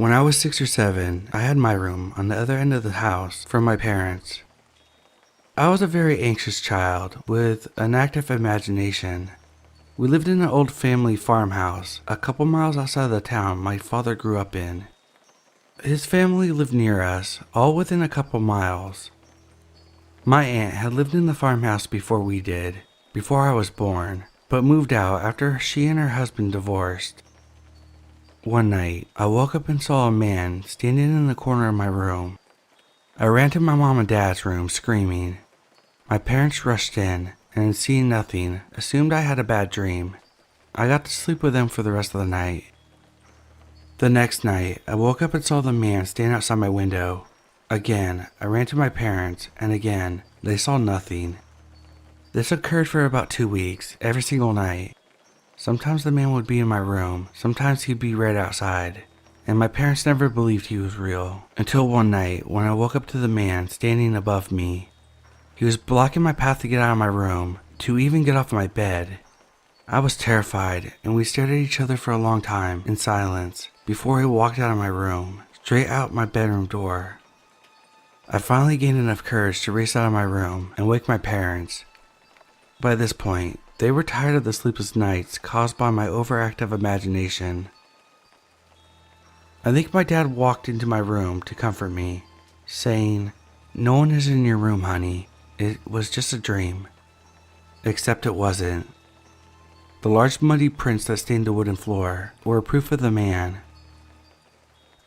When I was 6 or 7, I had my room on the other end of the house from my parents. I was a very anxious child with an active imagination. We lived in an old family farmhouse a couple miles outside of the town my father grew up in. His family lived near us, all within a couple miles. My aunt had lived in the farmhouse before we did, before I was born, but moved out after she and her husband divorced. One night, I woke up and saw a man standing in the corner of my room. I ran to my mom and dad's room screaming. My parents rushed in and, seeing nothing, assumed I had a bad dream. I got to sleep with them for the rest of the night. The next night, I woke up and saw the man stand outside my window. Again, I ran to my parents, and again, they saw nothing. This occurred for about 2 weeks, every single night. Sometimes the man would be in my room, sometimes he'd be right outside, and my parents never believed he was real, until one night when I woke up to the man standing above me. He was blocking my path to get out of my room, to even get off my bed. I was terrified, and we stared at each other for a long time in silence before he walked out of my room, straight out my bedroom door. I finally gained enough courage to race out of my room and wake my parents. By this point, they were tired of the sleepless nights caused by my overactive imagination. I think my dad walked into my room to comfort me, saying, "No one is in your room, honey. It was just a dream." Except it wasn't. The large muddy prints that stained the wooden floor were proof of the man.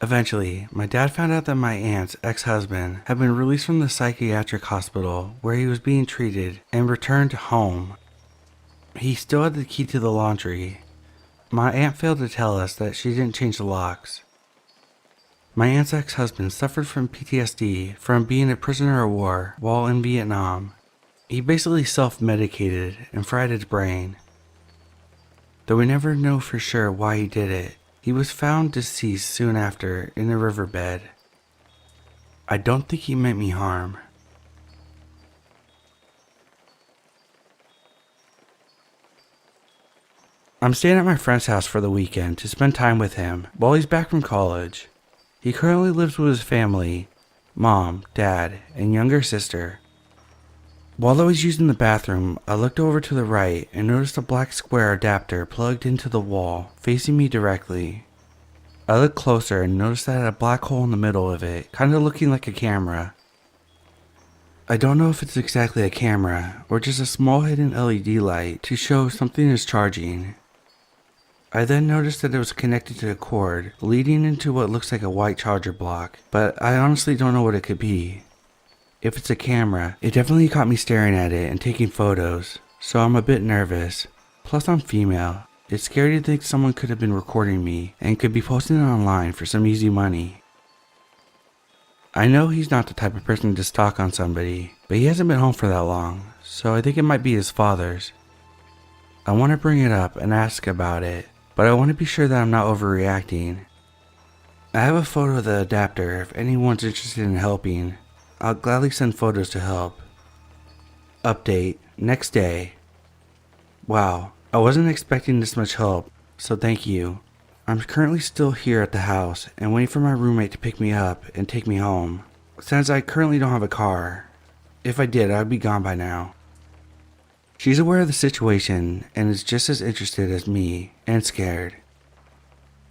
Eventually, my dad found out that my aunt's ex-husband had been released from the psychiatric hospital where he was being treated and returned home. He still had the key to the laundry. My aunt failed to tell us that she didn't change the locks. My aunt's ex-husband suffered from PTSD from being a prisoner of war while in Vietnam. He basically self-medicated and fried his brain. Though we never know for sure why he did it, he was found deceased soon after in a riverbed. I don't think he meant me harm. I'm staying at my friend's house for the weekend to spend time with him while he's back from college. He currently lives with his family, mom, dad, and younger sister. While I was using the bathroom, I looked over to the right and noticed a black square adapter plugged into the wall, facing me directly. I looked closer and noticed that it had a black hole in the middle of it, kind of looking like a camera. I don't know if it's exactly a camera or just a small hidden LED light to show something is charging. I then noticed that it was connected to a cord leading into what looks like a white charger block, but I honestly don't know what it could be. If it's a camera, it definitely caught me staring at it and taking photos, so I'm a bit nervous. Plus I'm female. It's scary to think someone could have been recording me and could be posting it online for some easy money. I know he's not the type of person to stalk on somebody, but he hasn't been home for that long, so I think it might be his father's. I want to bring it up and ask about it, but I want to be sure that I'm not overreacting. I have a photo of the adapter if anyone's interested in helping. I'll gladly send photos to help. Update, next day. Wow, I wasn't expecting this much help, so thank you. I'm currently still here at the house and waiting for my roommate to pick me up and take me home, since I currently don't have a car. If I did, I'd be gone by now. She's aware of the situation and is just as interested as me and scared.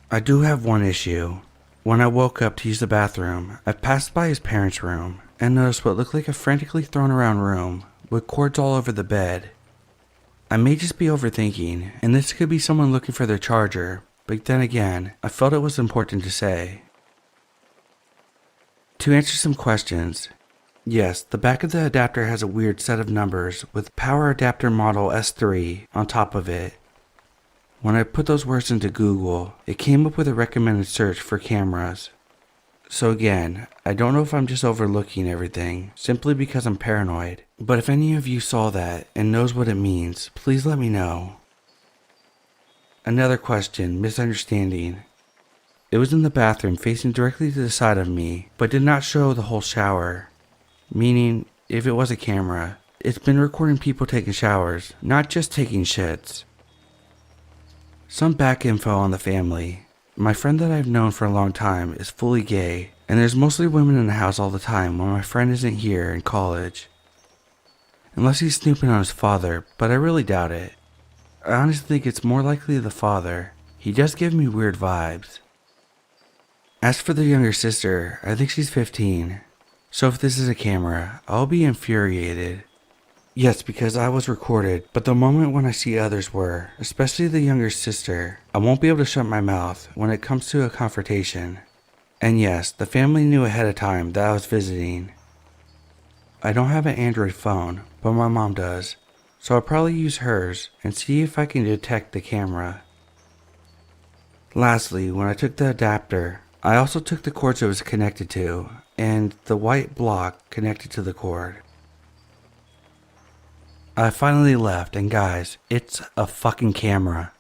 I do have one issue. When I woke up to use the bathroom, I passed by his parents' room and noticed what looked like a frantically thrown around room with cords all over the bed. I may just be overthinking, and this could be someone looking for their charger, but then again, I felt it was important to say. To answer some questions, yes, the back of the adapter has a weird set of numbers with power adapter model S3 on top of it. When I put those words into Google, it came up with a recommended search for cameras. So again, I don't know if I'm just overlooking everything, simply because I'm paranoid, but if any of you saw that and knows what it means, please let me know. Another question, misunderstanding. It was in the bathroom facing directly to the side of me, but did not show the whole shower. Meaning, if it was a camera, it's been recording people taking showers, not just taking shits. Some back info on the family. My friend that I've known for a long time is fully gay, and there's mostly women in the house all the time when my friend isn't here in college. Unless he's snooping on his father, but I really doubt it. I honestly think it's more likely the father. He does give me weird vibes. As for the younger sister, I think she's 15. So if this is a camera, I'll be infuriated. Yes, because I was recorded, but the moment when I see others were, especially the younger sister, I won't be able to shut my mouth when it comes to a confrontation. And yes, the family knew ahead of time that I was visiting. I don't have an Android phone, but my mom does, so I'll probably use hers and see if I can detect the camera. Lastly, when I took the adapter, I also took the cords it was connected to, and the white block connected to the cord. I finally left, and guys, it's a fucking camera.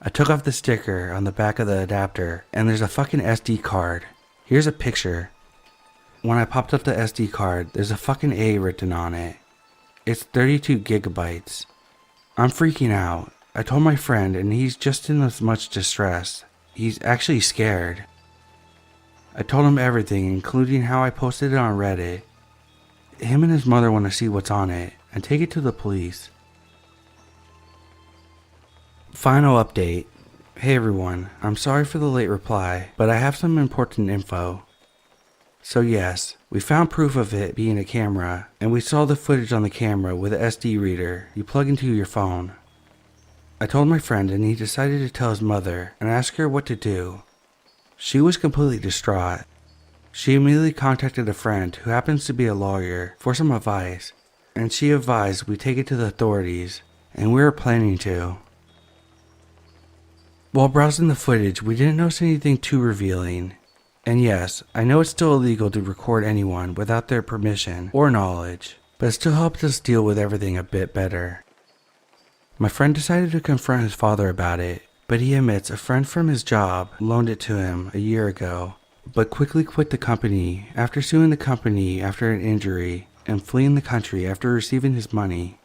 I took off the sticker on the back of the adapter, and there's a fucking SD card. Here's a picture. When I popped up the SD card, there's a fucking A written on it. It's 32 gigabytes. I'm freaking out. I told my friend, and he's just in as much distress. He's actually scared. I told him everything, including how I posted it on Reddit. Him and his mother want to see what's on it and take it to the police. Final update. Hey everyone, I'm sorry for the late reply, but I have some important info. So yes, we found proof of it being a camera, and we saw the footage on the camera with an SD reader you plug into your phone. I told my friend, and he decided to tell his mother and ask her what to do. She was completely distraught. She immediately contacted a friend who happens to be a lawyer for some advice, and she advised we take it to the authorities, and we were planning to. While browsing the footage, we didn't notice anything too revealing. And yes, I know it's still illegal to record anyone without their permission or knowledge, but it still helped us deal with everything a bit better. My friend decided to confront his father about it, but he admits a friend from his job loaned it to him a year ago, but quickly quit the company after suing the company after an injury and fleeing the country after receiving his money.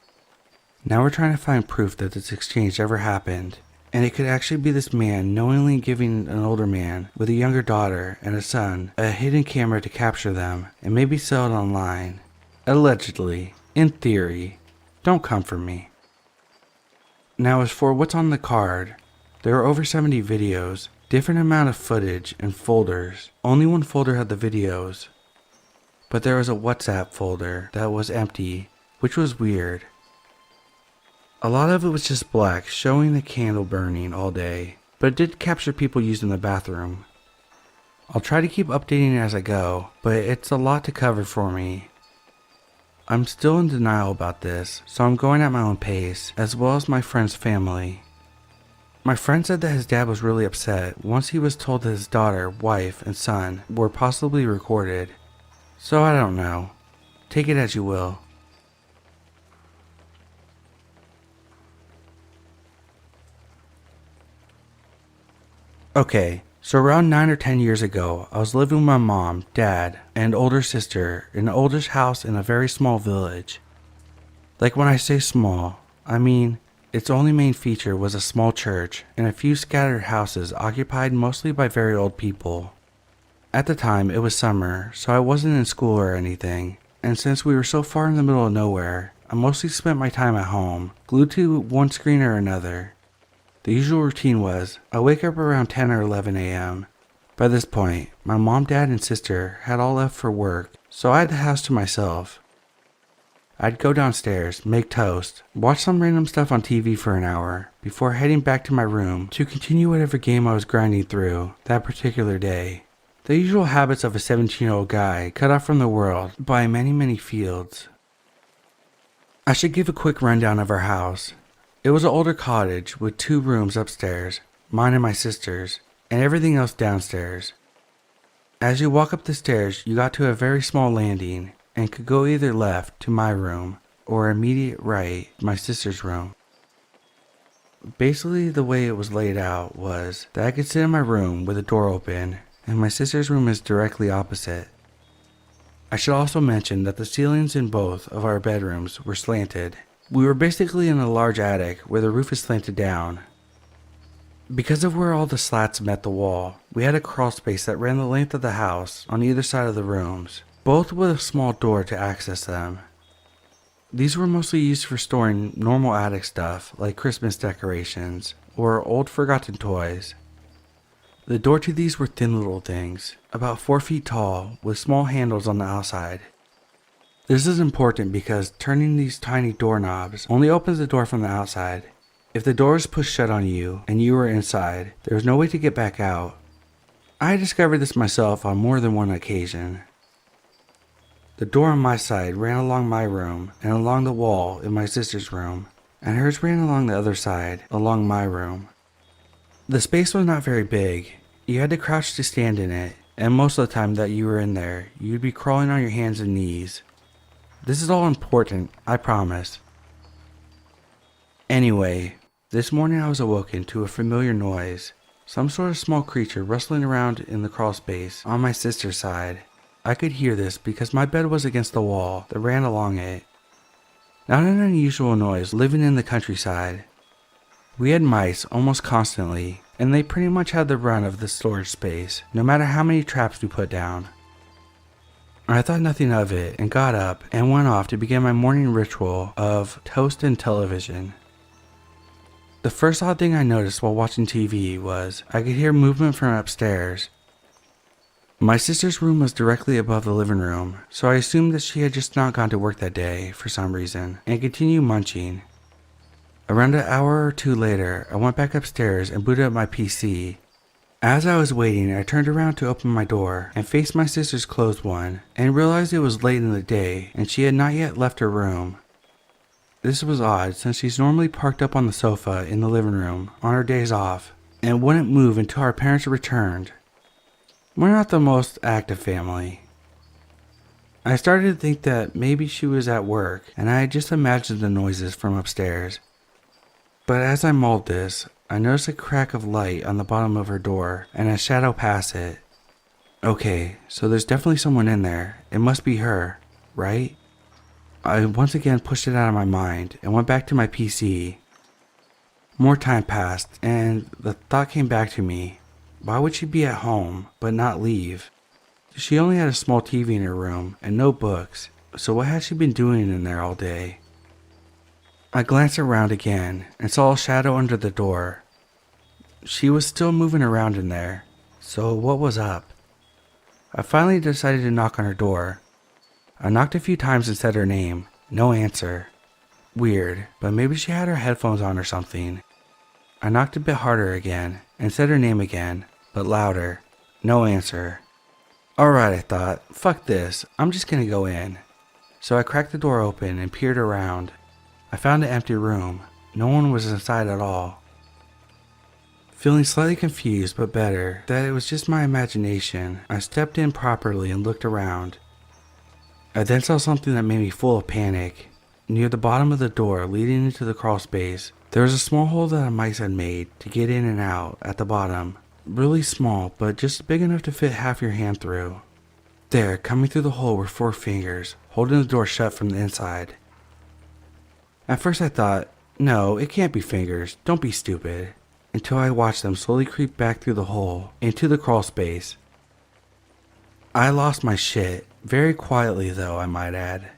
Now we're trying to find proof that this exchange ever happened, and it could actually be this man knowingly giving an older man with a younger daughter and a son a hidden camera to capture them and maybe sell it online. Allegedly. In theory. Don't come for me. Now as for what's on the card, there are over 70 videos, different amount of footage and folders. Only one folder had the videos, but there was a WhatsApp folder that was empty, which was weird. A lot of it was just black, showing the candle burning all day, but it did capture people using the bathroom. I'll try to keep updating it as I go, but it's a lot to cover for me. I'm still in denial about this, so I'm going at my own pace, as well as my friend's family. My friend said that his dad was really upset once he was told that his daughter, wife, and son were possibly recorded. So I don't know. Take it as you will. Okay, so around 9 or 10 years ago, I was living with my mom, dad, and older sister in an oldish house in a very small village. Like when I say small, I mean its only main feature was a small church and a few scattered houses occupied mostly by very old people. At the time, it was summer, so I wasn't in school or anything, and since we were so far in the middle of nowhere, I mostly spent my time at home, glued to one screen or another. The usual routine was, I wake up around 10 or 11 a.m. By this point, my mom, dad, and sister had all left for work, so I had the house to myself. I'd go downstairs, make toast, watch some random stuff on TV for an hour, before heading back to my room to continue whatever game I was grinding through that particular day. The usual habits of a 17-year-old guy cut off from the world by many fields. I should give a quick rundown of our house. It was an older cottage with 2 rooms upstairs, mine and my sister's, and everything else downstairs. As you walk up the stairs, you got to a very small landing and could go either left to my room or immediate right to my sister's room. Basically, the way it was laid out was that I could sit in my room with the door open, and my sister's room is directly opposite. I should also mention that the ceilings in both of our bedrooms were slanted. We were basically in a large attic where the roof is slanted down. Because of where all the slats met the wall, we had a crawl space that ran the length of the house on either side of the rooms, both with a small door to access them. These were mostly used for storing normal attic stuff like Christmas decorations or old forgotten toys. The door to these were thin little things, about 4 feet tall with small handles on the outside. This is important because turning these tiny doorknobs only opens the door from the outside. If the door is pushed shut on you and you were inside, there was no way to get back out. I discovered this myself on more than one occasion. The door on my side ran along my room and along the wall in my sister's room, and hers ran along the other side, along my room. The space was not very big. You had to crouch to stand in it, and most of the time that you were in there, you'd be crawling on your hands and knees. This is all important, I promise. Anyway, this morning I was awoken to a familiar noise, some sort of small creature rustling around in the crawl space on my sister's side. I could hear this because my bed was against the wall that ran along it. Not an unusual noise living in the countryside. We had mice almost constantly, and they pretty much had the run of the storage space, no matter how many traps we put down. I thought nothing of it and got up and went off to begin my morning ritual of toast and television. The first odd thing I noticed while watching TV was I could hear movement from upstairs. My sister's room was directly above the living room, so I assumed that she had just not gone to work that day for some reason and continued munching. Around an hour or two later, I went back upstairs and booted up my PC. As I was waiting, I turned around to open my door and faced my sister's closed one and realized it was late in the day and she had not yet left her room. This was odd since she's normally parked up on the sofa in the living room on her days off and wouldn't move until our parents returned. We're not the most active family. I started to think that maybe she was at work and I had just imagined the noises from upstairs. But as I mulled this, I noticed a crack of light on the bottom of her door and a shadow past it. Okay, so there's definitely someone in there. It must be her, right? I once again pushed it out of my mind and went back to my PC. More time passed and the thought came back to me. Why would she be at home but not leave? She only had a small TV in her room and no books, so what had she been doing in there all day? I glanced around again and saw a shadow under the door. She was still moving around in there, so what was up? I finally decided to knock on her door. I knocked a few times and said her name. No answer. Weird, but maybe she had her headphones on or something. I knocked a bit harder again and said her name again, but louder. No answer. Alright, I thought, fuck this, I'm just gonna go in. So I cracked the door open and peered around. I found an empty room. No one was inside at all. Feeling slightly confused but better that it was just my imagination, I stepped in properly and looked around. I then saw something that made me full of panic. Near the bottom of the door leading into the crawl space, there was a small hole that a mice had made to get in and out at the bottom. Really small, but just big enough to fit half your hand through. There, coming through the hole were 4 fingers, holding the door shut from the inside. At first I thought, no, it can't be fingers, don't be stupid, until I watched them slowly creep back through the hole, into the crawl space. I lost my shit, very quietly though, I might add.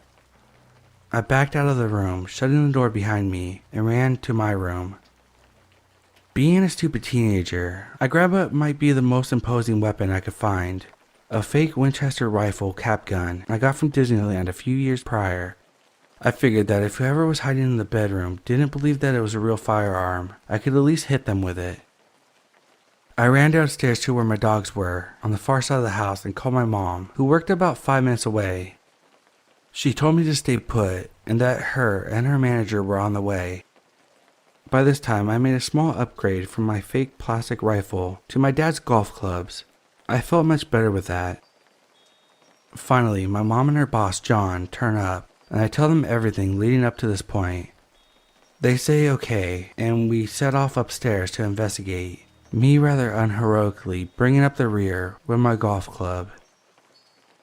I backed out of the room, shutting the door behind me, and ran to my room. Being a stupid teenager, I grabbed what might be the most imposing weapon I could find, a fake Winchester rifle cap gun I got from Disneyland a few years prior. I figured that if whoever was hiding in the bedroom didn't believe that it was a real firearm, I could at least hit them with it. I ran downstairs to where my dogs were, on the far side of the house, and called my mom, who worked about 5 minutes away. She told me to stay put, and that her and her manager were on the way. By this time, I made a small upgrade from my fake plastic rifle to my dad's golf clubs. I felt much better with that. Finally, my mom and her boss, John, turn up, and I tell them everything leading up to this point. They say okay, and we set off upstairs to investigate, me rather unheroically bringing up the rear with my golf club.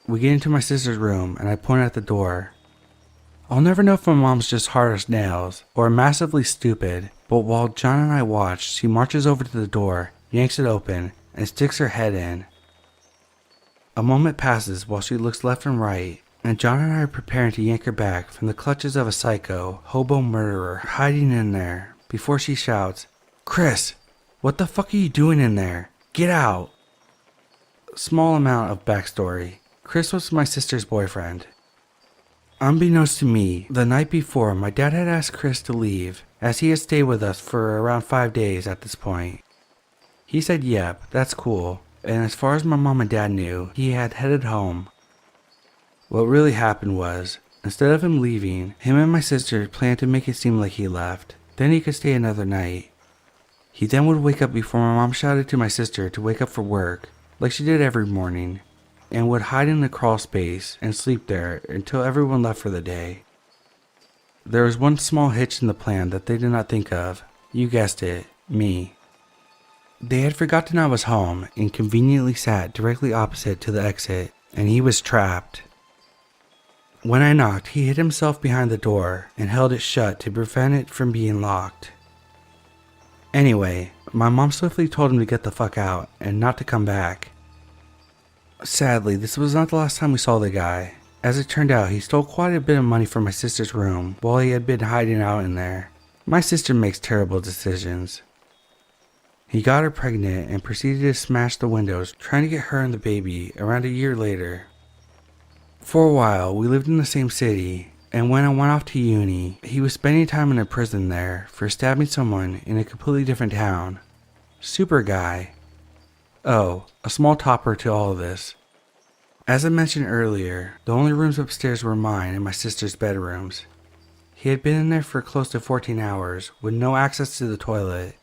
We get into my sister's room, and I point at the door. I'll never know if my mom's just hard as nails or massively stupid, But while John and I watched, she marches over to the door, yanks it open, and sticks her head in. A moment passes while she looks left and right, and John and I are preparing to yank her back from the clutches of a psycho, hobo murderer hiding in there before she shouts, "Chris, what the fuck are you doing in there? Get out!" Small amount of backstory. Chris was my sister's boyfriend. Unbeknownst to me, the night before, my dad had asked Chris to leave, as he had stayed with us for around 5 days at this point. He said, "Yep, that's cool," and as far as my mom and dad knew, he had headed home. What really happened was, instead of him leaving, him and my sister planned to make it seem like he left, then he could stay another night. He then would wake up before my mom shouted to my sister to wake up for work, like she did every morning, and would hide in the crawl space and sleep there until everyone left for the day. There was one small hitch in the plan that they did not think of. You guessed it, me. They had forgotten I was home and conveniently sat directly opposite to the exit, and he was trapped. When I knocked, he hid himself behind the door and held it shut to prevent it from being locked. Anyway, my mom swiftly told him to get the fuck out and not to come back. Sadly, this was not the last time we saw the guy. As it turned out, he stole quite a bit of money from my sister's room while he had been hiding out in there. My sister makes terrible decisions. He got her pregnant and proceeded to smash the windows, trying to get her and the baby around a year later. For a while, we lived in the same city, and when I went off to uni, he was spending time in a prison there for stabbing someone in a completely different town. Super guy. Oh, a small topper to all of this. As I mentioned earlier, the only rooms upstairs were mine and my sister's bedrooms. He had been in there for close to 14 hours with no access to the toilet.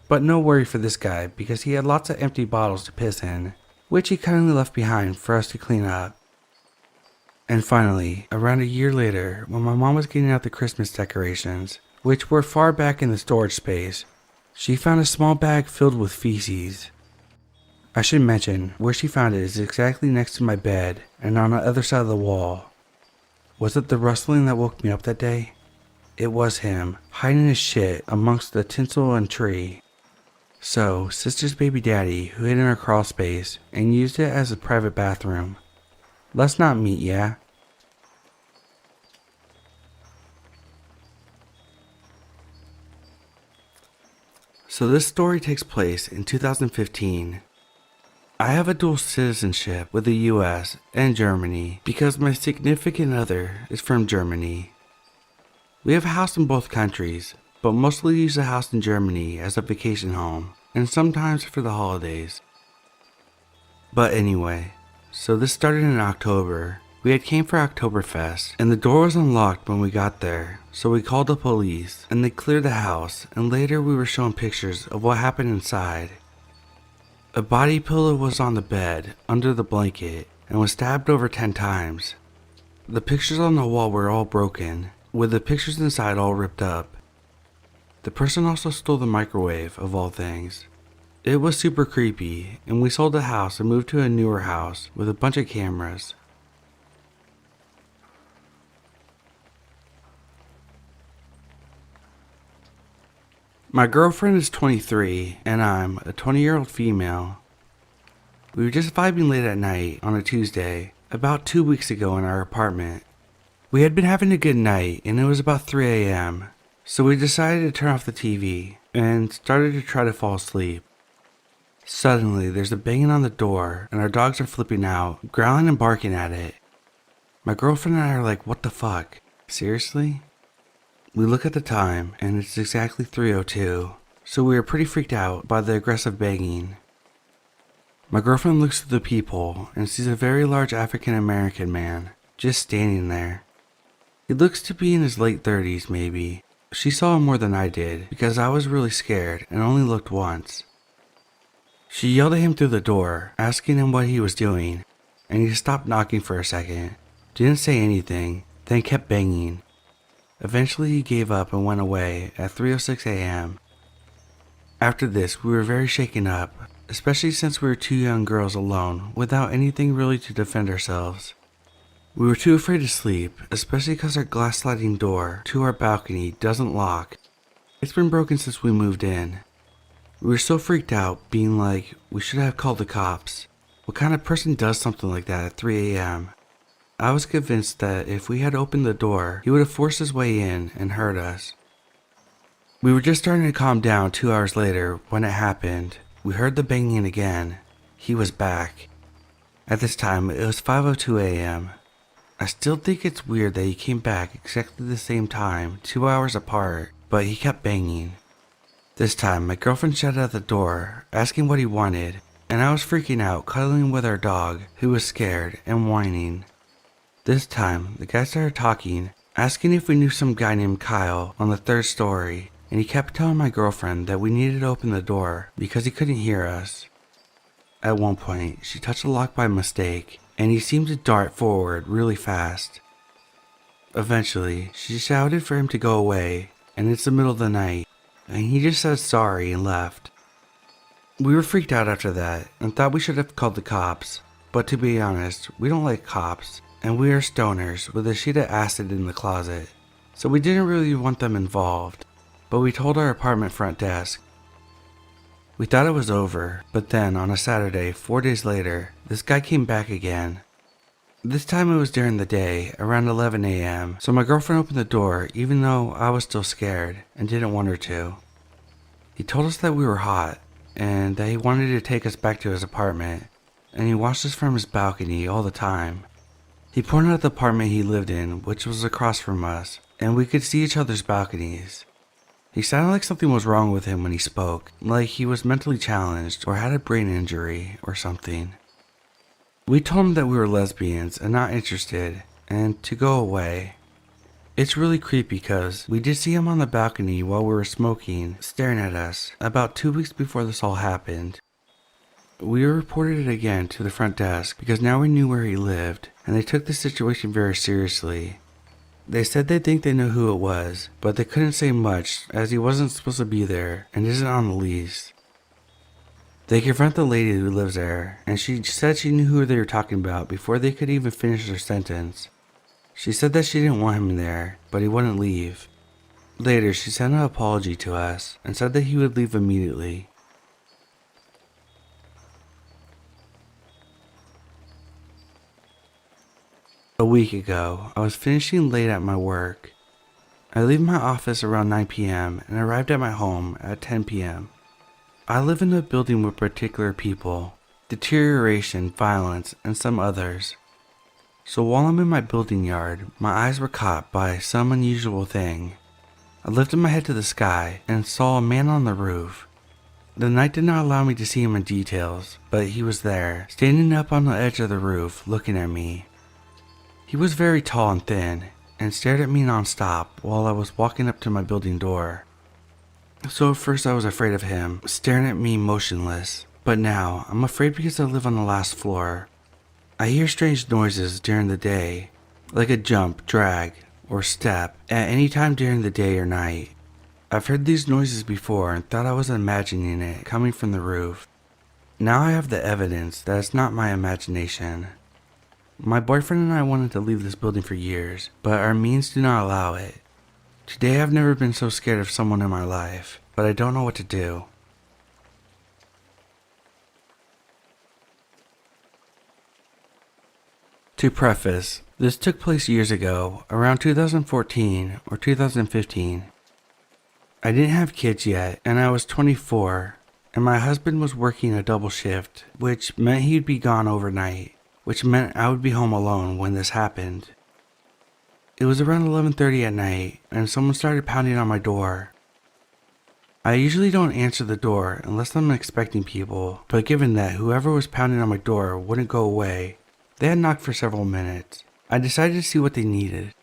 But no worry for this guy because he had lots of empty bottles to piss in, which he kindly left behind for us to clean up. And finally, around a year later, when my mom was getting out the Christmas decorations, which were far back in the storage space, she found a small bag filled with feces. I should mention, where she found it is exactly next to my bed and on the other side of the wall. Was it the rustling that woke me up that day? It was him, hiding his shit amongst the tinsel and tree. So, sister's baby daddy, who hid in her crawl space and used it as a private bathroom. Let's not meet, yeah? So this story takes place in 2015. I have a dual citizenship with the US and Germany because my significant other is from Germany. We have a house in both countries, but mostly use the house in Germany as a vacation home, and sometimes for the holidays. But anyway, so this started in October. We had came for Oktoberfest, and the door was unlocked when we got there, so we called the police, and they cleared the house, and later we were shown pictures of what happened inside. A body pillow was on the bed, under the blanket, and was stabbed over 10 times. The pictures on the wall were all broken, with the pictures inside all ripped up. The person also stole the microwave, of all things. It was super creepy, and we sold the house and moved to a newer house with a bunch of cameras. My girlfriend is 23, and I'm a 20-year-old female. We were just vibing late at night on a Tuesday, about 2 weeks ago in our apartment. We had been having a good night, and it was about 3 a.m., so we decided to turn off the TV, and started to try to fall asleep. Suddenly, there's a banging on the door, and our dogs are flipping out, growling and barking at it. My girlfriend and I are like, what the fuck? Seriously? We look at the time, and it's exactly 3:02, so we are pretty freaked out by the aggressive banging. My girlfriend looks through the peephole and sees a very large African American man, just standing there. He looks to be in his late 30s maybe. She saw him more than I did, because I was really scared and only looked once. She yelled at him through the door, asking him what he was doing, and he stopped knocking for a second, didn't say anything, then kept banging. Eventually he gave up and went away at 3:06 a.m. After this, we were very shaken up, especially since we were two young girls alone without anything really to defend ourselves. We were too afraid to sleep, especially because our glass sliding door to our balcony doesn't lock. It's been broken since we moved in. We were so freaked out, being like, we should have called the cops. What kind of person does something like that at 3 a.m.? I was convinced that if we had opened the door, he would have forced his way in and hurt us. We were just starting to calm down 2 hours later when it happened. We heard the banging again. He was back. At this time, it was 5:02 a.m. I still think it's weird that he came back exactly the same time, 2 hours apart, but he kept banging. This time, my girlfriend shouted at the door, asking what he wanted, and I was freaking out, cuddling with our dog, who was scared and whining. This time, the guy started talking, asking if we knew some guy named Kyle on the 3rd story, and he kept telling my girlfriend that we needed to open the door because he couldn't hear us. At one point, she touched the lock by mistake, and he seemed to dart forward really fast. Eventually, she shouted for him to go away, and it's the middle of the night, and he just said sorry and left. We were freaked out after that and thought we should have called the cops, but to be honest, we don't like cops, and we are stoners with a sheet of acid in the closet, so we didn't really want them involved, but we told our apartment front desk. We thought it was over, but then on a Saturday, 4 days later, this guy came back again. This time it was during the day, around 11 a.m., so my girlfriend opened the door even though I was still scared and didn't want her to. He told us that we were hot, and that he wanted to take us back to his apartment, and he watched us from his balcony all the time. He pointed at the apartment he lived in, which was across from us, and we could see each other's balconies. He sounded like something was wrong with him when he spoke, like he was mentally challenged or had a brain injury or something. We told him that we were lesbians and not interested, and to go away. It's really creepy because we did see him on the balcony while we were smoking, staring at us, about 2 weeks before this all happened. We reported it again to the front desk because now we knew where he lived, and they took the situation very seriously. They said they think they know who it was, but they couldn't say much as he wasn't supposed to be there and isn't on the lease. They confront the lady who lives there, and she said she knew who they were talking about before they could even finish their sentence. She said that she didn't want him there, but he wouldn't leave. Later, she sent an apology to us and said that he would leave immediately. A week ago, I was finishing late at my work. I leave my office around 9 p.m. and arrived at my home at 10 p.m. I live in a building with particular people, deterioration, violence, and some others. So while I'm in my building yard, my eyes were caught by some unusual thing. I lifted my head to the sky and saw a man on the roof. The night did not allow me to see him in details, but he was there, standing up on the edge of the roof, looking at me. He was very tall and thin, and stared at me non-stop while I was walking up to my building door. So at first I was afraid of him, staring at me motionless, but now I'm afraid because I live on the last floor. I hear strange noises during the day, like a jump, drag, or step, at any time during the day or night. I've heard these noises before and thought I was imagining it coming from the roof. Now I have the evidence that it's not my imagination. My boyfriend and I wanted to leave this building for years, but our means do not allow it. Today I've never been so scared of someone in my life, but I don't know what to do. To preface, this took place years ago, around 2014 or 2015. I didn't have kids yet, and I was 24, and my husband was working a double shift, which meant he'd be gone overnight, which meant I would be home alone when this happened. It was around 11:30 at night, and someone started pounding on my door. I usually don't answer the door unless I'm expecting people, but given that whoever was pounding on my door wouldn't go away, they had knocked for several minutes. I decided to see what they needed.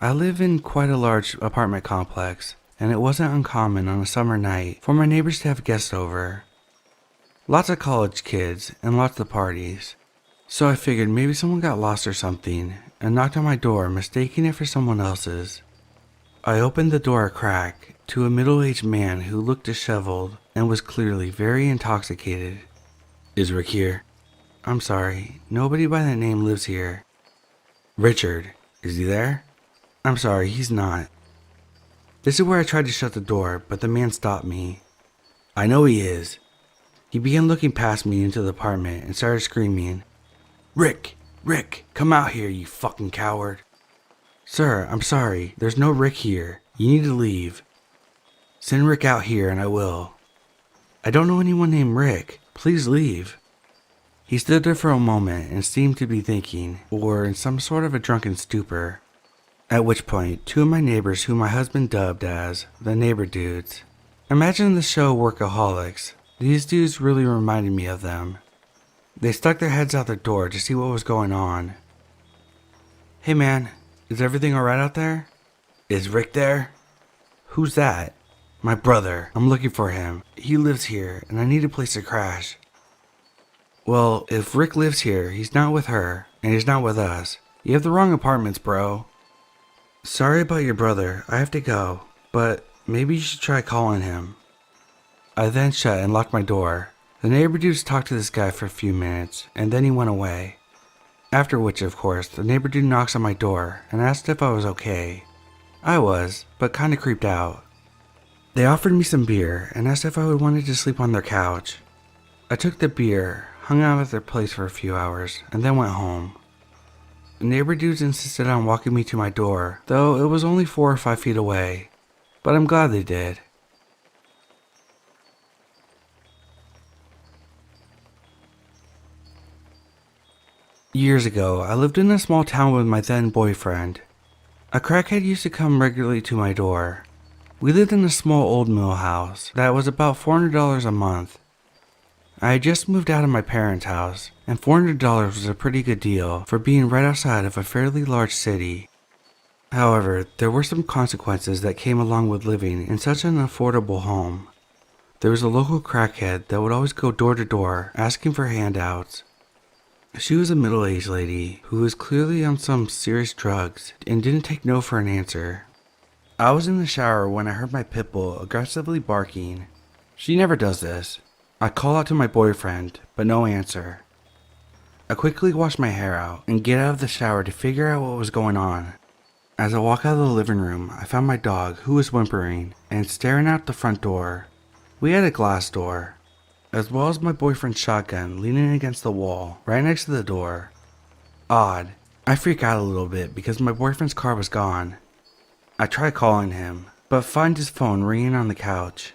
I live in quite a large apartment complex, and it wasn't uncommon on a summer night for my neighbors to have guests over. Lots of college kids and lots of parties. So I figured maybe someone got lost or something and knocked on my door, mistaking it for someone else's. I opened the door a crack to a middle-aged man who looked disheveled and was clearly very intoxicated. "Is Rick here?" "I'm sorry, nobody by that name lives here." "Richard, is he there?" "I'm sorry, he's not." This is where I tried to shut the door, but the man stopped me. I know he is. He began looking past me into the apartment and started screaming, Rick, come out here, you fucking coward. Sir, I'm sorry, there's no Rick here. You need to leave. Send Rick out here and I will. I don't know anyone named Rick. Please leave. He stood there for a moment and seemed to be thinking, or in some sort of a drunken stupor. At which point, two of my neighbors who my husband dubbed as the neighbor dudes. Imagine the show Workaholics. These dudes really reminded me of them. They stuck their heads out the door to see what was going on. Hey man, is everything alright out there? Is Rick there? Who's that? My brother. I'm looking for him. He lives here and I need a place to crash. Well, if Rick lives here, he's not with her, and he's not with us. You have the wrong apartments, bro. Sorry about your brother, I have to go, but maybe you should try calling him. I then shut and locked my door. The neighbor dudes talked to this guy for a few minutes, and then he went away. After which, of course, the neighbor dude knocks on my door and asked if I was okay. I was, but kinda creeped out. They offered me some beer and asked if I would wanted to sleep on their couch. I took the beer, hung out at their place for a few hours, and then went home. The neighbor dudes insisted on walking me to my door, though it was only 4 or 5 feet away. But I'm glad they did. Years ago, I lived in a small town with my then boyfriend. A crackhead used to come regularly to my door. We lived in a small old mill house that was about $400 a month. I had just moved out of my parents' house, and $400 was a pretty good deal for being right outside of a fairly large city. However, there were some consequences that came along with living in such an affordable home. There was a local crackhead that would always go door to door asking for handouts. She was a middle-aged lady who was clearly on some serious drugs and didn't take no for an answer. I was in the shower when I heard my pit bull aggressively barking. She never does this. I call out to my boyfriend, but no answer. I quickly wash my hair out and get out of the shower to figure out what was going on. As I walk out of the living room, I found my dog, who was whimpering and staring out the front door. We had a glass door, as well as my boyfriend's shotgun leaning against the wall right next to the door. Odd. I freak out a little bit because my boyfriend's car was gone. I try calling him, but find his phone ringing on the couch.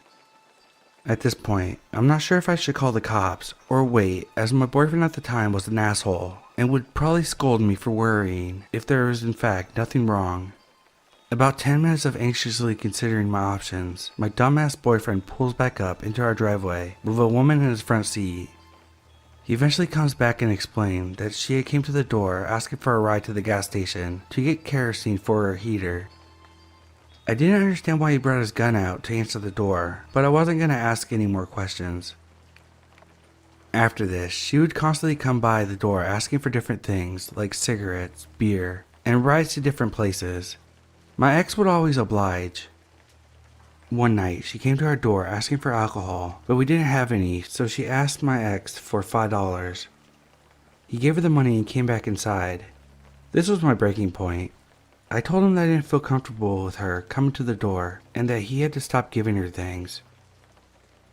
At this point, I'm not sure if I should call the cops or wait, as my boyfriend at the time was an asshole and would probably scold me for worrying if there was in fact nothing wrong. About 10 minutes of anxiously considering my options, my dumbass boyfriend pulls back up into our driveway with a woman in his front seat. He eventually comes back and explained that she had came to the door asking for a ride to the gas station to get kerosene for her heater. I didn't understand why he brought his gun out to answer the door, but I wasn't going to ask any more questions. After this, she would constantly come by the door asking for different things like cigarettes, beer, and rides to different places. My ex would always oblige. One night, she came to our door asking for alcohol, but we didn't have any, so she asked my ex for $5. He gave her the money and came back inside. This was my breaking point. I told him that I didn't feel comfortable with her coming to the door and that he had to stop giving her things.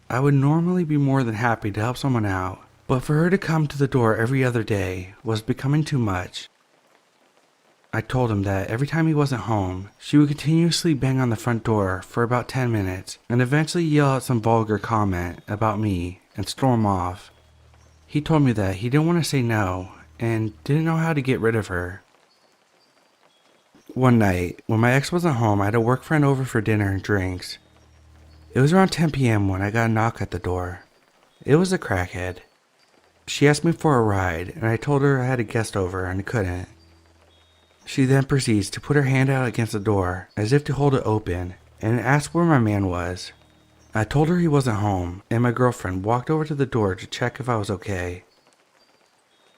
I would normally be more than happy to help someone out, but for her to come to the door every other day was becoming too much. I told him that every time he wasn't home, she would continuously bang on the front door for about 10 minutes and eventually yell out some vulgar comment about me and storm off. He told me that he didn't want to say no and didn't know how to get rid of her. One night, when my ex wasn't home, I had a work friend over for dinner and drinks. It was around 10 p.m. when I got a knock at the door. It was a crackhead. She asked me for a ride, and I told her I had a guest over and couldn't. She then proceeds to put her hand out against the door, as if to hold it open, and asked where my man was. I told her he wasn't home, and my girlfriend walked over to the door to check if I was okay.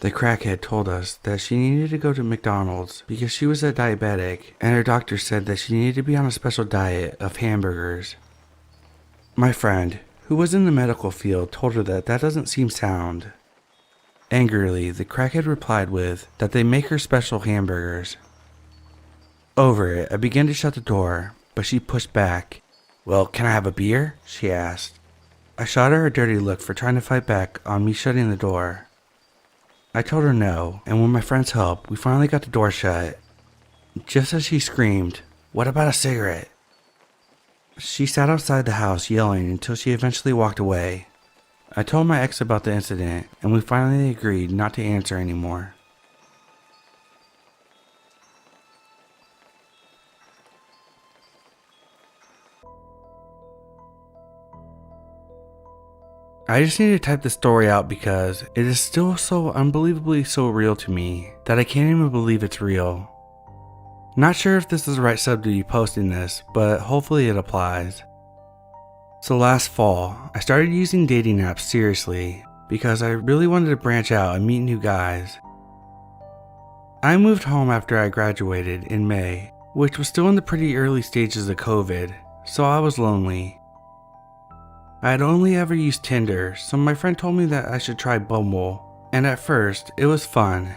The crackhead told us that she needed to go to McDonald's because she was a diabetic and her doctor said that she needed to be on a special diet of hamburgers. My friend, who was in the medical field, told her that that doesn't seem sound. Angrily, the crackhead replied with that they make her special hamburgers. Over it, I began to shut the door, but she pushed back. "Well, can I have a beer?" she asked. I shot her a dirty look for trying to fight back on me shutting the door. I told her no, and with my friend's help, we finally got the door shut. Just as she screamed, "What about a cigarette?" She sat outside the house yelling until she eventually walked away. I told my ex about the incident, and we finally agreed not to answer anymore. I just need to type this story out because it is still so unbelievably so real to me that I can't even believe it's real. Not sure if this is the right sub to be posting this, but hopefully it applies. So last fall, I started using dating apps seriously because I really wanted to branch out and meet new guys. I moved home after I graduated in May, which was still in the pretty early stages of COVID, so I was lonely. I had only ever used Tinder, so my friend told me that I should try Bumble, and at first, it was fun.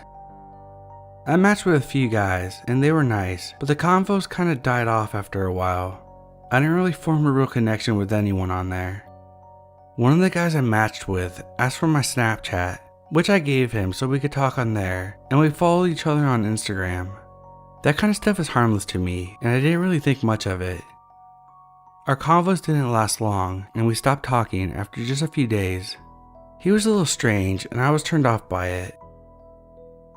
I matched with a few guys, and they were nice, but the convos kinda died off after a while. I didn't really form a real connection with anyone on there. One of the guys I matched with asked for my Snapchat, which I gave him so we could talk on there, and we followed each other on Instagram. That kind of stuff is harmless to me, and I didn't really think much of it. Our convos didn't last long, and we stopped talking after just a few days. He was a little strange, and I was turned off by it.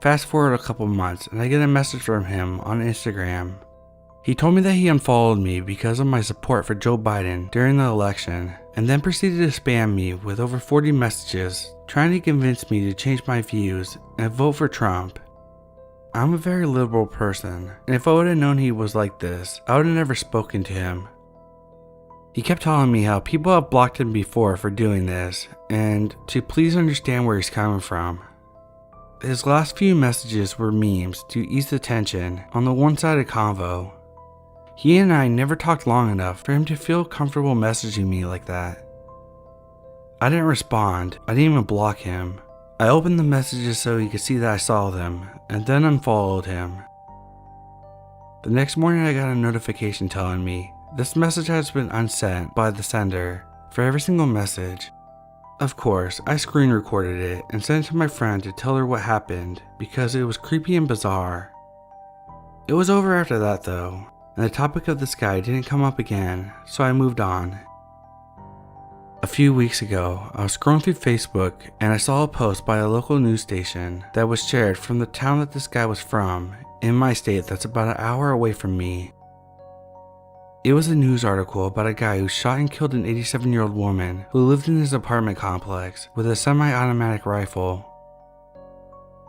Fast forward a couple months, and I get a message from him on Instagram. He told me that he unfollowed me because of my support for Joe Biden during the election, and then proceeded to spam me with over 40 messages trying to convince me to change my views and vote for Trump. I'm a very liberal person, and if I would have known he was like this, I would have never spoken to him. He kept telling me how people have blocked him before for doing this, and to please understand where he's coming from. His last few messages were memes to ease the tension on the one-sided convo. He and I never talked long enough for him to feel comfortable messaging me like that. I didn't respond, I didn't even block him. I opened the messages so he could see that I saw them, and then unfollowed him. The next morning I got a notification telling me, "This message has been unsent by the sender," for every single message. Of course, I screen recorded it and sent it to my friend to tell her what happened because it was creepy and bizarre. It was over after that though, and the topic of this guy didn't come up again, so I moved on. A few weeks ago, I was scrolling through Facebook and I saw a post by a local news station that was shared from the town that this guy was from in my state that's about an hour away from me. It was a news article about a guy who shot and killed an 87-year-old woman who lived in his apartment complex with a semi-automatic rifle.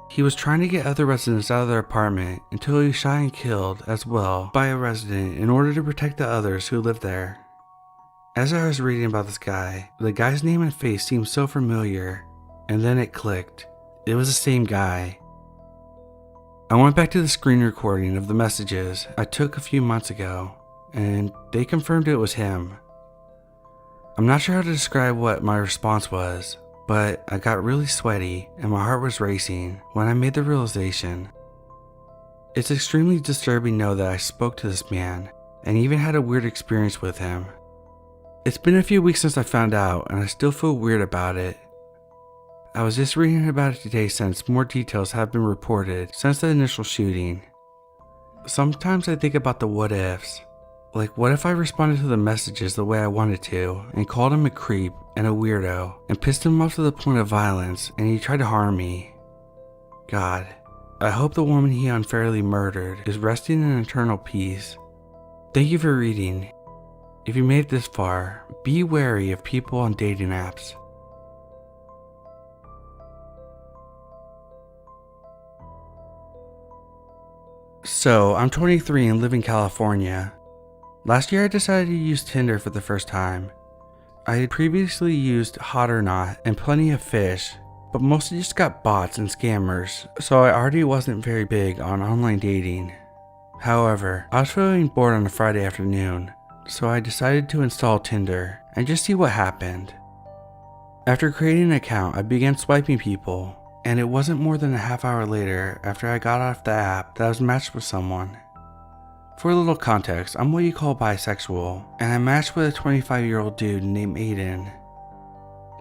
He was trying to get other residents out of their apartment until he was shot and killed as well by a resident in order to protect the others who lived there. As I was reading about this guy, the guy's name and face seemed so familiar, and then it clicked. It was the same guy. I went back to the screen recording of the messages I took a few months ago, and they confirmed it was him. I'm not sure how to describe what my response was, but I got really sweaty and my heart was racing when I made the realization. It's extremely disturbing to know that I spoke to this man and even had a weird experience with him. It's been a few weeks since I found out and I still feel weird about it. I was just reading about it today since more details have been reported since the initial shooting. Sometimes I think about the what ifs. Like, what if I responded to the messages the way I wanted to and called him a creep and a weirdo and pissed him off to the point of violence and he tried to harm me? God, I hope the woman he unfairly murdered is resting in eternal peace. Thank you for reading. If you made it this far, be wary of people on dating apps. So, I'm 23 and live in California. Last year I decided to use Tinder for the first time. I had previously used Hot or Not and Plenty of Fish, but mostly just got bots and scammers, so I already wasn't very big on online dating. However, I was feeling bored on a Friday afternoon, so I decided to install Tinder and just see what happened. After creating an account, I began swiping people, and it wasn't more than a half hour later after I got off the app that I was matched with someone. For a little context, I'm what you call bisexual, and I matched with a 25-year-old dude named Aiden.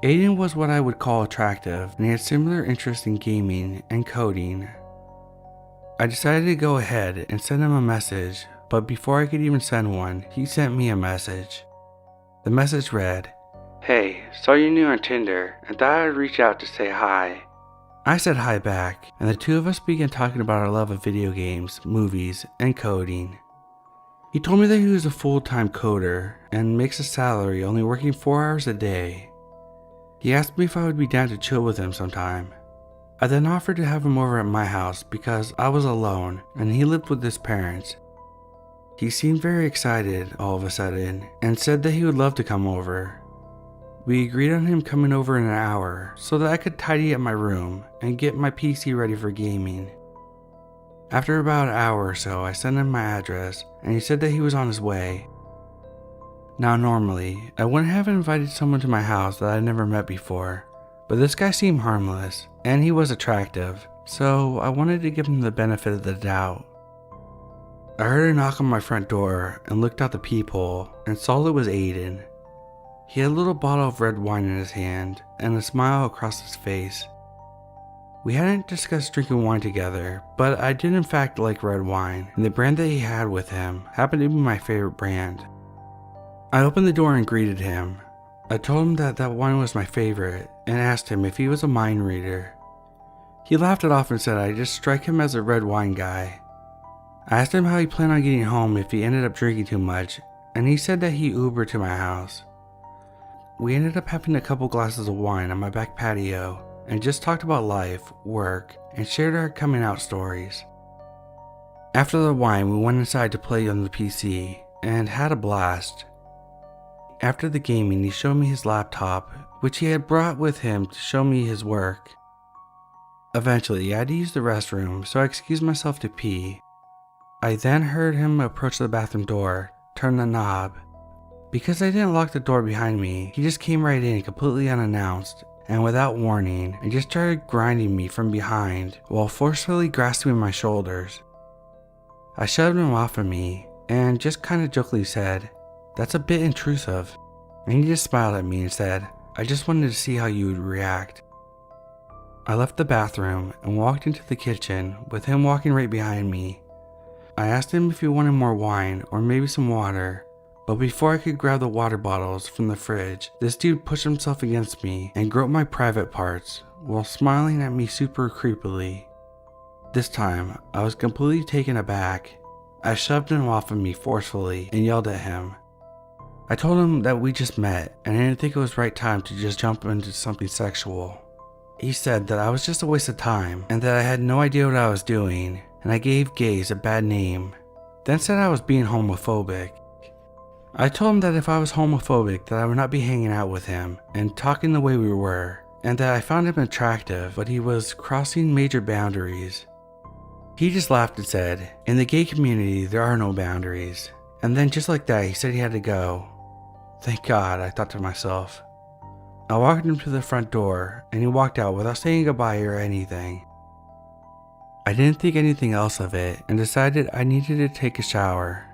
Aiden was what I would call attractive, and he had similar interests in gaming and coding. I decided to go ahead and send him a message, but before I could even send one, he sent me a message. The message read, "Hey, saw you new on Tinder and thought I'd reach out to say hi." I said hi back, and the two of us began talking about our love of video games, movies, and coding. He told me that he was a full-time coder and makes a salary only working 4 hours a day. He asked me if I would be down to chill with him sometime. I then offered to have him over at my house because I was alone and he lived with his parents. He seemed very excited all of a sudden and said that he would love to come over. We agreed on him coming over in an hour so that I could tidy up my room and get my PC ready for gaming. After about an hour or so, I sent him my address and he said that he was on his way. Now normally, I wouldn't have invited someone to my house that I'd never met before, but this guy seemed harmless and he was attractive, so I wanted to give him the benefit of the doubt. I heard a knock on my front door and looked out the peephole and saw it was Aiden. He had a little bottle of red wine in his hand and a smile across his face. We hadn't discussed drinking wine together, but I did in fact like red wine, and the brand that he had with him happened to be my favorite brand. I opened the door and greeted him. I told him that wine was my favorite and asked him if he was a mind reader. He laughed it off and said I'd just strike him as a red wine guy. I asked him how he planned on getting home if he ended up drinking too much, and he said that he Ubered to my house. We ended up having a couple glasses of wine on my back patio and just talked about life, work, and shared our coming out stories. After the wine, we went inside to play on the PC and had a blast. After the gaming, he showed me his laptop, which he had brought with him to show me his work. Eventually, I had to use the restroom, so I excused myself to pee. I then heard him approach the bathroom door, turn the knob. Because I didn't lock the door behind me, he just came right in completely unannounced and without warning and just started grinding me from behind while forcefully grasping my shoulders. I shoved him off of me and just kind of jokingly said, "That's a bit intrusive," and he just smiled at me and said, "I just wanted to see how you would react." I left the bathroom and walked into the kitchen with him walking right behind me. I asked him if he wanted more wine or maybe some water, but before I could grab the water bottles from the fridge, this dude pushed himself against me and groped my private parts while smiling at me super creepily. This time, I was completely taken aback. I shoved him off of me forcefully and yelled at him. I told him that we just met and I didn't think it was right time to just jump into something sexual. He said that I was just a waste of time and that I had no idea what I was doing, and I gave gays a bad name, then said I was being homophobic. I told him that if I was homophobic that I would not be hanging out with him and talking the way we were, and that I found him attractive, but he was crossing major boundaries. He just laughed and said, "In the gay community there are no boundaries," and then just like that he said he had to go. Thank God, I thought to myself. I walked him to the front door and he walked out without saying goodbye or anything. I didn't think anything else of it and decided I needed to take a shower.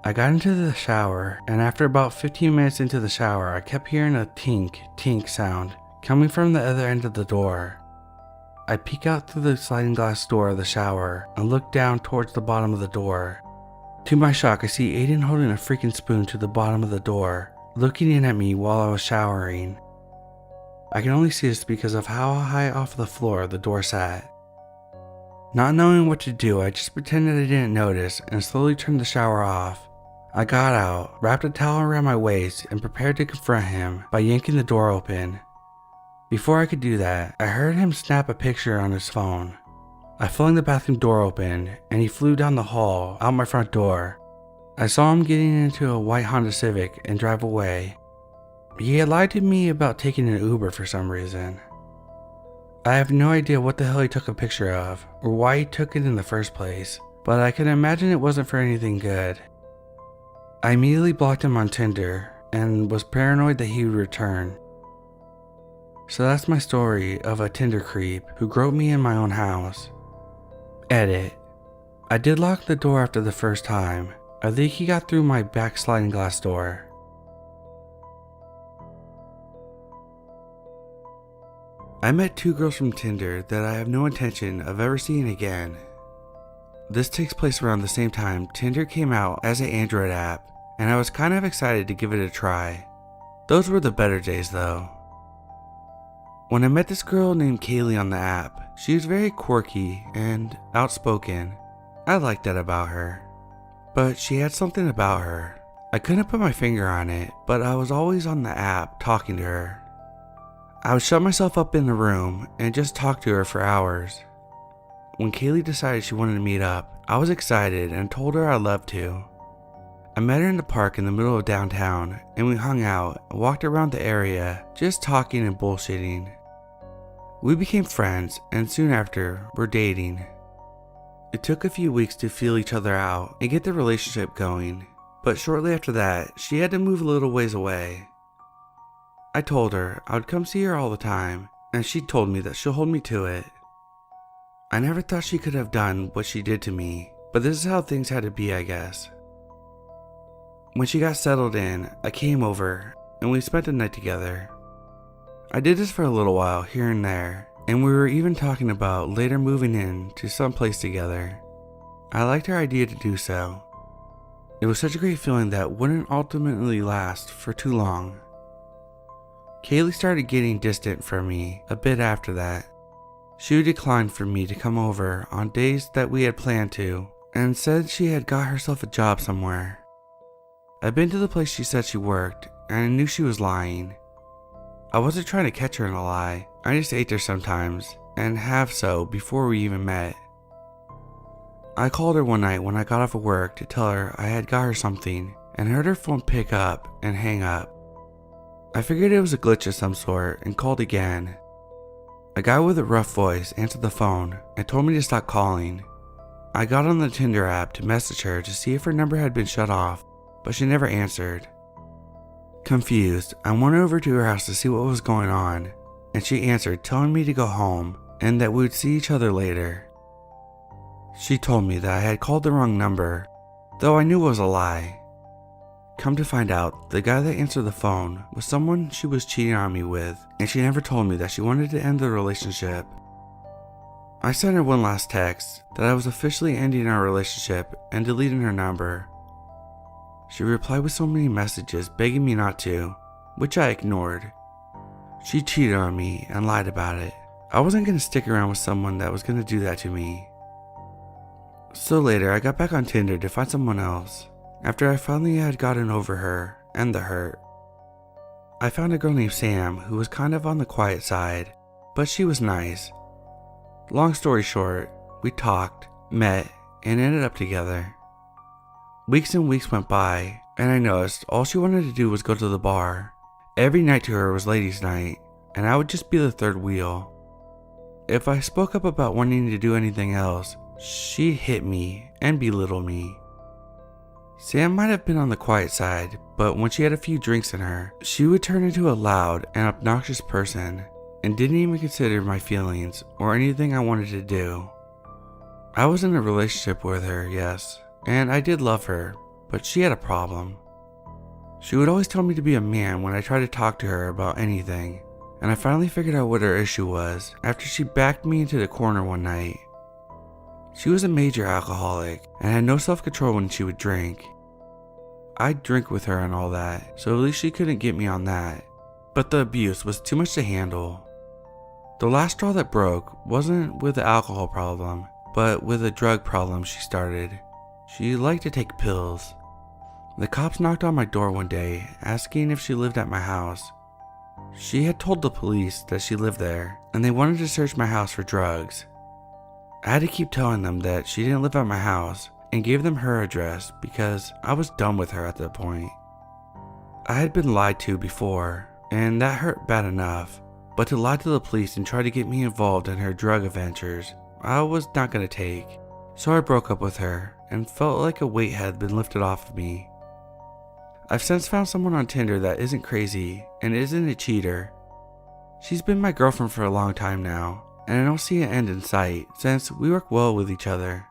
I got into the shower, and after about 15 minutes into the shower, I kept hearing a tink, tink sound coming from the other end of the door. I peek out through the sliding glass door of the shower and look down towards the bottom of the door. To my shock, I see Aiden holding a freaking spoon to the bottom of the door, looking in at me while I was showering. I can only see this because of how high off the floor the door sat. Not knowing what to do, I just pretended I didn't notice and slowly turned the shower off. I got out, wrapped a towel around my waist, and prepared to confront him by yanking the door open. Before I could do that, I heard him snap a picture on his phone. I flung the bathroom door open, and he flew down the hall, out my front door. I saw him getting into a white Honda Civic and drive away. He had lied to me about taking an Uber for some reason. I have no idea what the hell he took a picture of, or why he took it in the first place, but I can imagine it wasn't for anything good. I immediately blocked him on Tinder and was paranoid that he would return. So that's my story of a Tinder creep who groped me in my own house. Edit. I did lock the door after the first time. I think he got through my back sliding glass door. I met 2 girls from Tinder that I have no intention of ever seeing again. This takes place around the same time Tinder came out as an Android app, and I was kind of excited to give it a try. Those were the better days though. When I met this girl named Kaylee on the app, she was very quirky and outspoken. I liked that about her. But she had something about her. I couldn't put my finger on it, but I was always on the app talking to her. I would shut myself up in the room and just talk to her for hours. When Kaylee decided she wanted to meet up, I was excited and told her I'd love to. I met her in the park in the middle of downtown, and we hung out and walked around the area just talking and bullshitting. We became friends, and soon after, were dating. It took a few weeks to feel each other out and get the relationship going, but shortly after that, she had to move a little ways away. I told her I would come see her all the time, and she told me that she'll hold me to it. I never thought she could have done what she did to me, but this is how things had to be, I guess. When she got settled in, I came over, and we spent the night together. I did this for a little while here and there, and we were even talking about later moving in to some place together. I liked her idea to do so. It was such a great feeling that wouldn't ultimately last for too long. Kaylee started getting distant from me a bit after that. She would decline for me to come over on days that we had planned to, and said she had got herself a job somewhere. I'd been to the place she said she worked, and I knew she was lying. I wasn't trying to catch her in a lie, I just ate there sometimes, and have so before we even met. I called her one night when I got off of work to tell her I had got her something, and heard her phone pick up and hang up. I figured it was a glitch of some sort and called again. A guy with a rough voice answered the phone and told me to stop calling. I got on the Tinder app to message her to see if her number had been shut off, but she never answered. Confused, I went over to her house to see what was going on, and she answered telling me to go home and that we would see each other later. She told me that I had called the wrong number, though I knew it was a lie. Come to find out, the guy that answered the phone was someone she was cheating on me with, and she never told me that she wanted to end the relationship. I sent her one last text that I was officially ending our relationship and deleting her number. She replied with so many messages begging me not to, which I ignored. She cheated on me and lied about it. I wasn't going to stick around with someone that was going to do that to me. So later, I got back on Tinder to find someone else, after I finally had gotten over her and the hurt. I found a girl named Sam who was kind of on the quiet side, but she was nice. Long story short, we talked, met, and ended up together. Weeks and weeks went by, and I noticed all she wanted to do was go to the bar. Every night to her was ladies' night, and I would just be the third wheel. If I spoke up about wanting to do anything else, she'd hit me and belittle me. Sam might have been on the quiet side, but when she had a few drinks in her, she would turn into a loud and obnoxious person, and didn't even consider my feelings or anything I wanted to do. I was in a relationship with her, yes, and I did love her, but she had a problem. She would always tell me to be a man when I tried to talk to her about anything, and I finally figured out what her issue was after she backed me into the corner one night. She was a major alcoholic and had no self-control when she would drink. I'd drink with her and all that, so at least she couldn't get me on that, but the abuse was too much to handle. The last straw that broke wasn't with the alcohol problem, but with a drug problem she started. She liked to take pills. The cops knocked on my door one day asking if she lived at my house. She had told the police that she lived there, and they wanted to search my house for drugs. I had to keep telling them that she didn't live at my house and gave them her address because I was done with her at that point. I had been lied to before, and that hurt bad enough, but to lie to the police and try to get me involved in her drug adventures, I was not going to take. So I broke up with her and felt like a weight had been lifted off of me. I've since found someone on Tinder that isn't crazy and isn't a cheater. She's been my girlfriend for a long time now, and I don't see an end in sight since we work well with each other.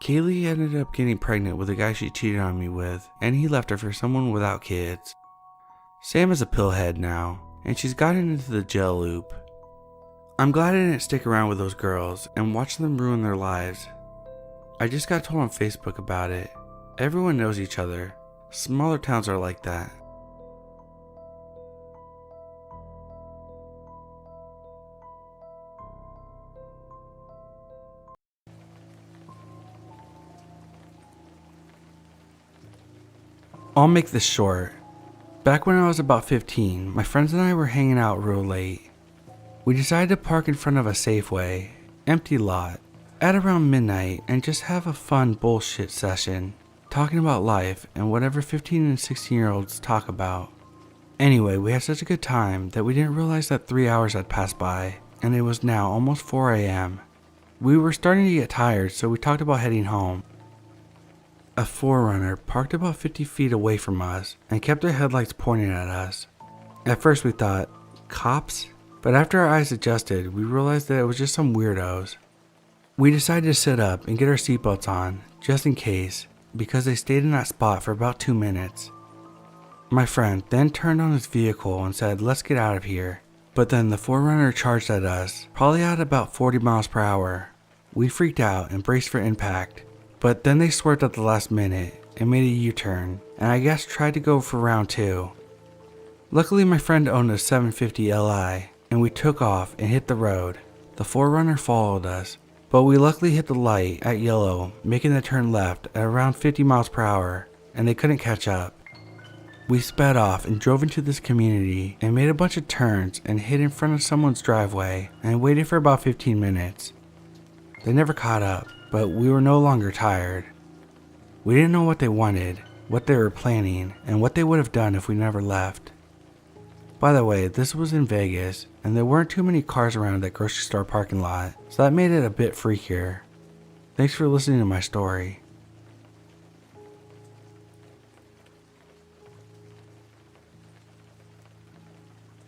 Kaylee ended up getting pregnant with the guy she cheated on me with, and he left her for someone without kids. Sam is a pillhead now, and she's gotten into the jail loop. I'm glad I didn't stick around with those girls and watch them ruin their lives. I just got told on Facebook about it. Everyone knows each other. Smaller towns are like that. I'll make this short. Back when I was about 15, my friends and I were hanging out real late. We decided to park in front of a Safeway, empty lot, at around midnight and just have a fun bullshit session, talking about life and whatever 15 and 16-year-olds talk about. Anyway, we had such a good time that we didn't realize that 3 hours had passed by, and it was now almost 4 a.m. We were starting to get tired, so we talked about heading home. A 4Runner parked about 50 feet away from us and kept their headlights pointing at us. At first we thought, cops? But after our eyes adjusted, we realized that it was just some weirdos. We decided to sit up and get our seatbelts on, just in case, because they stayed in that spot for about 2 minutes. My friend then turned on his vehicle and said, let's get out of here. But then the 4Runner charged at us, probably at about 40 miles per hour. We freaked out and braced for impact. But then they swerved at the last minute and made a U-turn, and I guess tried to go for round 2. Luckily my friend owned a 750 Li, and we took off and hit the road. The 4Runner followed us, but we luckily hit the light at yellow, making the turn left at around 50 miles per hour, and they couldn't catch up. We sped off and drove into this community and made a bunch of turns and hid in front of someone's driveway and waited for about 15 minutes. They never caught up, but we were no longer tired. We didn't know what they wanted, what they were planning, and what they would have done if we never left. By the way, this was in Vegas, and there weren't too many cars around that grocery store parking lot, so that made it a bit freakier. Thanks for listening to my story.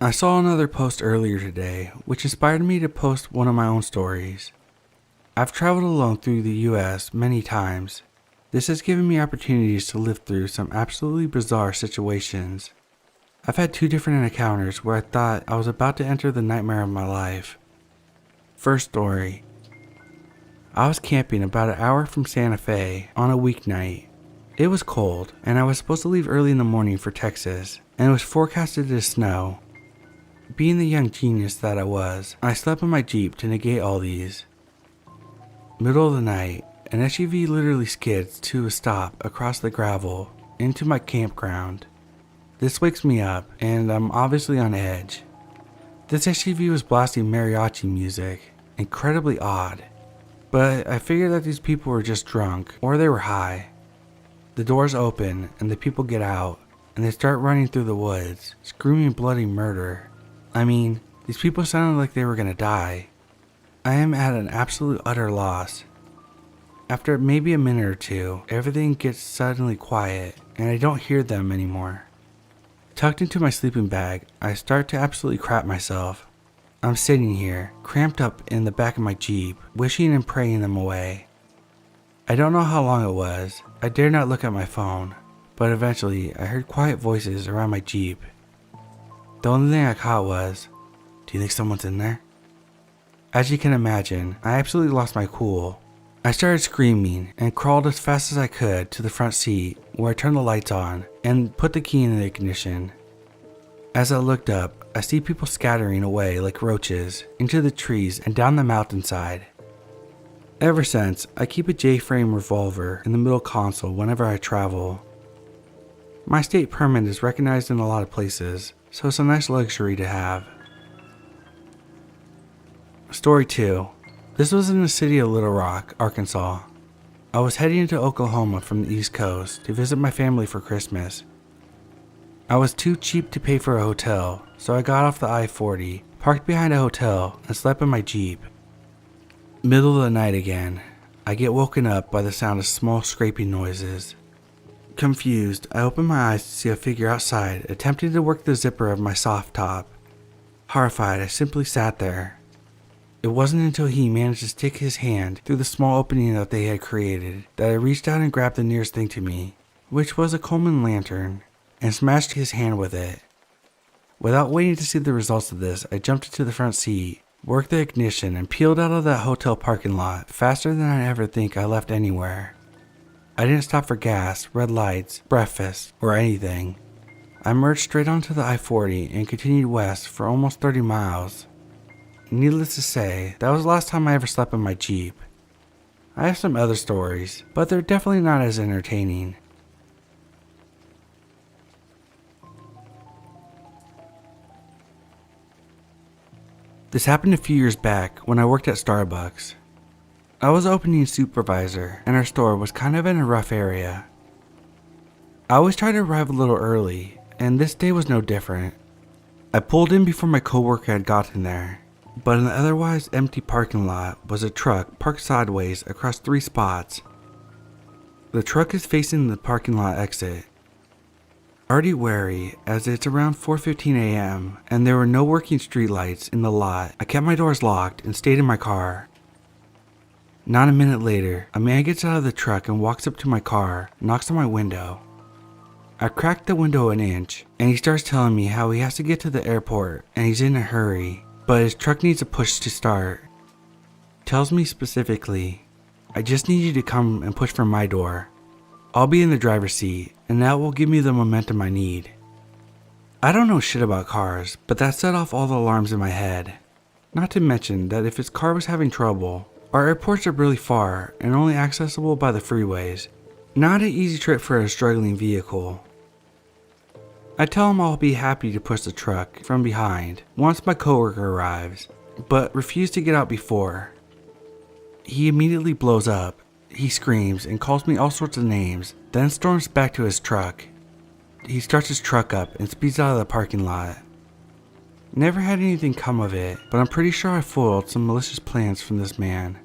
I saw another post earlier today, which inspired me to post one of my own stories. I've traveled alone through the US many times. This has given me opportunities to live through some absolutely bizarre situations. I've had 2 different encounters where I thought I was about to enter the nightmare of my life. First story. I was camping about an hour from Santa Fe on a weeknight. It was cold, and I was supposed to leave early in the morning for Texas, and it was forecasted to snow. Being the young genius that I was, I slept in my Jeep to negate all these. Middle of the night, an SUV literally skids to a stop across the gravel into my campground. This wakes me up, and I'm obviously on edge. This SUV was blasting mariachi music, incredibly odd, but I figured that these people were just drunk or they were high. The doors open and the people get out, and they start running through the woods, screaming bloody murder. I mean, these people sounded like they were gonna die. I am at an absolute utter loss. After maybe a minute or two, everything gets suddenly quiet and I don't hear them anymore. Tucked into my sleeping bag, I start to absolutely crap myself. I'm sitting here, cramped up in the back of my Jeep, wishing and praying them away. I don't know how long it was. I dare not look at my phone, but eventually I heard quiet voices around my Jeep. The only thing I caught was, "Do you think someone's in there?" As you can imagine, I absolutely lost my cool. I started screaming and crawled as fast as I could to the front seat where I turned the lights on and put the key in the ignition. As I looked up, I see people scattering away like roaches into the trees and down the mountainside. Ever since, I keep a J-frame revolver in the middle console whenever I travel. My state permit is recognized in a lot of places, so it's a nice luxury to have. Story 2. This was in the city of Little Rock, Arkansas. I was heading to Oklahoma from the East Coast to visit my family for Christmas. I was too cheap to pay for a hotel, so I got off the I-40, parked behind a hotel, and slept in my Jeep. Middle of the night again. I get woken up by the sound of small scraping noises. Confused, I open my eyes to see a figure outside attempting to work the zipper of my soft top. Horrified, I simply sat there. It wasn't until he managed to stick his hand through the small opening that they had created that I reached out and grabbed the nearest thing to me, which was a Coleman lantern, and smashed his hand with it. Without waiting to see the results of this, I jumped into the front seat, worked the ignition, and peeled out of that hotel parking lot faster than I ever think I left anywhere. I didn't stop for gas, red lights, breakfast, or anything. I merged straight onto the I-40 and continued west for almost 30 miles. Needless to say, that was the last time I ever slept in my Jeep. I have some other stories, but they're definitely not as entertaining. This happened a few years back when I worked at Starbucks. I was opening supervisor, and our store was kind of in a rough area. I always try to arrive a little early, and this day was no different. I pulled in before my coworker had gotten there, but in the otherwise empty parking lot was a truck parked sideways across 3 spots. The truck is facing the parking lot exit. Already wary, as it's around 4:15 a.m. and there were no working streetlights in the lot, I kept my doors locked and stayed in my car. Not a minute later, a man gets out of the truck and walks up to my car, knocks on my window. I cracked the window an inch, and he starts telling me how he has to get to the airport and he's in a hurry, but his truck needs a push to start. Tells me specifically, "I just need you to come and push for my door. I'll be in the driver's seat, and that will give me the momentum I need." I don't know shit about cars, but that set off all the alarms in my head. Not to mention that if his car was having trouble, our airports are really far and only accessible by the freeways. Not an easy trip for a struggling vehicle. I tell him I'll be happy to push the truck from behind once my coworker arrives, but refuse to get out before. He immediately blows up. He screams and calls me all sorts of names, then storms back to his truck. He starts his truck up and speeds out of the parking lot. Never had anything come of it, but I'm pretty sure I foiled some malicious plans from this man.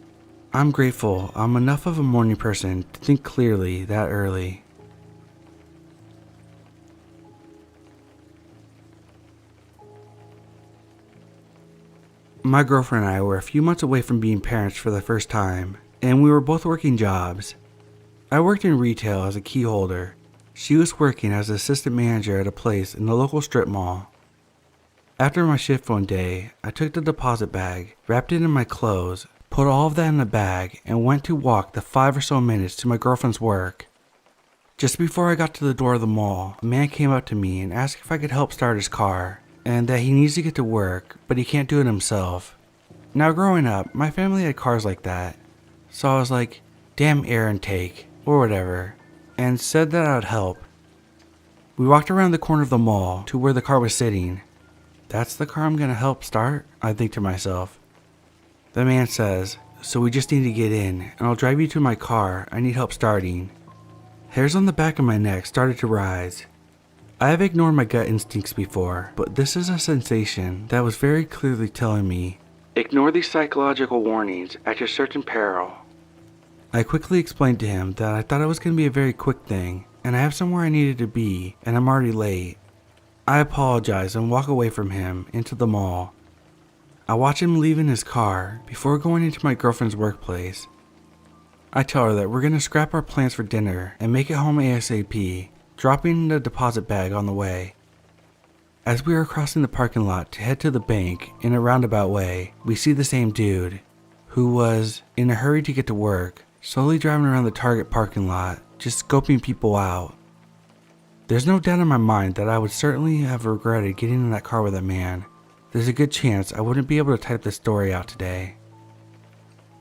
I'm grateful I'm enough of a morning person to think clearly that early. My girlfriend and I were a few months away from being parents for the first time, and we were both working jobs. I worked in retail as a key holder. She was working as an assistant manager at a place in the local strip mall. After my shift one day, I took the deposit bag, wrapped it in my clothes, put all of that in a bag, and went to walk the 5 or so minutes to my girlfriend's work. Just before I got to the door of the mall, a man came up to me and asked if I could help start his car, and that he needs to get to work, but he can't do it himself. Now growing up, my family had cars like that, so I was like, damn air intake, or whatever, and said that I would help. We walked around the corner of the mall to where the car was sitting. That's the car I'm gonna help start, I think to myself. The man says, so we just need to get in, and I'll drive you to my car, I need help starting. Hairs on the back of my neck started to rise. I have ignored my gut instincts before, but this is a sensation that was very clearly telling me, ignore these psychological warnings at your certain peril. I quickly explained to him that I thought it was going to be a very quick thing, and I have somewhere I needed to be, and I'm already late. I apologize and walk away from him into the mall. I watch him leave in his car before going into my girlfriend's workplace. I tell her that we're going to scrap our plans for dinner and make it home ASAP, dropping the deposit bag on the way. As we are crossing the parking lot to head to the bank in a roundabout way, we see the same dude, who was in a hurry to get to work, slowly driving around the Target parking lot, just scoping people out. There's no doubt in my mind that I would certainly have regretted getting in that car with that man. There's a good chance I wouldn't be able to type this story out today.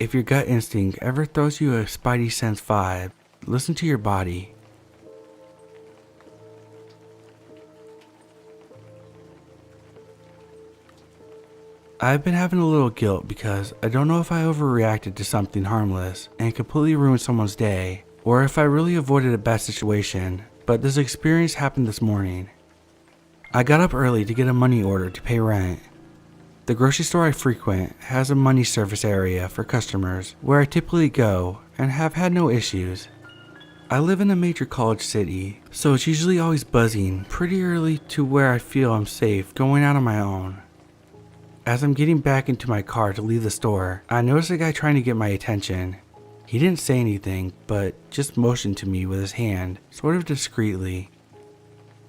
If your gut instinct ever throws you a spidey sense vibe, listen to your body. I've been having a little guilt because I don't know if I overreacted to something harmless and completely ruined someone's day, or if I really avoided a bad situation, but this experience happened this morning. I got up early to get a money order to pay rent. The grocery store I frequent has a money service area for customers where I typically go and have had no issues. I live in a major college city, so it's usually always buzzing pretty early to where I feel I'm safe going out on my own. As I'm getting back into my car to leave the store, I noticed a guy trying to get my attention. He didn't say anything, but just motioned to me with his hand, sort of discreetly.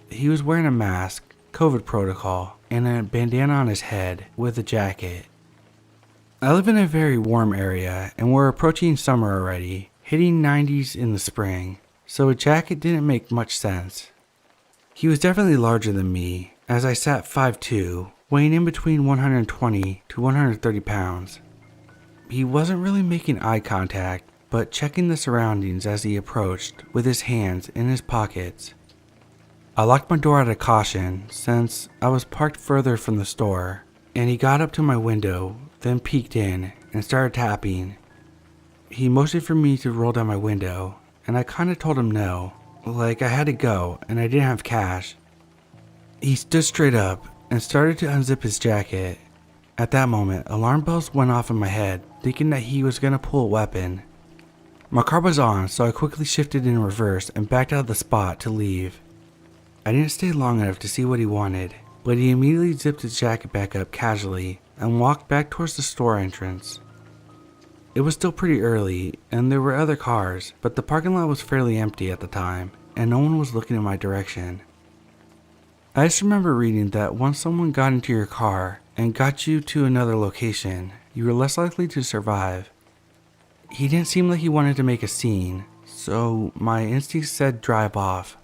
He was wearing a mask, COVID protocol, and a bandana on his head with a jacket. I live in a very warm area, and we're approaching summer already, hitting 90s in the spring, so a jacket didn't make much sense. He was definitely larger than me, as I sat 5'2", weighing in between 120 to 130 pounds. He wasn't really making eye contact, but checking the surroundings as he approached with his hands in his pockets. I locked my door out of caution since I was parked further from the store, and he got up to my window, then peeked in and started tapping. He motioned for me to roll down my window, and I kinda told him no, like I had to go and I didn't have cash. He stood straight up and started to unzip his jacket. At that moment, alarm bells went off in my head, thinking that he was gonna pull a weapon. My car was on, so I quickly shifted in reverse and backed out of the spot to leave. I didn't stay long enough to see what he wanted, but he immediately zipped his jacket back up casually and walked back towards the store entrance. It was still pretty early, and there were other cars, but the parking lot was fairly empty at the time, and no one was looking in my direction. I just remember reading that once someone got into your car and got you to another location, you were less likely to survive. He didn't seem like he wanted to make a scene, so my instincts said drive off.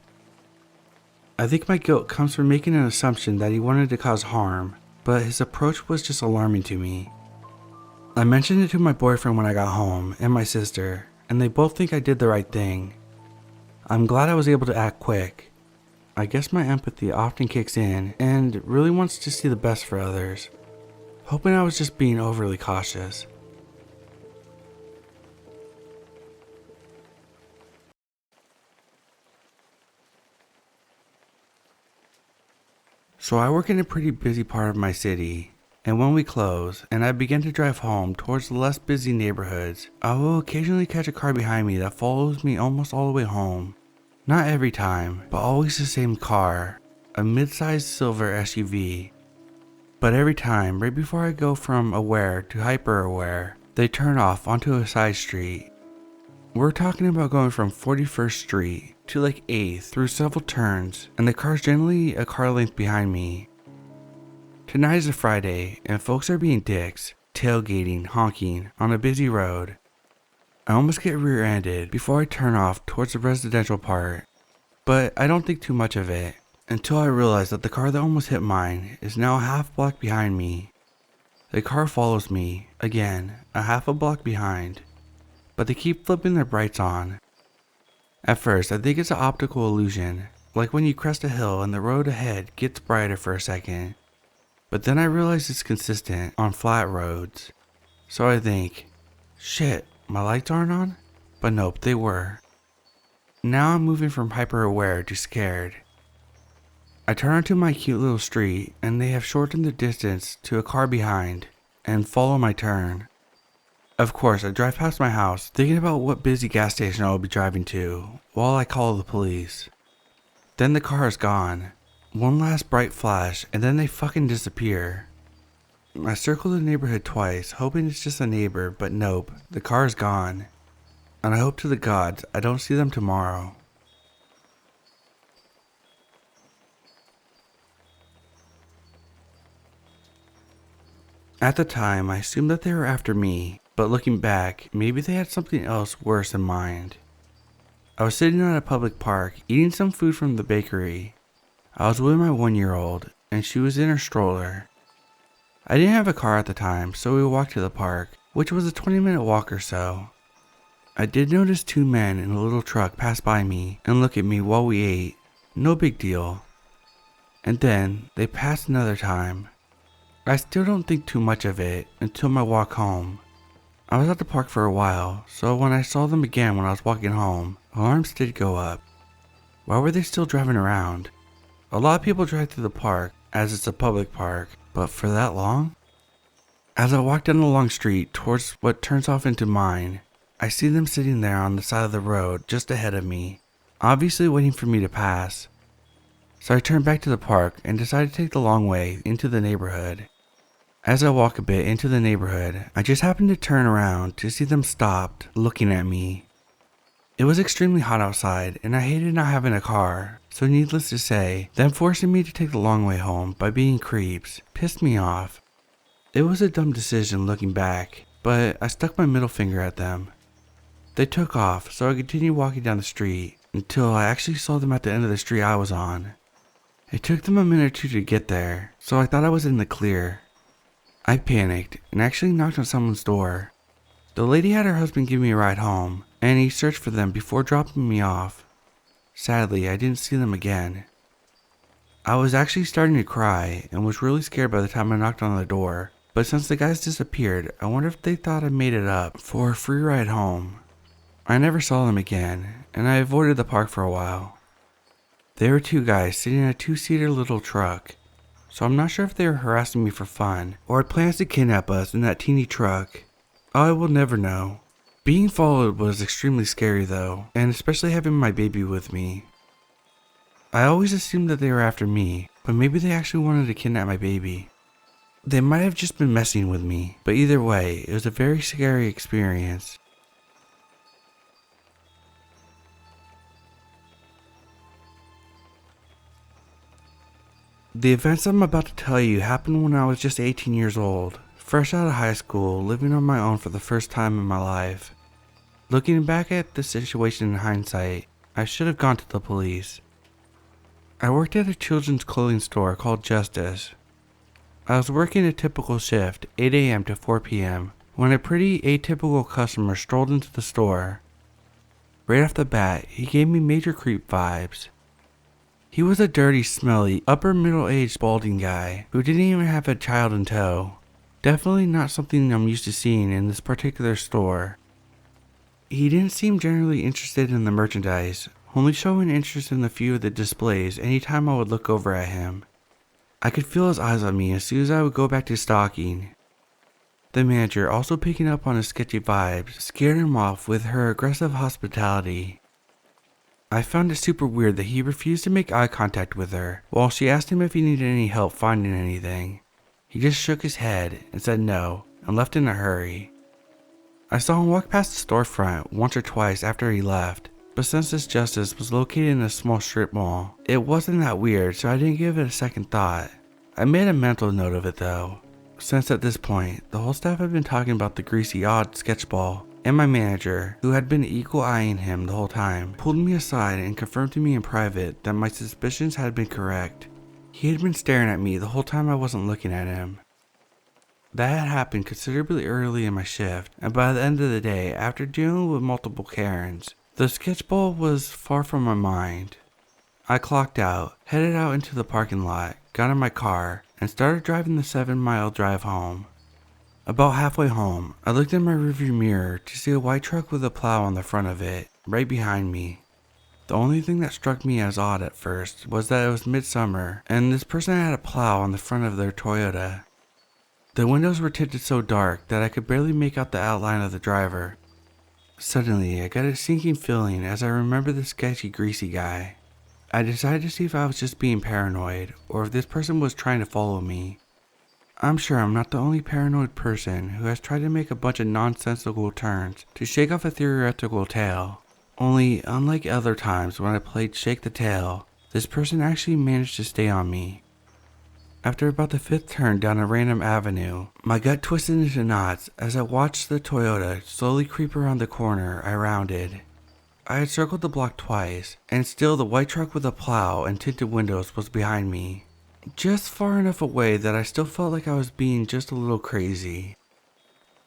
I think my guilt comes from making an assumption that he wanted to cause harm, but his approach was just alarming to me. I mentioned it to my boyfriend when I got home and my sister, and they both think I did the right thing. I'm glad I was able to act quick. I guess my empathy often kicks in and really wants to see the best for others, hoping I was just being overly cautious. So I work in a pretty busy part of my city, and when we close and I begin to drive home towards the less busy neighborhoods, I will occasionally catch a car behind me that follows me almost all the way home. Not every time, but always the same car, a mid-sized silver SUV. But every time, right before I go from aware to hyper-aware, they turn off onto a side street. We're talking about going from 41st Street to like 8th through several turns, and the car's generally a car length behind me. Tonight is a Friday, and folks are being dicks, tailgating, honking on a busy road. I almost get rear-ended before I turn off towards the residential part, but I don't think too much of it until I realize that the car that almost hit mine is now a half block behind me. The car follows me, again, a half a block behind, but they keep flipping their brights on. At first, I think it's an optical illusion, like when you crest a hill and the road ahead gets brighter for a second. But then I realize it's consistent on flat roads. So I think, shit, my lights aren't on? But nope, they were. Now I'm moving from hyper-aware to scared. I turn onto my cute little street and they have shortened the distance to a car behind and follow my turn. Of course, I drive past my house thinking about what busy gas station I will be driving to while I call the police. Then the car is gone. One last bright flash and then they fucking disappear. I circle the neighborhood twice, hoping it's just a neighbor, but nope, the car is gone. And I hope to the gods I don't see them tomorrow. At the time, I assumed that they were after me, but looking back, maybe they had something else worse in mind. I was sitting at a public park, eating some food from the bakery. I was with my 1-year-old, and she was in her stroller. I didn't have a car at the time, so we walked to the park, which was a 20-minute walk or so. I did notice 2 men in a little truck pass by me and look at me while we ate. No big deal. And then, they passed another time. I still don't think too much of it until my walk home. I was at the park for a while, so when I saw them again when I was walking home, alarms did go up. Why were they still driving around? A lot of people drive through the park, as it's a public park, but for that long? As I walk down the long street towards what turns off into mine, I see them sitting there on the side of the road just ahead of me, obviously waiting for me to pass. So I turned back to the park and decided to take the long way into the neighborhood. As I walk a bit into the neighborhood, I just happened to turn around to see them stopped, looking at me. It was extremely hot outside, and I hated not having a car, so needless to say, them forcing me to take the long way home by being creeps pissed me off. It was a dumb decision looking back, but I stuck my middle finger at them. They took off, so I continued walking down the street until I actually saw them at the end of the street I was on. It took them a minute or two to get there, so I thought I was in the clear. I panicked and actually knocked on someone's door. The lady had her husband give me a ride home, and he searched for them before dropping me off. Sadly, I didn't see them again. I was actually starting to cry and was really scared by the time I knocked on the door, but since the guys disappeared, I wonder if they thought I made it up for a free ride home. I never saw them again, and I avoided the park for a while. There were two guys sitting in a two-seater little truck, so I'm not sure if they were harassing me for fun or had plans to kidnap us in that teeny truck. I will never know. Being followed was extremely scary though, and especially having my baby with me. I always assumed that they were after me, but maybe they actually wanted to kidnap my baby. They might have just been messing with me, but either way, it was a very scary experience. The events I'm about to tell you happened when I was just 18 years old, fresh out of high school, living on my own for the first time in my life. Looking back at the situation in hindsight, I should have gone to the police. I worked at a children's clothing store called Justice. I was working a typical shift, 8 a.m. to 4 p.m., when a pretty atypical customer strolled into the store. Right off the bat, he gave me major creep vibes. He was a dirty, smelly, upper middle-aged balding guy who didn't even have a child in tow. Definitely not something I'm used to seeing in this particular store. He didn't seem generally interested in the merchandise, only showing interest in the few of the displays anytime I would look over at him. I could feel his eyes on me as soon as I would go back to stalking. The manager, also picking up on his sketchy vibes, scared him off with her aggressive hospitality. I found it super weird that he refused to make eye contact with her while she asked him if he needed any help finding anything. He just shook his head and said no and left in a hurry. I saw him walk past the storefront once or twice after he left, but since this Justice was located in a small strip mall, it wasn't that weird, so I didn't give it a second thought. I made a mental note of it though, since at this point, the whole staff had been talking about the greasy odd sketchball, and my manager, who had been eagle-eyeing him the whole time, pulled me aside and confirmed to me in private that my suspicions had been correct. He had been staring at me the whole time I wasn't looking at him. That had happened considerably early in my shift, and by the end of the day, after dealing with multiple Karens, the sketchball was far from my mind. I clocked out, headed out into the parking lot, got in my car, and started driving the 7-mile drive home. About halfway home, I looked in my rearview mirror to see a white truck with a plow on the front of it, right behind me. The only thing that struck me as odd at first was that it was midsummer, and this person had a plow on the front of their Toyota. The windows were tinted so dark that I could barely make out the outline of the driver. Suddenly, I got a sinking feeling as I remembered the sketchy, greasy guy. I decided to see if I was just being paranoid, or if this person was trying to follow me. I'm sure I'm not the only paranoid person who has tried to make a bunch of nonsensical turns to shake off a theoretical tale. Only, unlike other times when I played Shake the Tail, this person actually managed to stay on me. After about the 5th turn down a random avenue, my gut twisted into knots as I watched the Toyota slowly creep around the corner I rounded. I had circled the block twice, and still the white truck with a plow and tinted windows was behind me. Just far enough away that I still felt like I was being just a little crazy.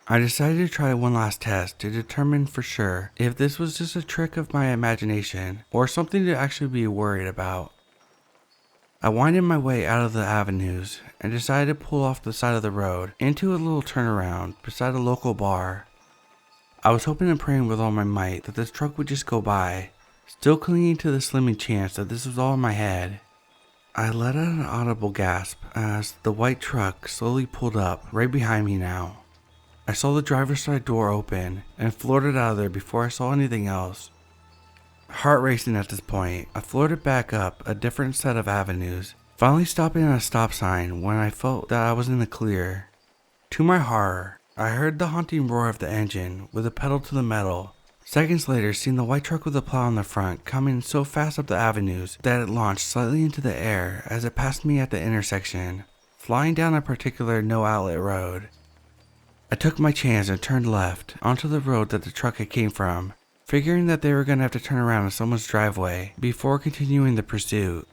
I decided to try one last test to determine for sure if this was just a trick of my imagination or something to actually be worried about. I winded my way out of the avenues and decided to pull off the side of the road into a little turnaround beside a local bar. I was hoping and praying with all my might that this truck would just go by, still clinging to the slimming chance that this was all in my head. I let out an audible gasp as the white truck slowly pulled up right behind me now. I saw the driver's side door open and floored it out of there before I saw anything else. Heart racing at this point, I floored it back up a different set of avenues, finally stopping at a stop sign when I felt that I was in the clear. To my horror, I heard the haunting roar of the engine with the pedal to the metal. Seconds later, seeing the white truck with the plow on the front coming so fast up the avenues that it launched slightly into the air as it passed me at the intersection, flying down a particular no-outlet road. I took my chance and turned left onto the road that the truck had came from, figuring that they were going to have to turn around in someone's driveway before continuing the pursuit.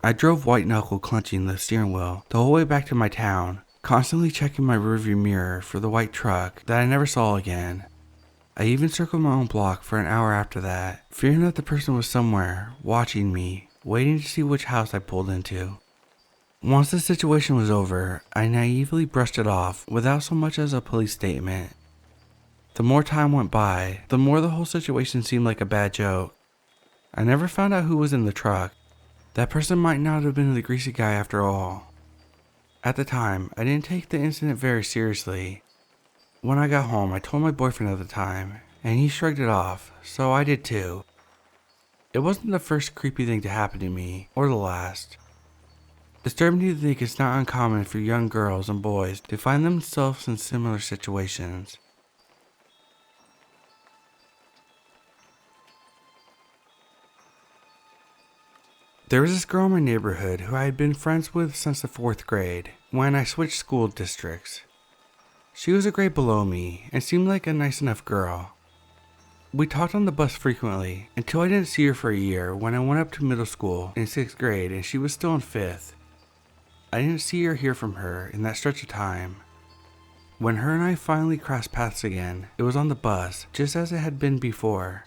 I drove white-knuckle clenching the steering wheel the whole way back to my town, constantly checking my rearview mirror for the white truck that I never saw again. I even circled my own block for an hour after that, fearing that the person was somewhere, watching me, waiting to see which house I pulled into. Once the situation was over, I naively brushed it off without so much as a police statement. The more time went by, the more the whole situation seemed like a bad joke. I never found out who was in the truck. That person might not have been the greasy guy after all. At the time, I didn't take the incident very seriously. When I got home, I told my boyfriend at the time, and he shrugged it off, so I did too. It wasn't the first creepy thing to happen to me, or the last. Disturbing to think it's not uncommon for young girls and boys to find themselves in similar situations. There was this girl in my neighborhood who I had been friends with since the 4th grade, when I switched school districts. She was a grade below me and seemed like a nice enough girl. We talked on the bus frequently until I didn't see her for a year when I went up to middle school in 6th grade and she was still in 5th. I didn't see or hear from her in that stretch of time. When her and I finally crossed paths again, it was on the bus, just as it had been before.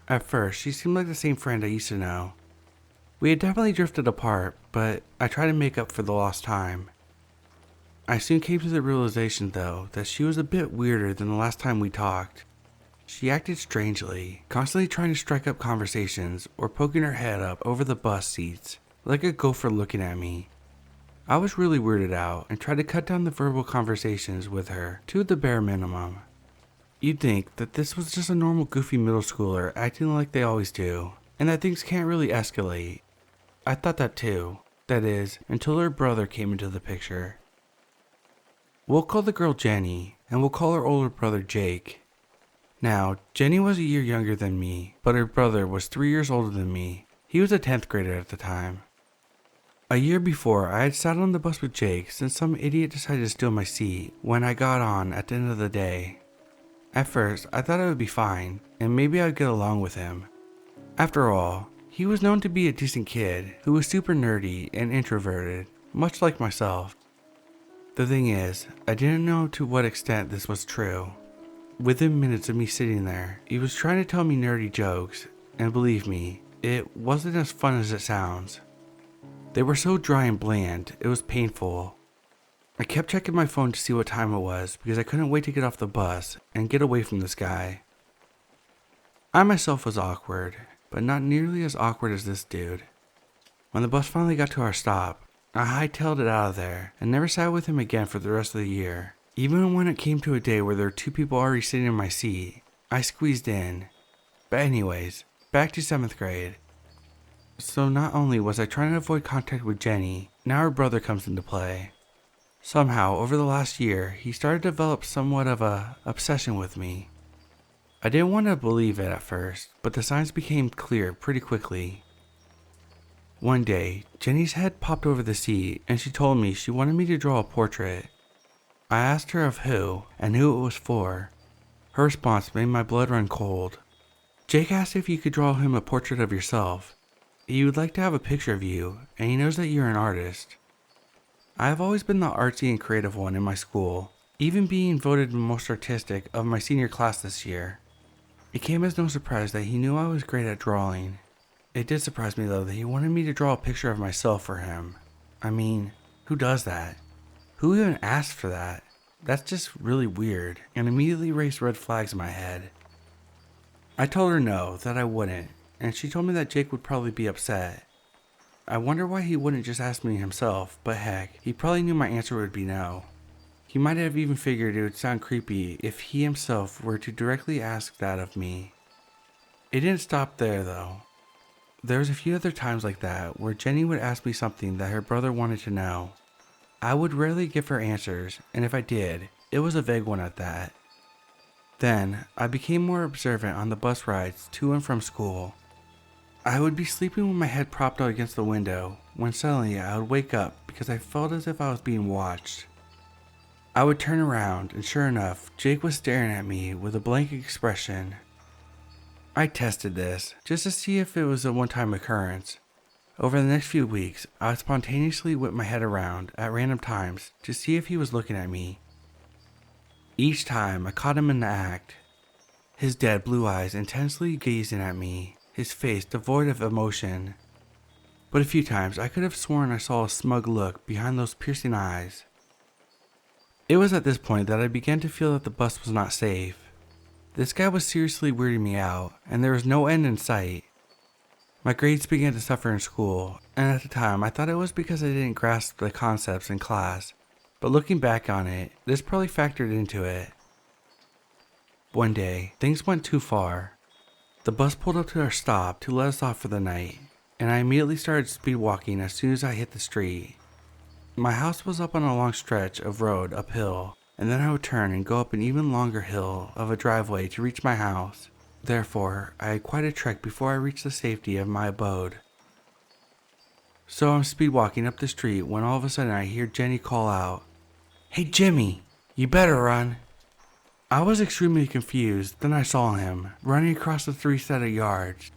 At first, she seemed like the same friend I used to know. We had definitely drifted apart, but I tried to make up for the lost time. I soon came to the realization, though, that she was a bit weirder than the last time we talked. She acted strangely, constantly trying to strike up conversations or poking her head up over the bus seats, like a gopher looking at me. I was really weirded out and tried to cut down the verbal conversations with her to the bare minimum. You'd think that this was just a normal goofy middle schooler acting like they always do, and that things can't really escalate. I thought that too, that is, until her brother came into the picture. We'll call the girl Jenny, and we'll call her older brother Jake. Now, Jenny was a year younger than me, but her brother was 3 years older than me. He was a 10th grader at the time. A year before, I had sat on the bus with Jake since some idiot decided to steal my seat when I got on at the end of the day. At first, I thought it would be fine, and maybe I'd get along with him. After all, he was known to be a decent kid who was super nerdy and introverted, much like myself. The thing is, I didn't know to what extent this was true. Within minutes of me sitting there, he was trying to tell me nerdy jokes, and believe me, it wasn't as fun as it sounds. They were so dry and bland, it was painful. I kept checking my phone to see what time it was because I couldn't wait to get off the bus and get away from this guy. I myself was awkward, but not nearly as awkward as this dude. When the bus finally got to our stop, I hightailed it out of there and never sat with him again for the rest of the year. Even when it came to a day where there were 2 people already sitting in my seat, I squeezed in. But anyways, back to 7th grade. So not only was I trying to avoid contact with Jenny, now her brother comes into play. Somehow, over the last year, he started to develop somewhat of a obsession with me. I didn't want to believe it at first, but the signs became clear pretty quickly. One day, Jenny's head popped over the seat and she told me she wanted me to draw a portrait. I asked her of who and who it was for. Her response made my blood run cold. Jake asked if you could draw him a portrait of yourself. He would like to have a picture of you, and he knows that you're an artist. I have always been the artsy and creative one in my school, even being voted most artistic of my senior class this year. It came as no surprise that he knew I was great at drawing. It did surprise me though that he wanted me to draw a picture of myself for him. I mean, who does that? Who even asked for that? That's just really weird, and immediately raised red flags in my head. I told her no, that I wouldn't, and she told me that Jake would probably be upset. I wonder why he wouldn't just ask me himself, but heck, he probably knew my answer would be no. He might have even figured it would sound creepy if he himself were to directly ask that of me. It didn't stop there though. There was a few other times like that where Jenny would ask me something that her brother wanted to know. I would rarely give her answers, and if I did, it was a vague one at that. Then, I became more observant on the bus rides to and from school. I would be sleeping with my head propped out against the window, when suddenly I would wake up because I felt as if I was being watched. I would turn around, and sure enough, Jake was staring at me with a blank expression. I tested this, just to see if it was a one-time occurrence. Over the next few weeks, I would spontaneously whip my head around at random times to see if he was looking at me. Each time, I caught him in the act. His dead blue eyes intensely gazing at me, his face devoid of emotion. But a few times, I could have sworn I saw a smug look behind those piercing eyes. It was at this point that I began to feel that the bus was not safe. This guy was seriously weirding me out, and there was no end in sight. My grades began to suffer in school, and at the time I thought it was because I didn't grasp the concepts in class, but looking back on it, this probably factored into it. One day, things went too far. The bus pulled up to our stop to let us off for the night, and I immediately started speed walking as soon as I hit the street. My house was up on a long stretch of road uphill, and then I would turn and go up an even longer hill of a driveway to reach my house. Therefore, I had quite a trek before I reached the safety of my abode. So I'm speed walking up the street when all of a sudden I hear Jenny call out, "Hey Jimmy, you better run." I was extremely confused, then I saw him, running across the 3 set of yards.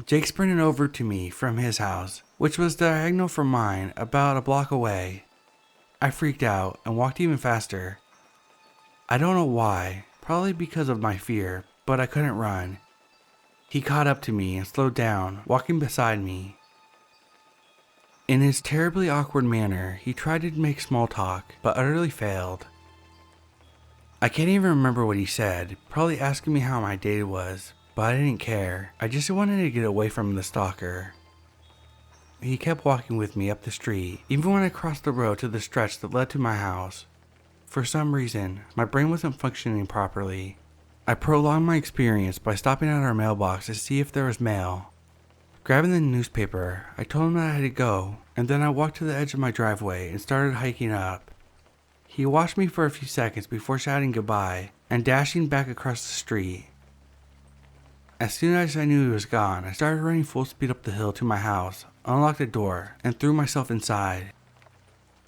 Jake sprinted over to me from his house, which was diagonal from mine, about a block away. I freaked out and walked even faster. I don't know why, probably because of my fear, but I couldn't run. He caught up to me and slowed down, walking beside me. In his terribly awkward manner, he tried to make small talk, but utterly failed. I can't even remember what he said, probably asking me how my day was, but I didn't care. I just wanted to get away from the stalker. He kept walking with me up the street, even when I crossed the road to the stretch that led to my house. For some reason, my brain wasn't functioning properly. I prolonged my experience by stopping at our mailbox to see if there was mail. Grabbing the newspaper, I told him that I had to go, and then I walked to the edge of my driveway and started hiking up. He watched me for a few seconds before shouting goodbye and dashing back across the street. As soon as I knew he was gone, I started running full speed up the hill to my house, unlocked the door, and threw myself inside.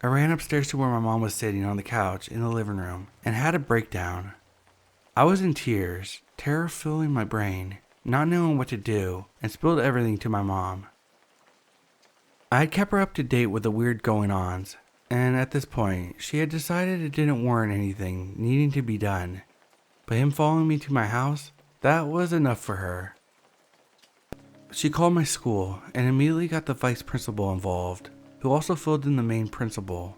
I ran upstairs to where my mom was sitting on the couch in the living room and had a breakdown. I was in tears, terror filling my brain, not knowing what to do, and spilled everything to my mom. I had kept her up to date with the weird going-ons, and at this point, she had decided it didn't warrant anything needing to be done. But him following me to my house, that was enough for her. She called my school and immediately got the vice principal involved, who also filled in the main principal.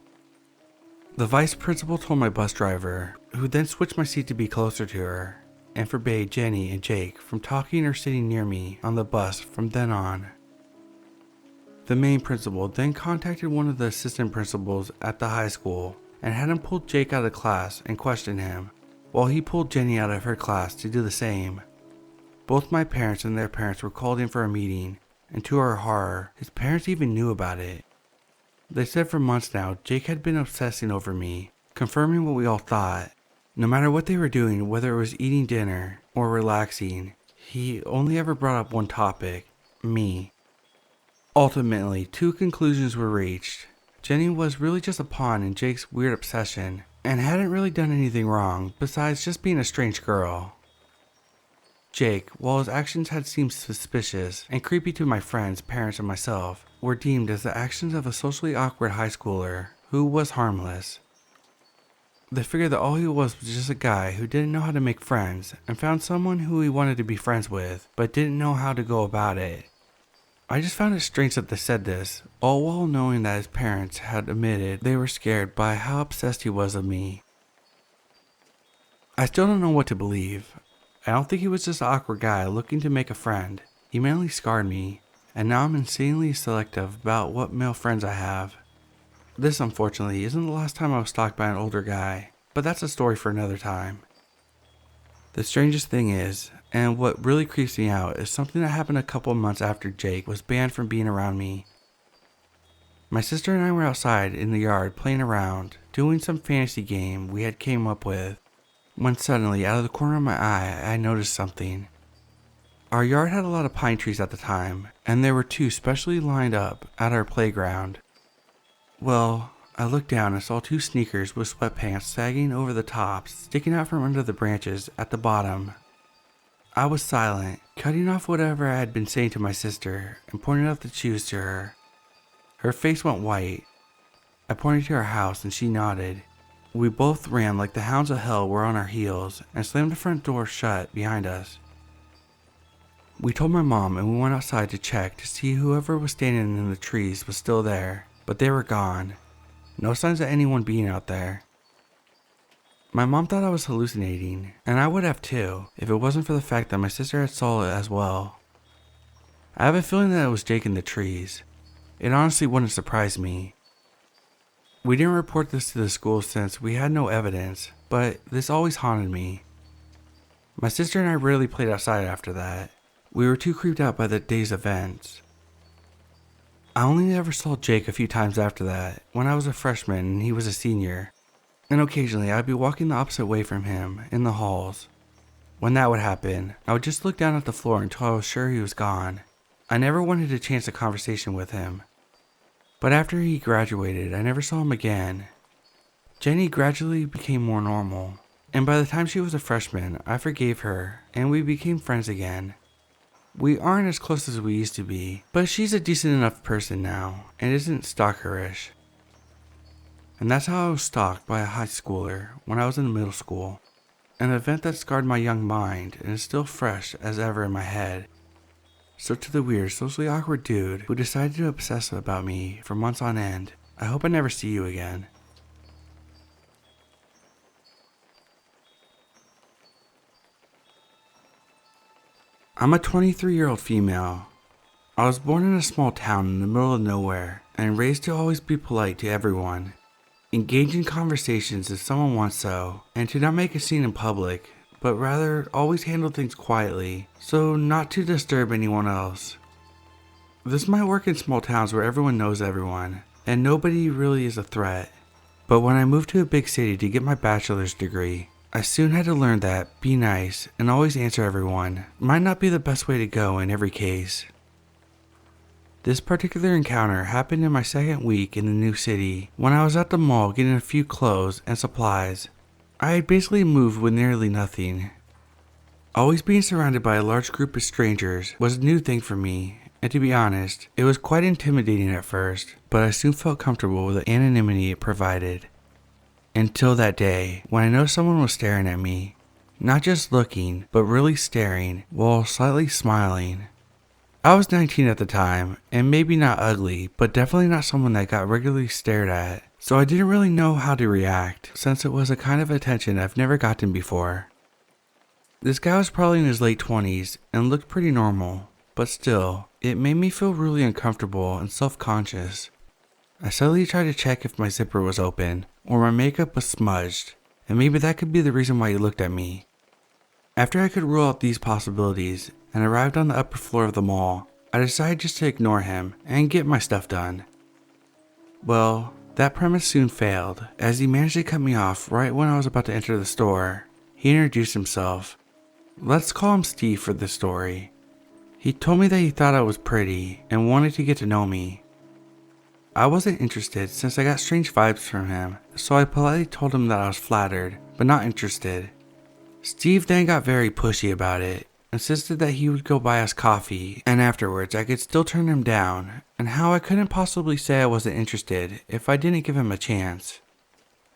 The vice principal told my bus driver, who then switched my seat to be closer to her, and forbade Jenny and Jake from talking or sitting near me on the bus from then on. The main principal then contacted one of the assistant principals at the high school and had him pull Jake out of class and question him, while he pulled Jenny out of her class to do the same. Both my parents and their parents were called in for a meeting, and to our horror, his parents even knew about it. They said for months now Jake had been obsessing over me, confirming what we all thought. No matter what they were doing, whether it was eating dinner or relaxing, he only ever brought up one topic, me. Ultimately, 2 conclusions were reached. Jenny was really just a pawn in Jake's weird obsession, and hadn't really done anything wrong besides just being a strange girl. Jake, while his actions had seemed suspicious and creepy to my friends, parents, and myself, were deemed as the actions of a socially awkward high schooler who was harmless. They figured that all he was just a guy who didn't know how to make friends and found someone who he wanted to be friends with but didn't know how to go about it. I just found it strange that they said this, all while knowing that his parents had admitted they were scared by how obsessed he was of me. I still don't know what to believe. I don't think he was just an awkward guy looking to make a friend. He mainly scarred me, and now I'm insanely selective about what male friends I have. This, unfortunately, isn't the last time I was stalked by an older guy, but that's a story for another time. The strangest thing is, and what really creeps me out, is something that happened a couple months after Jake was banned from being around me. My sister and I were outside in the yard playing around, doing some fantasy game we had came up with, when suddenly, out of the corner of my eye, I noticed something. Our yard had a lot of pine trees at the time, and there were two specially lined up at our playground. Well, I looked down and saw two sneakers with sweatpants sagging over the tops, sticking out from under the branches at the bottom. I was silent, cutting off whatever I had been saying to my sister and pointing out the shoes to her. Her face went white. I pointed to our house and she nodded. We both ran like the hounds of hell were on our heels and slammed the front door shut behind us. We told my mom and we went outside to check to see whoever was standing in the trees was still there, but they were gone. No signs of anyone being out there. My mom thought I was hallucinating, and I would have too, if it wasn't for the fact that my sister had saw it as well. I have a feeling that it was Jake in the trees. It honestly wouldn't surprise me. We didn't report this to the school since we had no evidence, but this always haunted me. My sister and I rarely played outside after that. We were too creeped out by the day's events. I only ever saw Jake a few times after that, when I was a freshman and he was a senior. And occasionally I'd be walking the opposite way from him, in the halls. When that would happen, I would just look down at the floor until I was sure he was gone. I never wanted to chance a conversation with him. But after he graduated, I never saw him again. Jenny gradually became more normal, and by the time she was a freshman, I forgave her, and we became friends again. We aren't as close as we used to be, but she's a decent enough person now, and isn't stalkerish. And that's how I was stalked by a high schooler when I was in middle school. An event that scarred my young mind and is still fresh as ever in my head. So to the weird, socially awkward dude who decided to obsess about me for months on end, I hope I never see you again. I'm a 23-year-old female. I was born in a small town in the middle of nowhere and raised to always be polite to everyone. Engage in conversations if someone wants so, and to not make a scene in public, but rather always handle things quietly, so not to disturb anyone else. This might work in small towns where everyone knows everyone, and nobody really is a threat. But when I moved to a big city to get my bachelor's degree, I soon had to learn that be nice and always answer everyone might not be the best way to go in every case. This particular encounter happened in my second week in the new city when I was at the mall getting a few clothes and supplies. I had basically moved with nearly nothing. Always being surrounded by a large group of strangers was a new thing for me, and to be honest, it was quite intimidating at first, but I soon felt comfortable with the anonymity it provided. Until that day, when I noticed someone was staring at me. Not just looking, but really staring, while slightly smiling. I was 19 at the time, and maybe not ugly, but definitely not someone that got regularly stared at, so I didn't really know how to react, since it was a kind of attention I've never gotten before. This guy was probably in his late 20s, and looked pretty normal, but still, it made me feel really uncomfortable and self-conscious. I suddenly tried to check if my zipper was open, or my makeup was smudged, and maybe that could be the reason why he looked at me. After I could rule out these possibilities, and arrived on the upper floor of the mall, I decided just to ignore him and get my stuff done. Well, that premise soon failed, as he managed to cut me off right when I was about to enter the store. He introduced himself. Let's call him Steve for this story. He told me that he thought I was pretty and wanted to get to know me. I wasn't interested since I got strange vibes from him, so I politely told him that I was flattered, but not interested. Steve then got very pushy about it, insisted that he would go buy us coffee, and afterwards I could still turn him down, and how I couldn't possibly say I wasn't interested if I didn't give him a chance.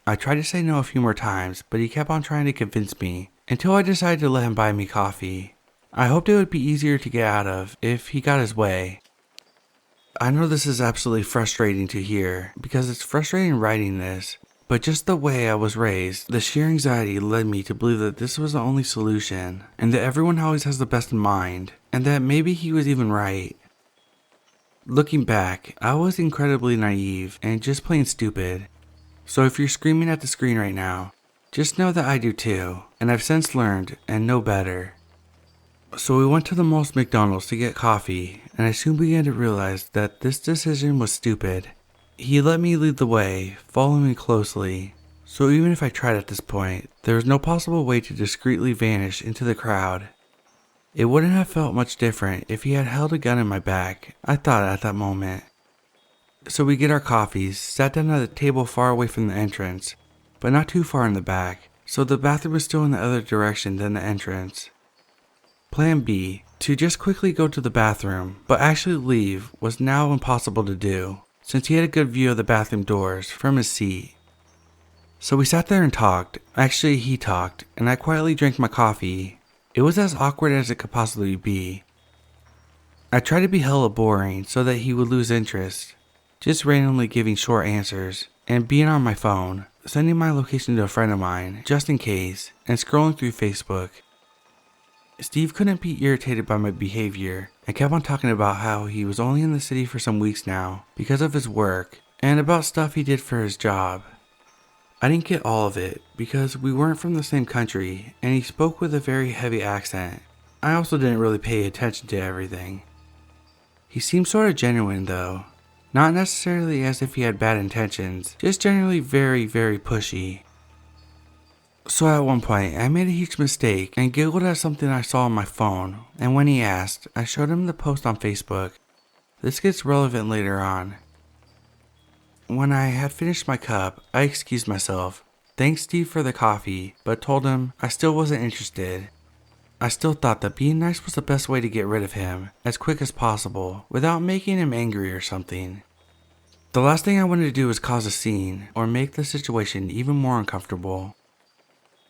I tried to say no a few more times, but he kept on trying to convince me, until I decided to let him buy me coffee. I hoped it would be easier to get out of if he got his way. I know this is absolutely frustrating to hear, because it's frustrating writing this, but just the way I was raised, the sheer anxiety led me to believe that this was the only solution, and that everyone always has the best in mind, and that maybe he was even right. Looking back, I was incredibly naive and just plain stupid. So if you're screaming at the screen right now, just know that I do too, and I've since learned and know better. So we went to the mall's McDonald's to get coffee, and I soon began to realize that this decision was stupid. He let me lead the way, following me closely, so even if I tried at this point, there was no possible way to discreetly vanish into the crowd. It wouldn't have felt much different if he had held a gun in my back, I thought at that moment. So we get our coffees, sat down at a table far away from the entrance, but not too far in the back, so the bathroom was still in the other direction than the entrance. Plan B, to just quickly go to the bathroom, but actually leave, was now impossible to do, since he had a good view of the bathroom doors from his seat. So we sat there and talked. Actually, he talked, and I quietly drank my coffee. It was as awkward as it could possibly be. I tried to be hella boring so that he would lose interest, just randomly giving short answers, and being on my phone, sending my location to a friend of mine, just in case, and scrolling through Facebook. Steve couldn't be irritated by my behavior and kept on talking about how he was only in the city for some weeks now because of his work and about stuff he did for his job. I didn't get all of it because we weren't from the same country and he spoke with a very heavy accent. I also didn't really pay attention to everything. He seemed sort of genuine though, not necessarily as if he had bad intentions, just generally very, very pushy. So at one point, I made a huge mistake and giggled at something I saw on my phone, and when he asked, I showed him the post on Facebook. This gets relevant later on. When I had finished my cup, I excused myself, thanked Steve for the coffee, but told him I still wasn't interested. I still thought that being nice was the best way to get rid of him, as quick as possible, without making him angry or something. The last thing I wanted to do was cause a scene, or make the situation even more uncomfortable.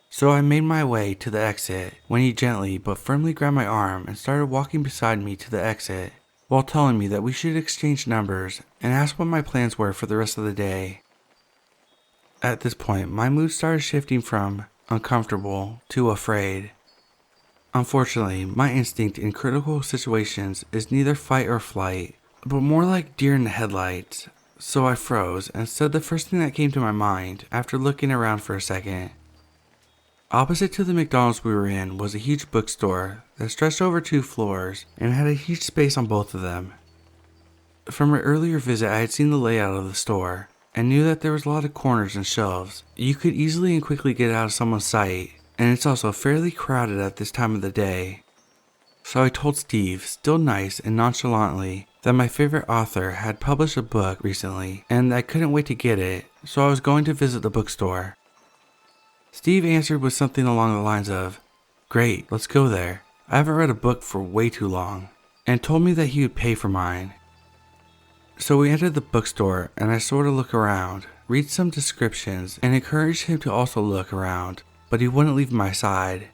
So I made my way to the exit when he gently but firmly grabbed my arm and started walking beside me to the exit while telling me that we should exchange numbers and ask what my plans were for the rest of the day. At this point, my mood started shifting from uncomfortable to afraid. Unfortunately, my instinct in critical situations is neither fight or flight, but more like deer in the headlights. So I froze and said the first thing that came to my mind after looking around for a second. Opposite to the McDonald's we were in was a huge bookstore that stretched over 2 floors and had a huge space on both of them. From an earlier visit, I had seen the layout of the store and knew that there was a lot of corners and shelves. You could easily and quickly get out of someone's sight, and it's also fairly crowded at this time of the day. So I told Steve, still nice and nonchalantly, that my favorite author had published a book recently and I couldn't wait to get it, so I was going to visit the bookstore. Steve answered with something along the lines of, "Great, let's go there. I haven't read a book for way too long," and told me that he would pay for mine. So we entered the bookstore and I sort of looked around, read some descriptions, and encouraged him to also look around, but he wouldn't leave my side.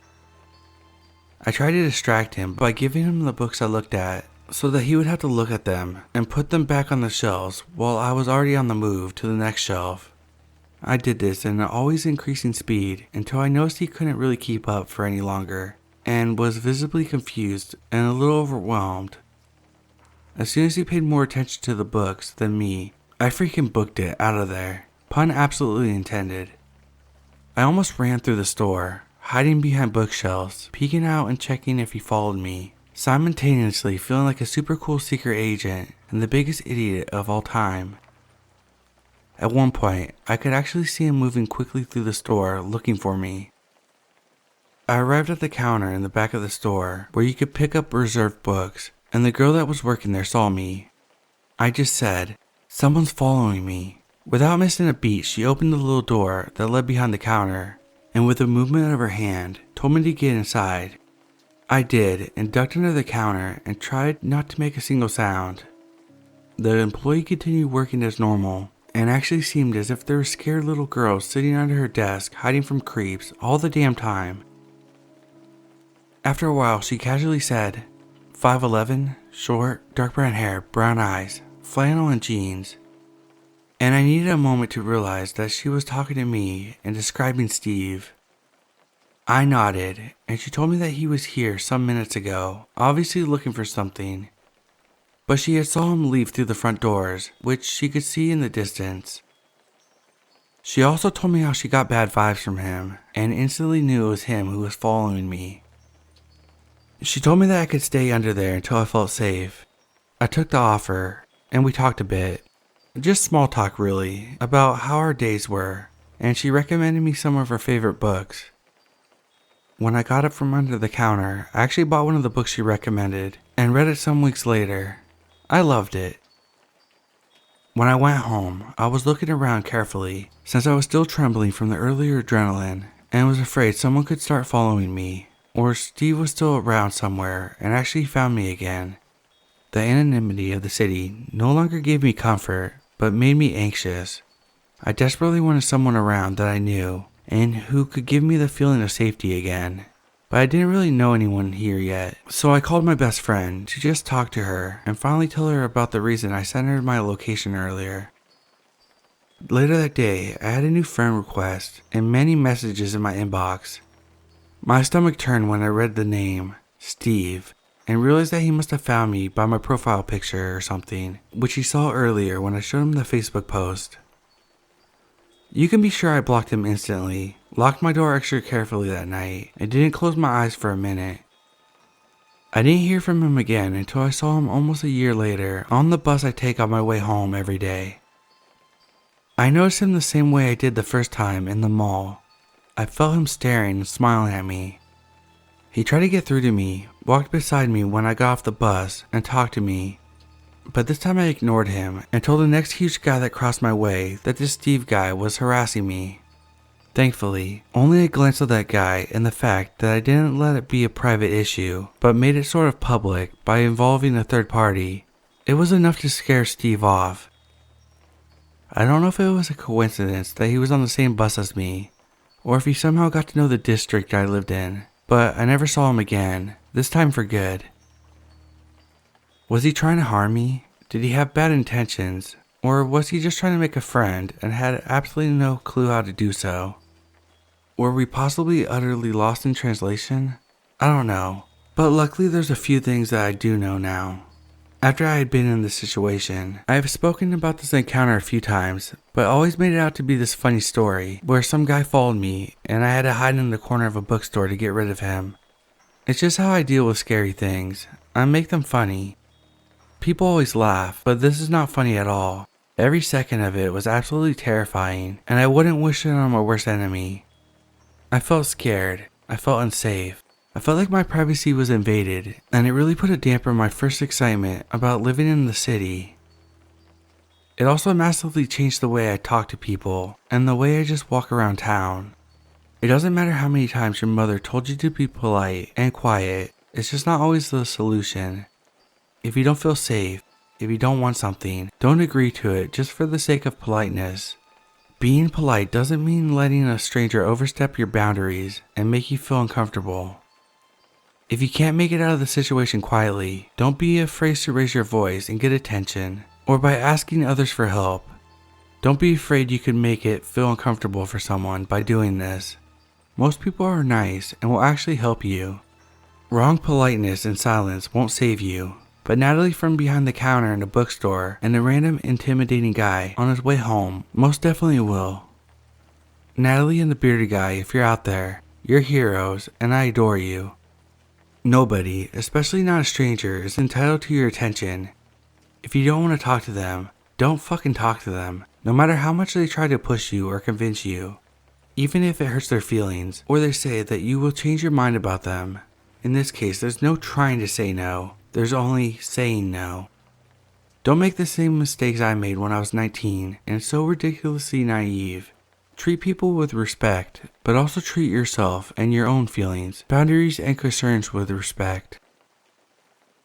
I tried to distract him by giving him the books I looked at so that he would have to look at them and put them back on the shelves while I was already on the move to the next shelf. I did this in an always increasing speed until I noticed he couldn't really keep up for any longer and was visibly confused and a little overwhelmed. As soon as he paid more attention to the books than me, I freaking booked it out of there. Pun absolutely intended. I almost ran through the store, hiding behind bookshelves, peeking out and checking if he followed me, simultaneously feeling like a super cool secret agent and the biggest idiot of all time. At one point, I could actually see him moving quickly through the store looking for me. I arrived at the counter in the back of the store where you could pick up reserved books, and the girl that was working there saw me. I just said, "Someone's following me." Without missing a beat, she opened the little door that led behind the counter, and with a movement of her hand, told me to get inside. I did, and ducked under the counter and tried not to make a single sound. The employee continued working as normal, and actually seemed as if there were scared little girls sitting under her desk hiding from creeps all the damn time. After a while, she casually said, 5'11", short, dark brown hair, brown eyes, flannel and jeans. And I needed a moment to realize that she was talking to me and describing Steve. I nodded, and she told me that he was here some minutes ago, obviously looking for something. But she had saw him leave through the front doors, which she could see in the distance. She also told me how she got bad vibes from him, and instantly knew it was him who was following me. She told me that I could stay under there until I felt safe. I took the offer, and we talked a bit. Just small talk really, about how our days were, and she recommended me some of her favorite books. When I got up from under the counter, I actually bought one of the books she recommended and read it some weeks later. I loved it. When I went home, I was looking around carefully since I was still trembling from the earlier adrenaline and was afraid someone could start following me, or Steve was still around somewhere and actually found me again. The anonymity of the city no longer gave me comfort, but made me anxious. I desperately wanted someone around that I knew and who could give me the feeling of safety again. But I didn't really know anyone here yet, so I called my best friend to just talk to her and finally tell her about the reason I sent her my location earlier. Later that day, I had a new friend request and many messages in my inbox. My stomach turned when I read the name, Steve, and realized that he must have found me by my profile picture or something, which he saw earlier when I showed him the Facebook post. You can be sure I blocked him instantly, locked my door extra carefully that night, and didn't close my eyes for a minute. I didn't hear from him again until I saw him almost a year later on the bus I take on my way home every day. I noticed him the same way I did the first time in the mall. I felt him staring and smiling at me. He tried to get through to me, walked beside me when I got off the bus, and talked to me. But this time I ignored him and told the next huge guy that crossed my way that this Steve guy was harassing me. Thankfully, only a glance of that guy and the fact that I didn't let it be a private issue, but made it sort of public by involving a third party, it was enough to scare Steve off. I don't know if it was a coincidence that he was on the same bus as me, or if he somehow got to know the district I lived in, but I never saw him again, this time for good. Was he trying to harm me? Did he have bad intentions? Or was he just trying to make a friend and had absolutely no clue how to do so? Were we possibly utterly lost in translation? I don't know, but luckily there's a few things that I do know now. After I had been in this situation, I have spoken about this encounter a few times, but always made it out to be this funny story where some guy followed me and I had to hide in the corner of a bookstore to get rid of him. It's just how I deal with scary things. I make them funny. People always laugh, but this is not funny at all. Every second of it was absolutely terrifying, and I wouldn't wish it on my worst enemy. I felt scared. I felt unsafe. I felt like my privacy was invaded, and it really put a damper on my first excitement about living in the city. It also massively changed the way I talk to people, and the way I just walk around town. It doesn't matter how many times your mother told you to be polite and quiet, it's just not always the solution. If you don't feel safe, if you don't want something, don't agree to it just for the sake of politeness. Being polite doesn't mean letting a stranger overstep your boundaries and make you feel uncomfortable. If you can't make it out of the situation quietly, don't be afraid to raise your voice and get attention, or by asking others for help. Don't be afraid you could make it feel uncomfortable for someone by doing this. Most people are nice and will actually help you. Wrong politeness and silence won't save you. But Natalie from behind the counter in a bookstore and a random intimidating guy on his way home most definitely will. Natalie and the bearded guy, if you're out there, you're heroes and I adore you. Nobody, especially not a stranger, is entitled to your attention. If you don't want to talk to them, don't fucking talk to them, no matter how much they try to push you or convince you. Even if it hurts their feelings, or they say that you will change your mind about them. In this case, there's no trying to say no. There's only saying no. Don't make the same mistakes I made when I was 19 and so ridiculously naive. Treat people with respect, but also treat yourself and your own feelings, boundaries, and concerns with respect.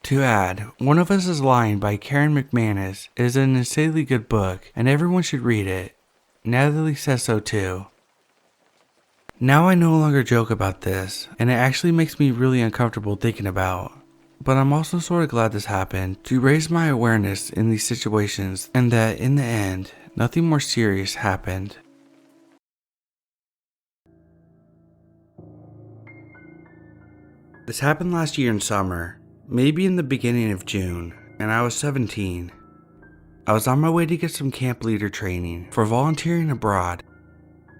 To add, One of Us is Lying by Karen McManus is an insanely good book and everyone should read it. Natalie says so too. Now I no longer joke about this, and it actually makes me really uncomfortable thinking about. But I'm also sort of glad this happened to raise my awareness in these situations and that in the end, nothing more serious happened. This happened last year in summer, maybe in the beginning of June, and I was 17. I was on my way to get some camp leader training for volunteering abroad.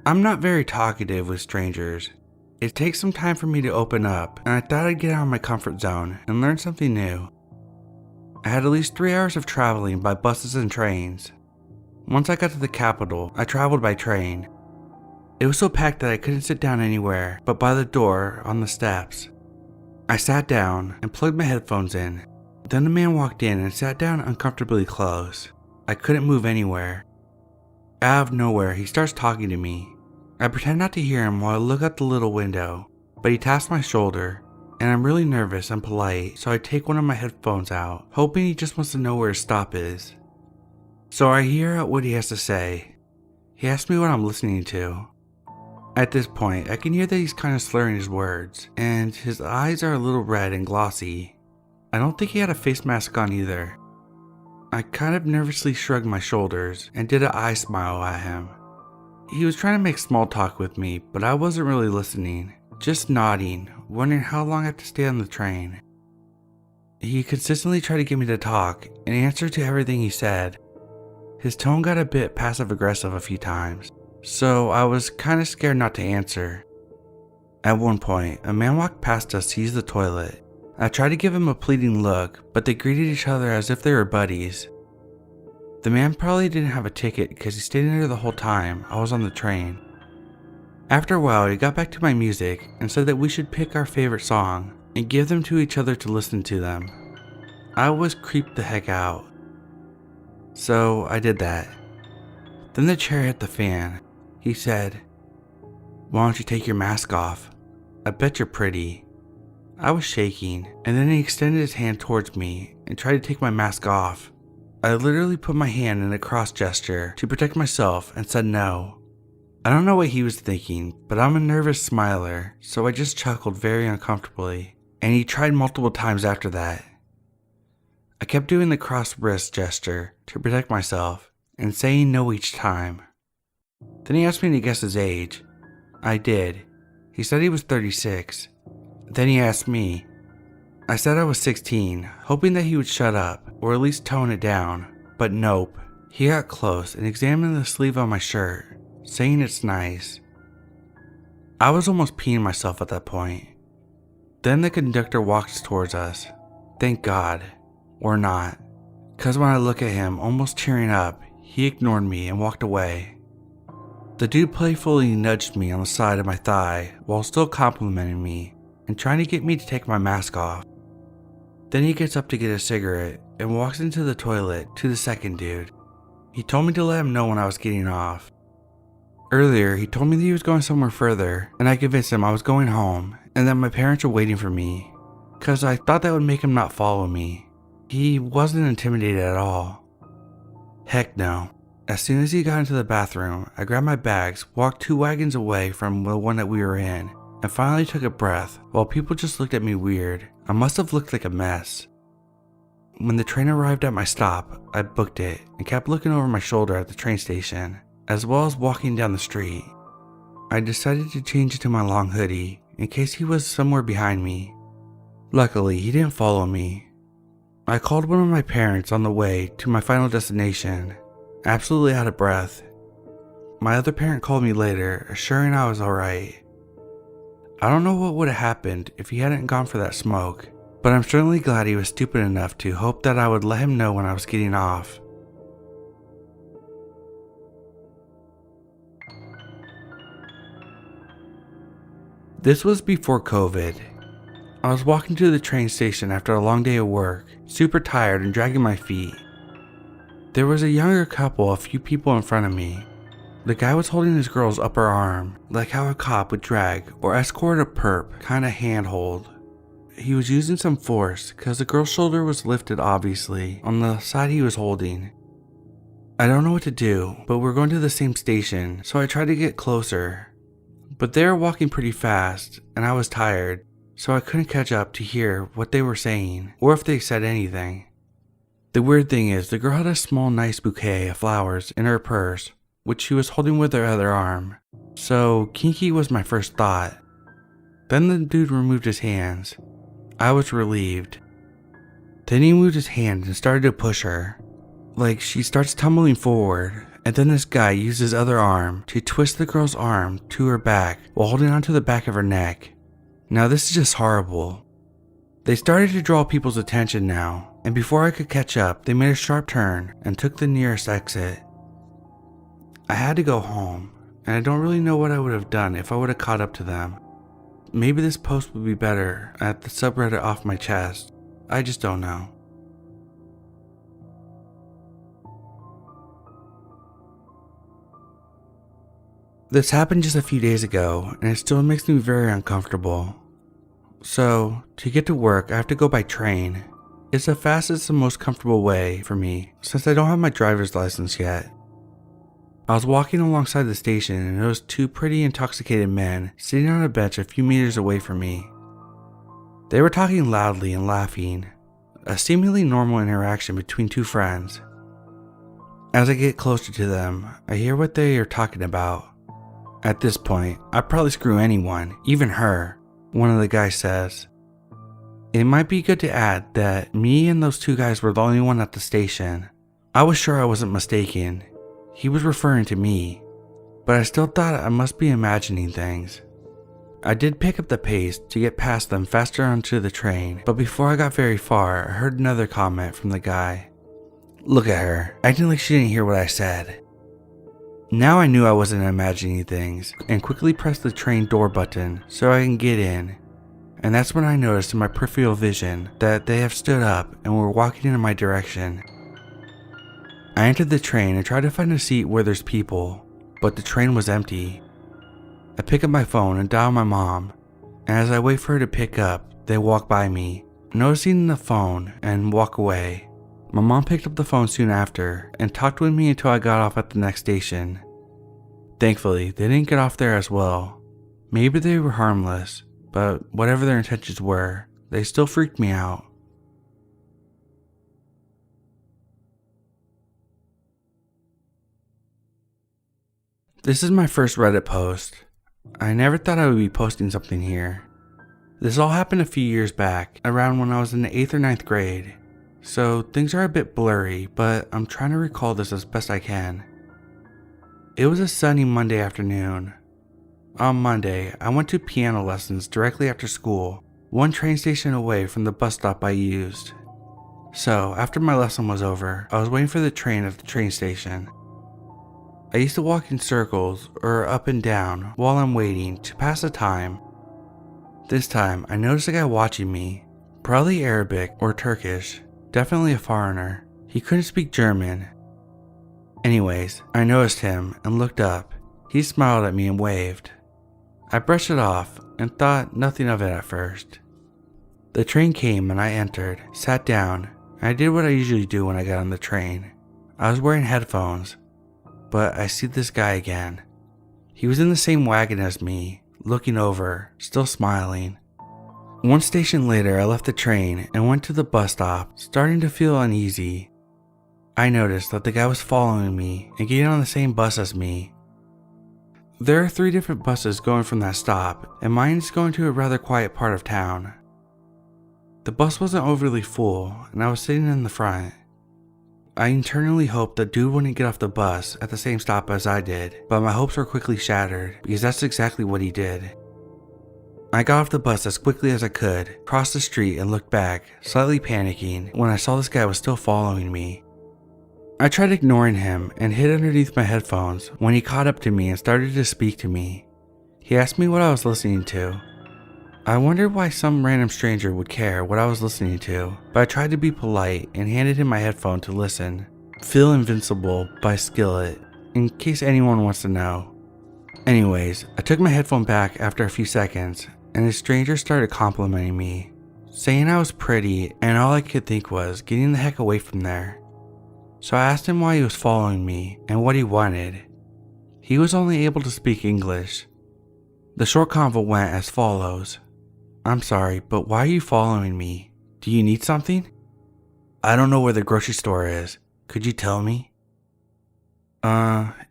I'm not very talkative with strangers. It takes some time for me to open up, and I thought I'd get out of my comfort zone and learn something new. I had at least 3 hours of traveling by buses and trains. Once I got to the capital, I traveled by train. It was so packed that I couldn't sit down anywhere but by the door on the steps. I sat down and plugged my headphones in. Then the man walked in and sat down uncomfortably close. I couldn't move anywhere. Out of nowhere, he starts talking to me. I pretend not to hear him while I look out the little window, but he taps my shoulder, and I'm really nervous and polite, so I take one of my headphones out, hoping he just wants to know where his stop is. So I hear out what he has to say. He asks me what I'm listening to. At this point, I can hear that he's kind of slurring his words, and his eyes are a little red and glossy. I don't think he had a face mask on either. I kind of nervously shrugged my shoulders and did an eye smile at him. He was trying to make small talk with me, but I wasn't really listening, just nodding, wondering how long I have to stay on the train. He consistently tried to get me to talk and answer to everything he said. His tone got a bit passive-aggressive a few times, so I was kind of scared not to answer. At one point, a man walked past us to use the toilet. I tried to give him a pleading look, but they greeted each other as if they were buddies. The man probably didn't have a ticket because he stayed in there the whole time I was on the train. After a while, he got back to my music and said that we should pick our favorite song and give them to each other to listen to them. I was creeped the heck out. So I did that. Then the chair hit the fan. He said, "Why don't you take your mask off? I bet you're pretty." I was shaking, and then he extended his hand towards me and tried to take my mask off. I literally put my hand in a cross gesture to protect myself and said no. I don't know what he was thinking, but I'm a nervous smiler, so I just chuckled very uncomfortably, and he tried multiple times after that. I kept doing the cross wrist gesture to protect myself and saying no each time. Then he asked me to guess his age. I did. He said he was 36. Then he asked me. I said I was 16, hoping that he would shut up, or at least tone it down, but nope. He got close and examined the sleeve on my shirt, saying it's nice. I was almost peeing myself at that point. Then the conductor walks towards us. Thank God. Or not. Cause when I look at him almost tearing up, he ignored me and walked away. The dude playfully nudged me on the side of my thigh while still complimenting me and trying to get me to take my mask off. Then he gets up to get a cigarette and walks into the toilet to the second dude. He told me to let him know when I was getting off. Earlier, he told me that he was going somewhere further, and I convinced him I was going home and that my parents were waiting for me, cause I thought that would make him not follow me. He wasn't intimidated at all. Heck no. As soon as he got into the bathroom, I grabbed my bags, walked 2 wagons away from the one that we were in, and finally took a breath while people just looked at me weird. I must have looked like a mess. When the train arrived at my stop, I booked it and kept looking over my shoulder at the train station, as well as walking down the street. I decided to change it to my long hoodie in case he was somewhere behind me. Luckily, he didn't follow me. I called one of my parents on the way to my final destination, absolutely out of breath. My other parent called me later, assuring I was alright. I don't know what would have happened if he hadn't gone for that smoke, but I'm certainly glad he was stupid enough to hope that I would let him know when I was getting off. This was before COVID. I was walking to the train station after a long day of work, super tired and dragging my feet. There was a younger couple a few people in front of me. The guy was holding his girl's upper arm, like how a cop would drag or escort a perp kinda handhold. He was using some force cause the girl's shoulder was lifted obviously on the side he was holding. I don't know what to do, but we're going to the same station, so I tried to get closer. But they were walking pretty fast and I was tired, so I couldn't catch up to hear what they were saying or if they said anything. The weird thing is the girl had a small nice bouquet of flowers in her purse, which she was holding with her other arm, so kinky was my first thought. Then the dude removed his hands. I was relieved. Then he moved his hand and started to push her. Like she starts tumbling forward, and then this guy used his other arm to twist the girl's arm to her back while holding onto the back of her neck. Now this is just horrible. They started to draw people's attention now, and before I could catch up, they made a sharp turn and took the nearest exit. I had to go home, and I don't really know what I would have done if I would have caught up to them. Maybe this post would be better at the subreddit off my chest. I just don't know. This happened just a few days ago, and it still makes me very uncomfortable. So, to get to work, I have to go by train. It's the fastest and most comfortable way for me, since I don't have my driver's license yet. I was walking alongside the station and noticed two pretty intoxicated men sitting on a bench a few meters away from me. They were talking loudly and laughing, a seemingly normal interaction between two friends. As I get closer to them, I hear what they are talking about. At this point, I'd probably screw anyone, even her, one of the guys says. It might be good to add that me and those two guys were the only one at the station. I was sure I wasn't mistaken. He was referring to me, but I still thought I must be imagining things. I did pick up the pace to get past them faster onto the train, but before I got very far, I heard another comment from the guy. Look at her, acting like she didn't hear what I said. Now I knew I wasn't imagining things, and quickly pressed the train door button so I can get in. And that's when I noticed in my peripheral vision that they have stood up and were walking in my direction. I entered the train and tried to find a seat where there's people, but the train was empty. I pick up my phone and dial my mom, and as I wait for her to pick up, they walk by me, noticing the phone, and walk away. My mom picked up the phone soon after and talked with me until I got off at the next station. Thankfully, they didn't get off there as well. Maybe they were harmless, but whatever their intentions were, they still freaked me out. This is my first Reddit post. I never thought I would be posting something here. This all happened a few years back, around when I was in the 8th or 9th grade. So things are a bit blurry, but I'm trying to recall this as best I can. It was a sunny Monday afternoon. On Monday, I went to piano lessons directly after school, one train station away from the bus stop I used. So after my lesson was over, I was waiting for the train at the train station. I used to walk in circles or up and down while I'm waiting to pass the time. This time, I noticed a guy watching me, probably Arabic or Turkish. Definitely a foreigner. He couldn't speak German. Anyways, I noticed him and looked up. He smiled at me and waved. I brushed it off and thought nothing of it at first. The train came and I entered, sat down, and I did what I usually do when I got on the train. I was wearing headphones, but I see this guy again. He was in the same wagon as me, looking over, still smiling. One station later, I left the train and went to the bus stop, starting to feel uneasy. I noticed that the guy was following me and getting on the same bus as me. There are 3 different buses going from that stop, and mine is going to a rather quiet part of town. The bus wasn't overly full, and I was sitting in the front. I internally hoped the dude wouldn't get off the bus at the same stop as I did, but my hopes were quickly shattered because that's exactly what he did. I got off the bus as quickly as I could, crossed the street and looked back, slightly panicking when I saw this guy was still following me. I tried ignoring him and hid underneath my headphones when he caught up to me and started to speak to me. He asked me what I was listening to. I wondered why some random stranger would care what I was listening to, but I tried to be polite and handed him my headphone to listen. Feel Invincible by Skillet, in case anyone wants to know. Anyways, I took my headphone back after a few seconds, and the stranger started complimenting me, saying I was pretty, and all I could think was getting the heck away from there. So I asked him why he was following me and what he wanted. He was only able to speak English. The short convo went as follows. I'm sorry, but why are you following me? Do you need something? I don't know where the grocery store is. Could you tell me?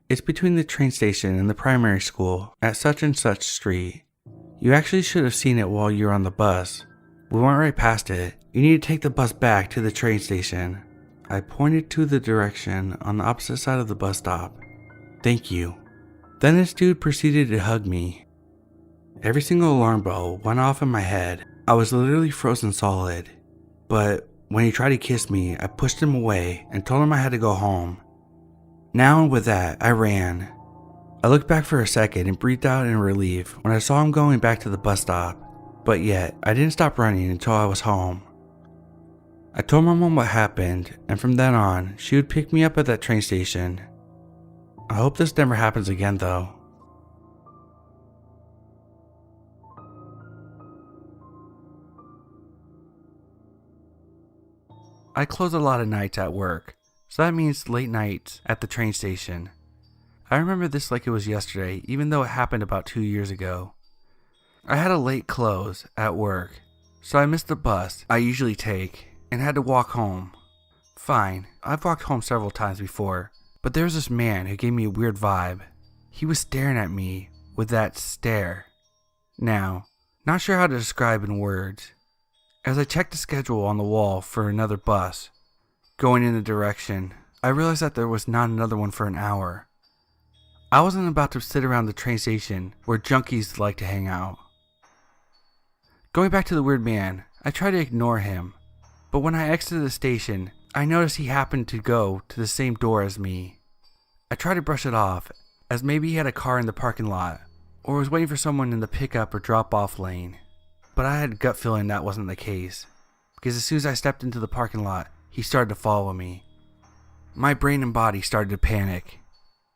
It's between the train station and the primary school at such and such street. You actually should have seen it while you were on the bus. We went right past it. You need to take the bus back to the train station. I pointed to the direction on the opposite side of the bus stop. Thank you. Then this dude proceeded to hug me. Every single alarm bell went off in my head. I was literally frozen solid. But when he tried to kiss me, I pushed him away and told him I had to go home. Now and with that, I ran. I looked back for a second and breathed out in relief when I saw him going back to the bus stop, but yet I didn't stop running until I was home. I told my mom what happened, and from then on, she would pick me up at that train station. I hope this never happens again though. I close a lot of nights at work, so that means late nights at the train station. I remember this like it was yesterday, even though it happened about 2 years ago. I had a late close at work, so I missed the bus I usually take and had to walk home. Fine, I've walked home several times before, but there was this man who gave me a weird vibe. He was staring at me with that stare. Now, not sure how to describe in words. As I checked the schedule on the wall for another bus going in the direction, I realized that there was not another one for an hour. I wasn't about to sit around the train station where junkies like to hang out. Going back to the weird man, I tried to ignore him, but when I exited the station, I noticed he happened to go to the same door as me. I tried to brush it off, as maybe he had a car in the parking lot, or was waiting for someone in the pickup or drop-off lane. But I had a gut feeling that wasn't the case, because as soon as I stepped into the parking lot, he started to follow me. My brain and body started to panic,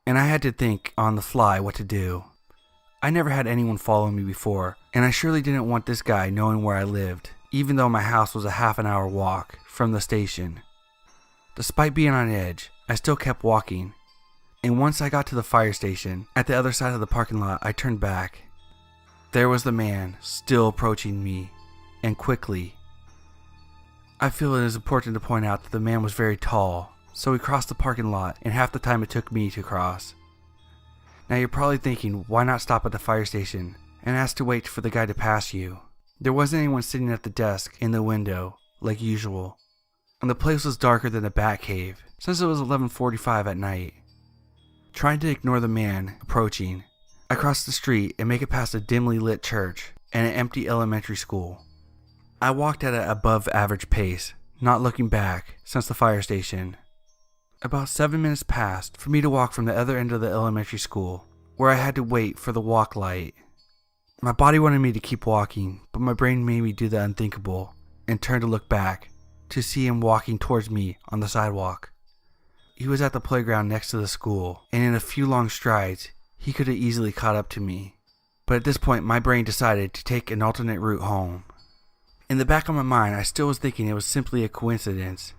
and I had to think on the fly what to do. I never had anyone follow me before, and I surely didn't want this guy knowing where I lived, even though my house was a half an hour walk from the station. Despite being on edge, I still kept walking, and once I got to the fire station, at the other side of the parking lot, I turned back. There was the man, still approaching me, and quickly. I feel it is important to point out that the man was very tall, so he crossed the parking lot in half the time it took me to cross. Now you're probably thinking, why not stop at the fire station and ask to wait for the guy to pass you? There wasn't anyone sitting at the desk in the window, like usual, and the place was darker than a bat cave, since it was 11:45 at night. Trying to ignore the man approaching, I crossed the street and make it past a dimly lit church and an empty elementary school. I walked at an above average pace, not looking back since the fire station. About 7 minutes passed for me to walk from the other end of the elementary school, where I had to wait for the walk light. My body wanted me to keep walking, but my brain made me do the unthinkable and turn to look back to see him walking towards me on the sidewalk. He was at the playground next to the school, and in a few long strides, he could have easily caught up to me, but at this point my brain decided to take an alternate route home. In the back of my mind, I still was thinking it was simply a coincidence,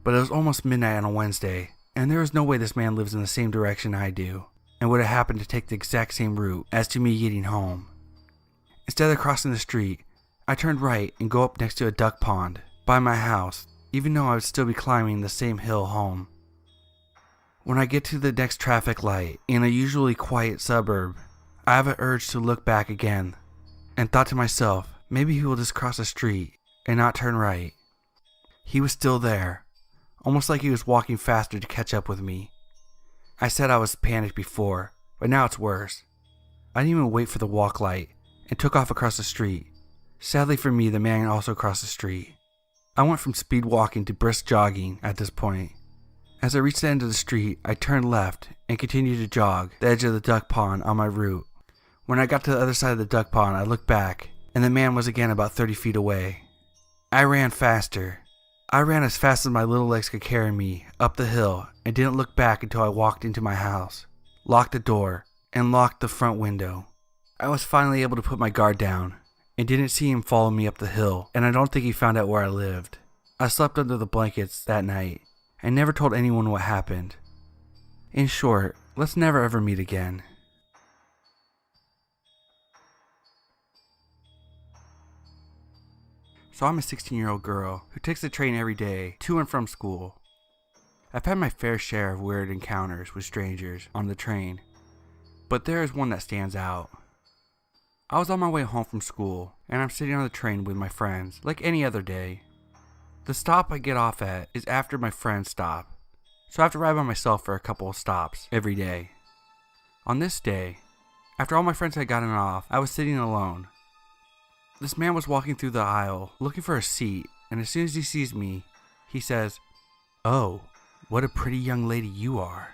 but it was almost midnight on a Wednesday, and there was no way this man lives in the same direction I do, and would have happened to take the exact same route as to me getting home. Instead of crossing the street, I turned right and go up next to a duck pond by my house, even though I would still be climbing the same hill home. When I get to the next traffic light in a usually quiet suburb, I have an urge to look back again, and thought to myself, maybe he will just cross the street and not turn right. He was still there, almost like he was walking faster to catch up with me. I said I was panicked before, but now it's worse. I didn't even wait for the walk light and took off across the street. Sadly for me, the man also crossed the street. I went from speed walking to brisk jogging at this point. As I reached the end of the street, I turned left and continued to jog the edge of the duck pond on my route. When I got to the other side of the duck pond, I looked back, and the man was again about 30 feet away. I ran faster. I ran as fast as my little legs could carry me up the hill and didn't look back until I walked into my house, locked the door, and locked the front window. I was finally able to put my guard down and didn't see him follow me up the hill, and I don't think he found out where I lived. I slept under the blankets that night and never told anyone what happened. In short, let's never ever meet again. So I'm a 16-year-old girl who takes the train every day to and from school. I've had my fair share of weird encounters with strangers on the train, but there is one that stands out. I was on my way home from school, and I'm sitting on the train with my friends like any other day. The stop I get off at is after my friend's stop, so I have to ride by myself for a couple of stops every day. On this day, after all my friends had gotten off, I was sitting alone. This man was walking through the aisle looking for a seat, and as soon as he sees me, he says, "Oh, what a pretty young lady you are."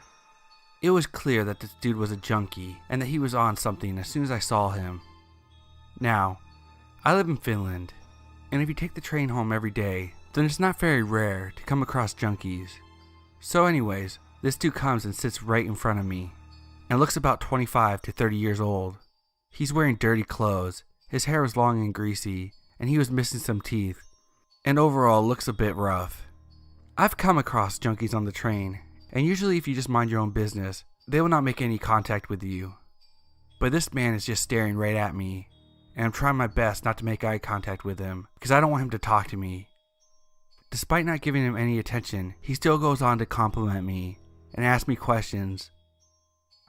It was clear that this dude was a junkie and that he was on something as soon as I saw him. Now, I live in Finland, and if you take the train home every day, then it's not very rare to come across junkies. So anyways, this dude comes and sits right in front of me, and looks about 25 to 30 years old. He's wearing dirty clothes, his hair was long and greasy, and he was missing some teeth, and overall looks a bit rough. I've come across junkies on the train, and usually if you just mind your own business, they will not make any contact with you. But this man is just staring right at me, and I'm trying my best not to make eye contact with him, because I don't want him to talk to me. Despite not giving him any attention, he still goes on to compliment me, and ask me questions,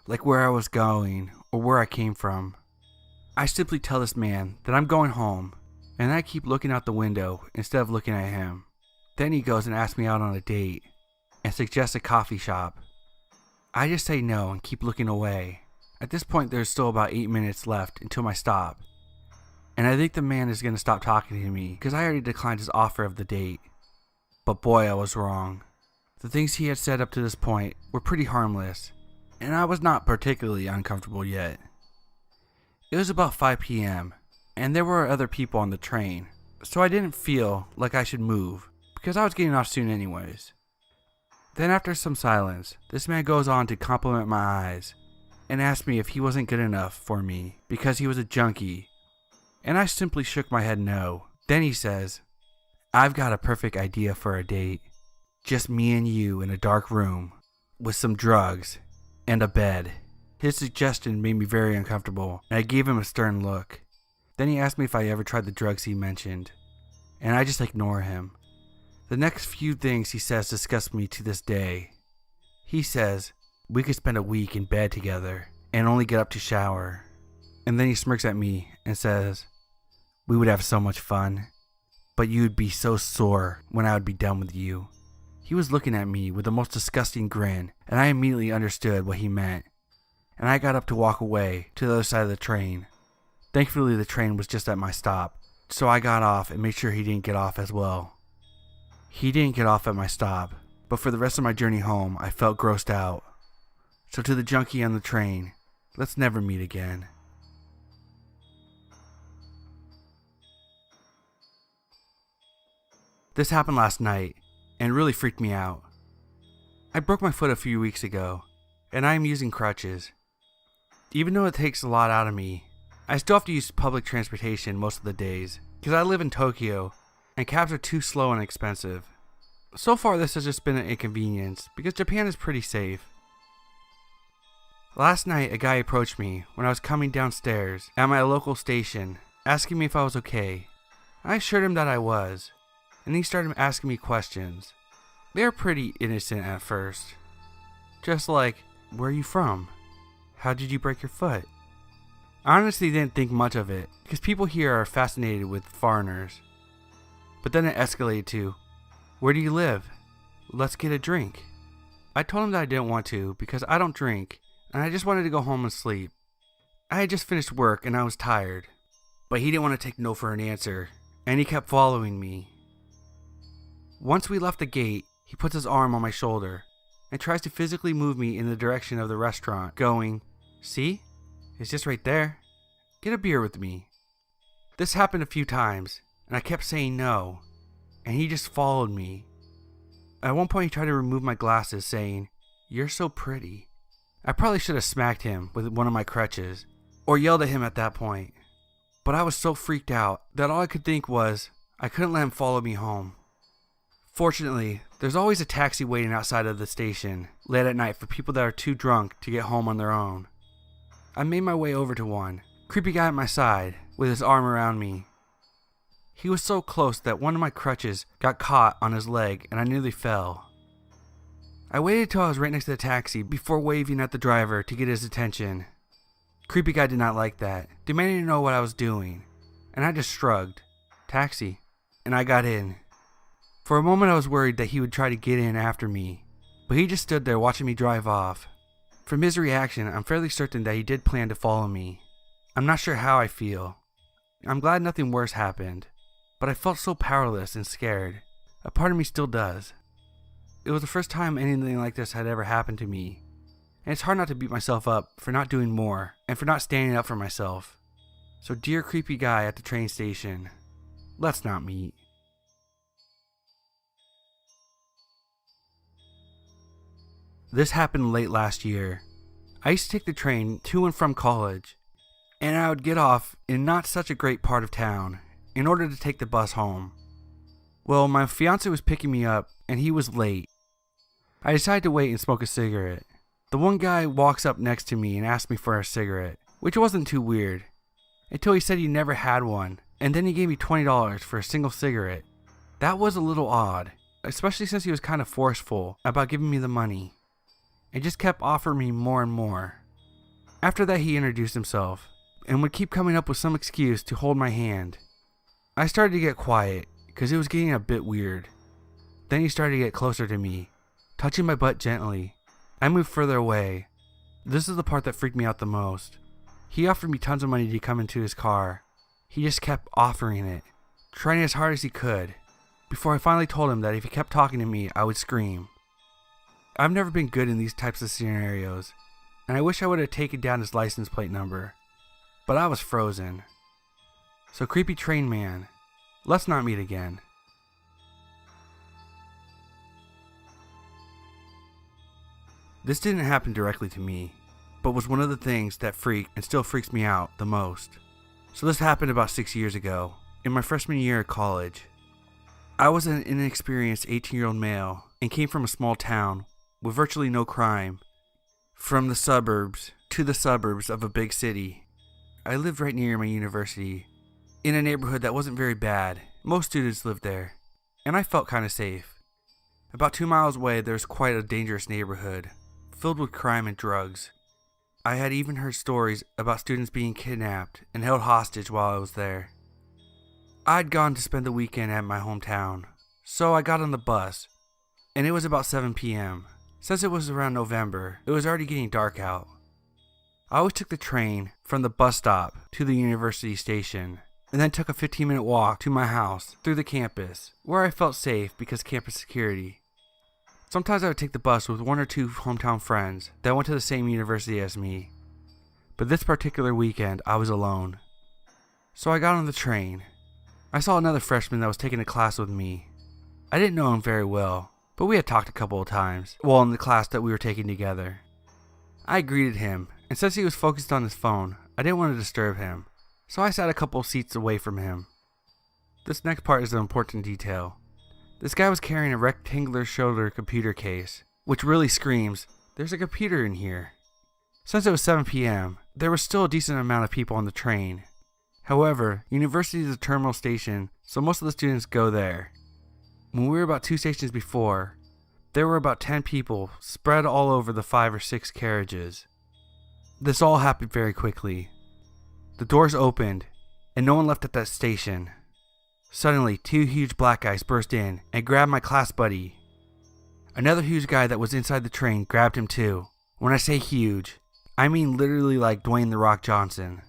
like where I was going, or where I came from. I simply tell this man that I'm going home, and I keep looking out the window instead of looking at him. Then he goes and asks me out on a date, and suggests a coffee shop. I just say no and keep looking away. At this point there's still about 8 minutes left until my stop, and I think the man is going to stop talking to me because I already declined his offer of the date. But boy, I was wrong. The things he had said up to this point were pretty harmless, and I was not particularly uncomfortable yet. It was about 5 p.m., and there were other people on the train, so I didn't feel like I should move, because I was getting off soon anyways. Then after some silence, this man goes on to compliment my eyes, and asked me if he wasn't good enough for me, because he was a junkie, and I simply shook my head no. Then he says, "I've got a perfect idea for a date. Just me and you in a dark room, with some drugs, and a bed." His suggestion made me very uncomfortable, and I gave him a stern look. Then he asked me if I ever tried the drugs he mentioned, and I just ignore him. The next few things he says disgust me to this day. He says we could spend a week in bed together, and only get up to shower. And then he smirks at me and says, we would have so much fun, but you'd be so sore when I would be done with you. He was looking at me with the most disgusting grin, and I immediately understood what he meant. And I got up to walk away to the other side of the train. Thankfully the train was just at my stop, so I got off and made sure he didn't get off as well. He didn't get off at my stop, but for the rest of my journey home I felt grossed out. So to the junkie on the train, let's never meet again. This happened last night, and really freaked me out. I broke my foot a few weeks ago, and I am using crutches. Even though it takes a lot out of me, I still have to use public transportation most of the days, because I live in Tokyo, and cabs are too slow and expensive. So far this has just been an inconvenience, because Japan is pretty safe. Last night a guy approached me when I was coming downstairs at my local station, asking me if I was okay. I assured him that I was, and he started asking me questions. They were pretty innocent at first. Just like, where are you from? How did you break your foot? I honestly didn't think much of it, because people here are fascinated with foreigners. But then it escalated to, where do you live? Let's get a drink. I told him that I didn't want to, because I don't drink, and I just wanted to go home and sleep. I had just finished work and I was tired. But he didn't want to take no for an answer, and he kept following me. Once we left the gate, he puts his arm on my shoulder and tries to physically move me in the direction of the restaurant, going, see? It's just right there. Get a beer with me. This happened a few times, and I kept saying no, and he just followed me. At one point he tried to remove my glasses, saying, you're so pretty. I probably should have smacked him with one of my crutches, or yelled at him at that point. But I was so freaked out that all I could think was, I couldn't let him follow me home. Fortunately, there's always a taxi waiting outside of the station late at night for people that are too drunk to get home on their own. I made my way over to one, creepy guy at my side, with his arm around me. He was so close that one of my crutches got caught on his leg and I nearly fell. I waited till I was right next to the taxi before waving at the driver to get his attention. Creepy guy did not like that, demanding to know what I was doing, and I just shrugged. Taxi. And I got in. For a moment I was worried that he would try to get in after me, but he just stood there watching me drive off. From his reaction, I'm fairly certain that he did plan to follow me. I'm not sure how I feel. I'm glad nothing worse happened, but I felt so powerless and scared. A part of me still does. It was the first time anything like this had ever happened to me, and it's hard not to beat myself up for not doing more and for not standing up for myself. So dear creepy guy at the train station, let's not meet. This happened late last year. I used to take the train to and from college, and I would get off in not such a great part of town in order to take the bus home. Well, my fiance was picking me up, and he was late. I decided to wait and smoke a cigarette. The one guy walks up next to me and asks me for a cigarette, which wasn't too weird, until he said he never had one, and then he gave me $20 for a single cigarette. That was a little odd, especially since he was kind of forceful about giving me the money, and just kept offering me more and more. After that, he introduced himself, and would keep coming up with some excuse to hold my hand. I started to get quiet, because it was getting a bit weird. Then he started to get closer to me, touching my butt gently. I moved further away. This is the part that freaked me out the most. He offered me tons of money to come into his car. He just kept offering it, trying as hard as he could, before I finally told him that if he kept talking to me, I would scream. I've never been good in these types of scenarios, and I wish I would have taken down his license plate number, but I was frozen. So creepy train man, let's not meet again. This didn't happen directly to me, but was one of the things that freaked and still freaks me out the most. So this happened about 6 years ago, in my freshman year of college. I was an inexperienced 18-year-old male and came from a small town with virtually no crime. From the suburbs to the suburbs of a big city. I lived right near my university, in a neighborhood that wasn't very bad. Most students lived there, and I felt kind of safe. About 2 miles away, there was quite a dangerous neighborhood, filled with crime and drugs. I had even heard stories about students being kidnapped and held hostage while I was there. I'd gone to spend the weekend at my hometown, so I got on the bus, and it was about 7 p.m. Since it was around November, it was already getting dark out. I always took the train from the bus stop to the university station, and then took a 15-minute walk to my house through the campus, where I felt safe because campus security. Sometimes I would take the bus with 1 or 2 hometown friends that went to the same university as me. But this particular weekend, I was alone. So I got on the train. I saw another freshman that was taking a class with me. I didn't know him very well, but we had talked a couple of times while in the class that we were taking together. I greeted him, and since he was focused on his phone, I didn't want to disturb him, so I sat a couple of seats away from him. This next part is an important detail. This guy was carrying a rectangular shoulder computer case, which really screams, there's a computer in here. Since it was 7 p.m., there was still a decent amount of people on the train. However, university is a terminal station, so most of the students go there. When we were about 2 stations before, there were about 10 people spread all over the 5 or 6 carriages. This all happened very quickly. The doors opened, and no one left at that station. Suddenly, 2 huge black guys burst in and grabbed my class buddy. Another huge guy that was inside the train grabbed him too. When I say huge, I mean literally like Dwayne "The Rock" Johnson.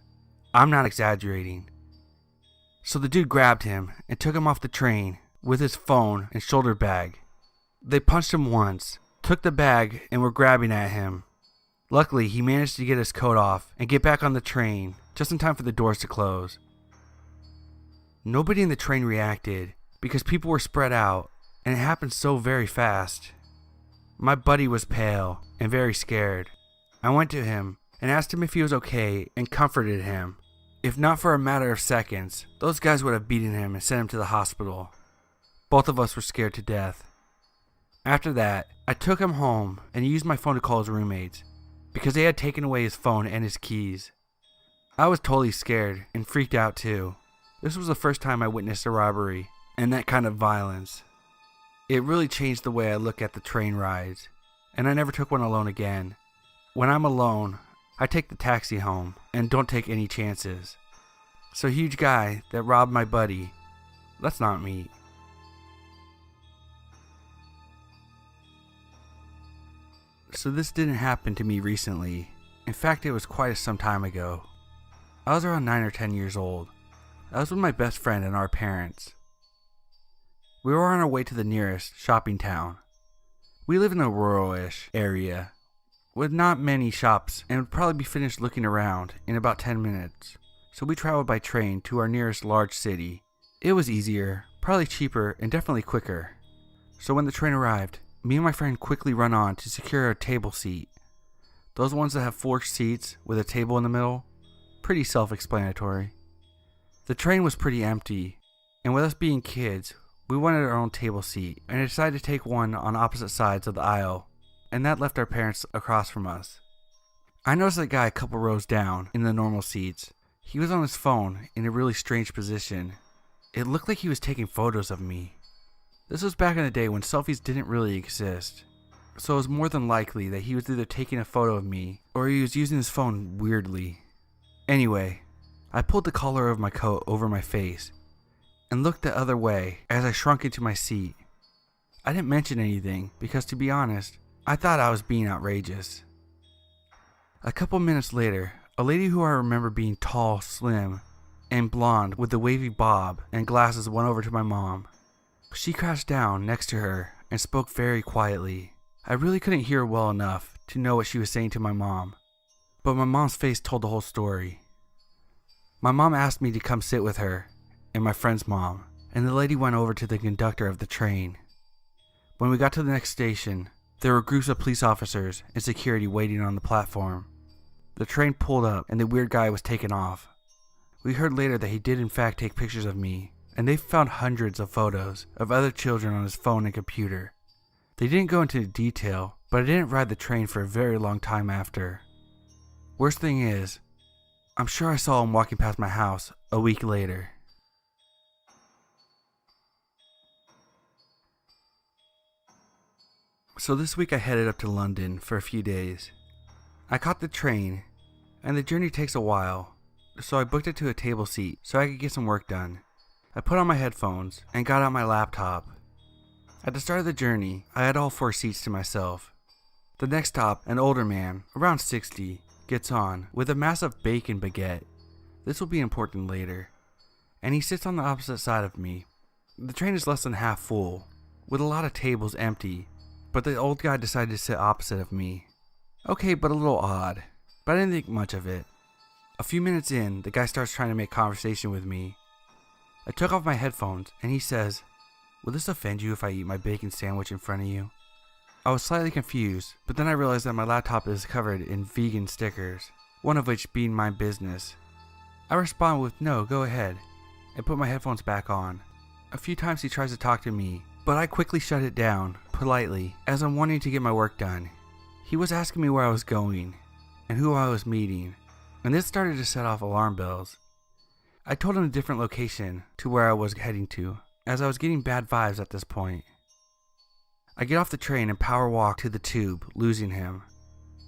I'm not exaggerating. So the dude grabbed him and took him off the train with his phone and shoulder bag. They punched him once, took the bag, and were grabbing at him. Luckily, he managed to get his coat off and get back on the train just in time for the doors to close. Nobody in the train reacted because people were spread out, and it happened so very fast. My buddy was pale and very scared. I went to him and asked him if he was okay and comforted him. If not for a matter of seconds, those guys would have beaten him and sent him to the hospital. Both of us were scared to death. After that, I took him home and used my phone to call his roommates because they had taken away his phone and his keys. I was totally scared and freaked out too. This was the first time I witnessed a robbery and that kind of violence. It really changed the way I look at the train rides, and I never took one alone again. When I'm alone, I take the taxi home and don't take any chances. So huge guy that robbed my buddy, let's not meet. So this didn't happen to me recently. In fact, it was quite some time ago. I was around 9 or 10 years old. I was with my best friend and our parents. We were on our way to the nearest shopping town. We live in a rural-ish area with not many shops and would probably be finished looking around in about 10 minutes. So we traveled by train to our nearest large city. It was easier, probably cheaper, and definitely quicker. So when the train arrived, me and my friend quickly run on to secure a table seat. Those ones that have 4 seats with a table in the middle, pretty self-explanatory. The train was pretty empty, and with us being kids, we wanted our own table seat, and I decided to take one on opposite sides of the aisle, and that left our parents across from us. I noticed that guy a couple rows down in the normal seats. He was on his phone in a really strange position. It looked like he was taking photos of me. This was back in the day when selfies didn't really exist, so it was more than likely that he was either taking a photo of me or he was using his phone weirdly. Anyway, I pulled the collar of my coat over my face and looked the other way as I shrunk into my seat. I didn't mention anything because, to be honest, I thought I was being outrageous. A couple minutes later, a lady who I remember being tall, slim, and blonde with a wavy bob and glasses went over to my mom. She crouched down next to her and spoke very quietly. I really couldn't hear well enough to know what she was saying to my mom, but my mom's face told the whole story. My mom asked me to come sit with her and my friend's mom, and the lady went over to the conductor of the train. When we got to the next station, there were groups of police officers and security waiting on the platform. The train pulled up and the weird guy was taken off. We heard later that he did in fact take pictures of me, and they found hundreds of photos of other children on his phone and computer. They didn't go into detail, but I didn't ride the train for a very long time after. Worst thing is, I'm sure I saw him walking past my house a week later. So this week I headed up to London for a few days. I caught the train, and the journey takes a while, so I booked it to a table seat so I could get some work done. I put on my headphones and got out my laptop. At the start of the journey, I had all 4 seats to myself. The next stop, an older man, around 60, gets on with a massive bacon baguette. This will be important later. And he sits on the opposite side of me. The train is less than half full, with a lot of tables empty, but the old guy decided to sit opposite of me. Okay, but a little odd, but I didn't think much of it. A few minutes in, the guy starts trying to make conversation with me. I took off my headphones, and he says, "Will this offend you if I eat my bacon sandwich in front of you?" I was slightly confused, but then I realized that my laptop is covered in vegan stickers, one of which being my business. I respond with, "No, go ahead," and put my headphones back on. A few times he tries to talk to me, but I quickly shut it down, politely, as I'm wanting to get my work done. He was asking me where I was going, and who I was meeting, and this started to set off alarm bells. I told him a different location to where I was heading to, as I was getting bad vibes at this point. I get off the train and power walk to the tube, losing him,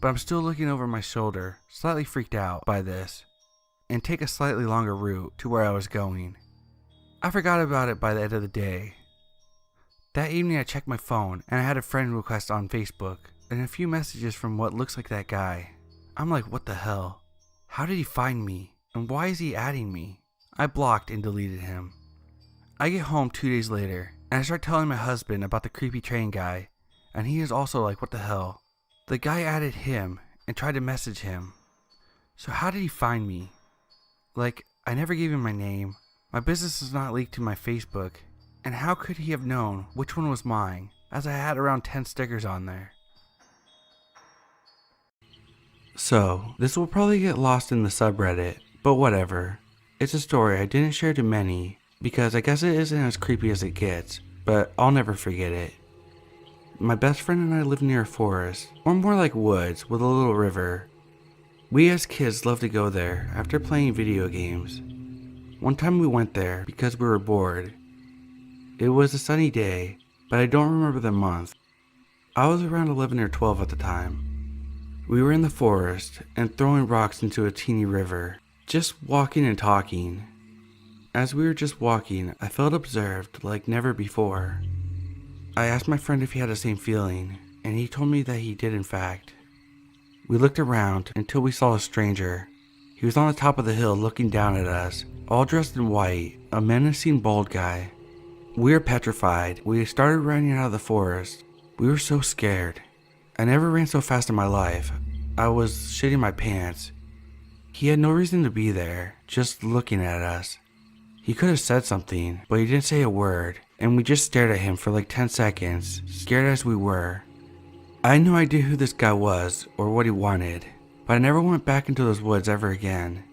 but I'm still looking over my shoulder, slightly freaked out by this, and take a slightly longer route to where I was going. I forgot about it by the end of the day. That evening I checked my phone and I had a friend request on Facebook and a few messages from what looks like that guy. I'm like, what the hell? How did he find me? And why is he adding me? I blocked and deleted him. I get home 2 days later and I start telling my husband about the creepy train guy, and he is also like, what the hell? The guy added him and tried to message him. So how did he find me? Like, I never gave him my name. My business is not leaked to my Facebook. And how could he have known which one was mine, as I had around 10 stickers on there? So, this will probably get lost in the subreddit, but whatever. It's a story I didn't share to many, because I guess it isn't as creepy as it gets, but I'll never forget it. My best friend and I live near a forest, or more like woods with a little river. We as kids loved to go there after playing video games. One time we went there because we were bored. It was a sunny day, but I don't remember the month. I was around 11 or 12 at the time. We were in the forest and throwing rocks into a teeny river, just walking and talking. As we were just walking, I felt observed like never before. I asked my friend if he had the same feeling, and he told me that he did in fact. We looked around until we saw a stranger. He was on the top of the hill looking down at us, all dressed in white, a menacing bald guy. We were petrified. We started running out of the forest. We were so scared. I never ran so fast in my life. I was shitting my pants. He had no reason to be there, just looking at us. He could have said something, but he didn't say a word, and we just stared at him for like 10 seconds, scared as we were. I had no idea who this guy was or what he wanted, but I never went back into those woods ever again.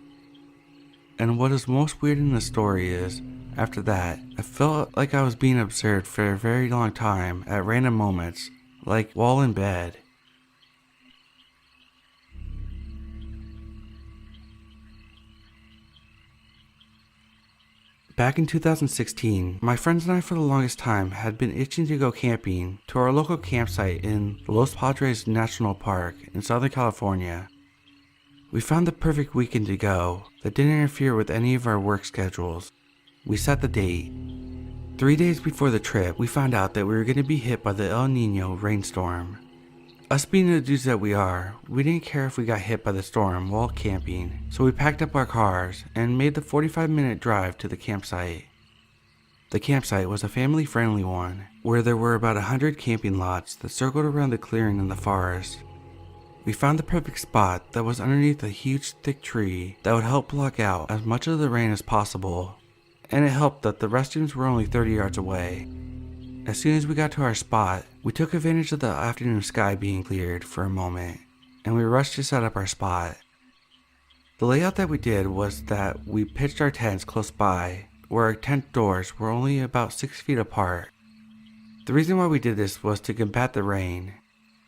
And what is most weird in the story is, after that, I felt like I was being observed for a very long time at random moments, like while in bed. Back in 2016, my friends and I for the longest time had been itching to go camping to our local campsite in Los Padres National Park in Southern California. We found the perfect weekend to go that didn't interfere with any of our work schedules. We set the date. 3 days before the trip, we found out that we were going to be hit by the El Nino rainstorm. Us being the dudes that we are, we didn't care if we got hit by the storm while camping, so we packed up our cars and made the 45-minute drive to the campsite. The campsite was a family-friendly one, where there were about 100 camping lots that circled around the clearing in the forest. We found the perfect spot that was underneath a huge thick tree that would help block out as much of the rain as possible, and it helped that the restrooms were only 30 yards away. As soon as we got to our spot, we took advantage of the afternoon sky being cleared for a moment, and we rushed to set up our spot. The layout that we did was that we pitched our tents close by, where our tent doors were only about 6 feet apart. The reason why we did this was to combat the rain,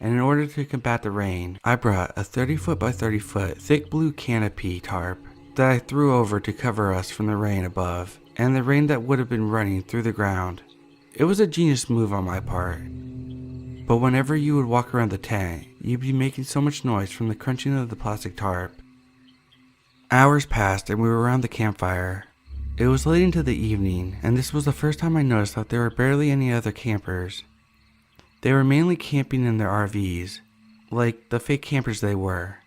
and in order to combat the rain, I brought a 30-foot by 30-foot thick blue canopy tarp that I threw over to cover us from the rain above, and the rain that would have been running through the ground. It was a genius move on my part, but whenever you would walk around the tent, you'd be making so much noise from the crunching of the plastic tarp. Hours passed and we were around the campfire. It was late into the evening, and this was the first time I noticed that there were barely any other campers. They were mainly camping in their RVs, like the fake campers they were.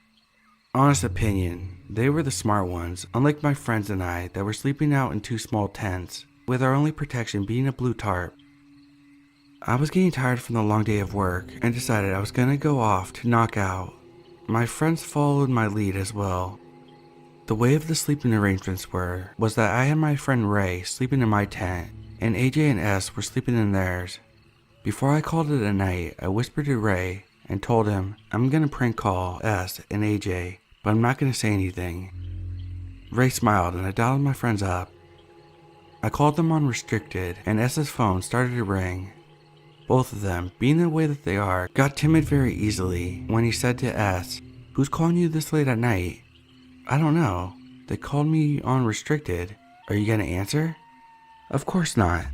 Honest opinion, they were the smart ones, unlike my friends and I that were sleeping out in 2 small tents, with our only protection being a blue tarp. I was getting tired from the long day of work and decided I was going to go off to knock out. My friends followed my lead as well. The way of the sleeping arrangements was that I had my friend Ray sleeping in my tent, and AJ and S were sleeping in theirs. Before I called it a night, I whispered to Ray and told him I'm going to prank call S and AJ, but I'm not going to say anything. Ray smiled and I dialed my friends up. I called them on restricted, and S's phone started to ring. Both of them, being the way that they are, got timid very easily when he said to S, "Who's calling you this late at night?" "I don't know. They called me on restricted. Are you gonna answer?" "Of course not."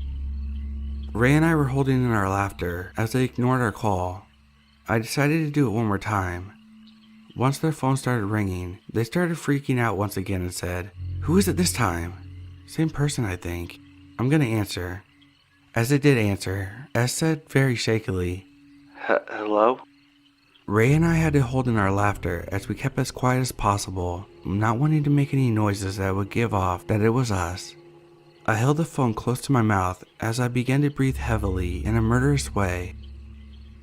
Ray and I were holding in our laughter as they ignored our call. I decided to do it one more time. Once their phone started ringing, they started freaking out once again and said, "Who is it this time?" "Same person, I think. I'm gonna answer." As they did answer, S said very shakily, "Hello?" Ray and I had to hold in our laughter as we kept as quiet as possible, not wanting to make any noises that would give off that it was us. I held the phone close to my mouth as I began to breathe heavily in a murderous way.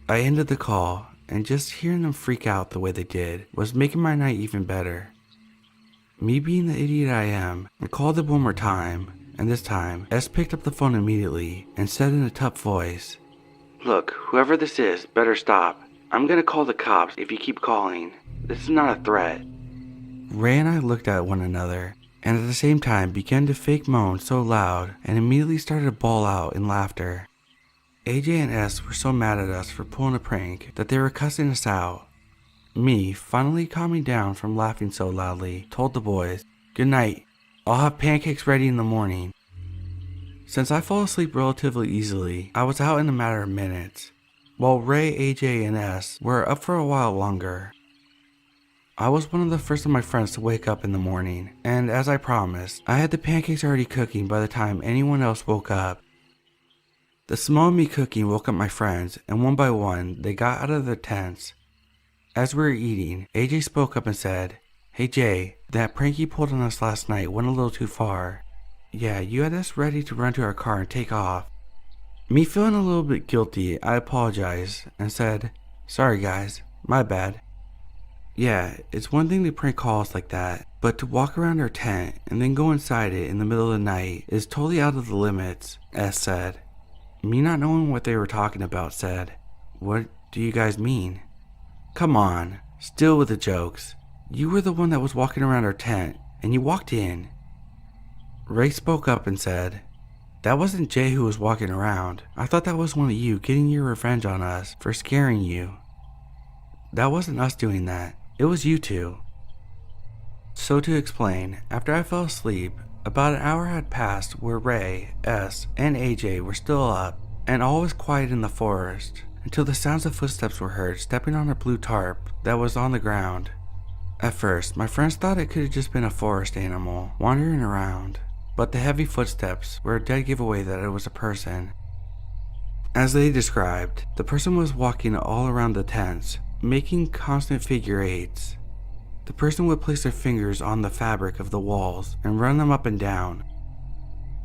I ended the call, and just hearing them freak out the way they did was making my night even better. Me being the idiot I am, I called it one more time, and this time, S picked up the phone immediately and said in a tough voice, "Look, whoever this is, better stop. I'm gonna call the cops if you keep calling. This is not a threat." Ray and I looked at one another, and at the same time began to fake moan so loud and immediately started to bawl out in laughter. AJ and S were so mad at us for pulling a prank that they were cussing us out. Me, finally calming down from laughing so loudly, told the boys, "Good night. I'll have pancakes ready in the morning." Since I fall asleep relatively easily, I was out in a matter of minutes, while Ray, AJ, and S were up for a while longer. I was one of the first of my friends to wake up in the morning, and as I promised, I had the pancakes already cooking by the time anyone else woke up. The smell of me cooking woke up my friends, and one by one, they got out of their tents. As we were eating, AJ spoke up and said, "Hey Jay, that prank you pulled on us last night went a little too far. Yeah, you had us ready to run to our car and take off." Me feeling a little bit guilty, I apologized and said, Sorry guys, my bad. Yeah, it's one thing to prank calls like that, but to walk around our tent and then go inside it in the middle of the night is totally out of the limits, S said. Me not knowing what they were talking about said, "What do you guys mean?" "Come on, still with the jokes. You were the one that was walking around our tent, and you walked in." Ray spoke up and said, "That wasn't Jay who was walking around. I thought that was one of you getting your revenge on us for scaring you. That wasn't us doing that. It was you two." So to explain, after I fell asleep, about an hour had passed where Ray, S, and AJ were still up, and all was quiet in the forest, until the sounds of footsteps were heard stepping on a blue tarp that was on the ground. At first, my friends thought it could have just been a forest animal wandering around, but the heavy footsteps were a dead giveaway that it was a person. As they described, the person was walking all around the tents, making constant figure eights. The person would place their fingers on the fabric of the walls and run them up and down.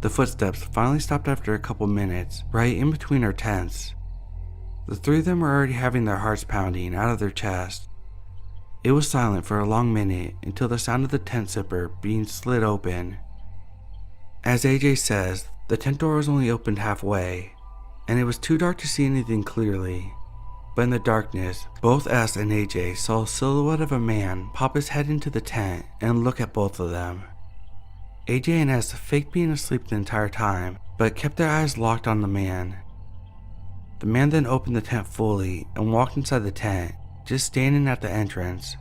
The footsteps finally stopped after a couple minutes, right in between our tents. The three of them were already having their hearts pounding out of their chest. It was silent for a long minute until the sound of the tent zipper being slid open. As AJ says, the tent door was only opened halfway, and it was too dark to see anything clearly. But in the darkness, both S and AJ saw a silhouette of a man pop his head into the tent and look at both of them. AJ and S faked being asleep the entire time, but kept their eyes locked on the man. The man then opened the tent fully and walked inside the tent, just standing at the entrance.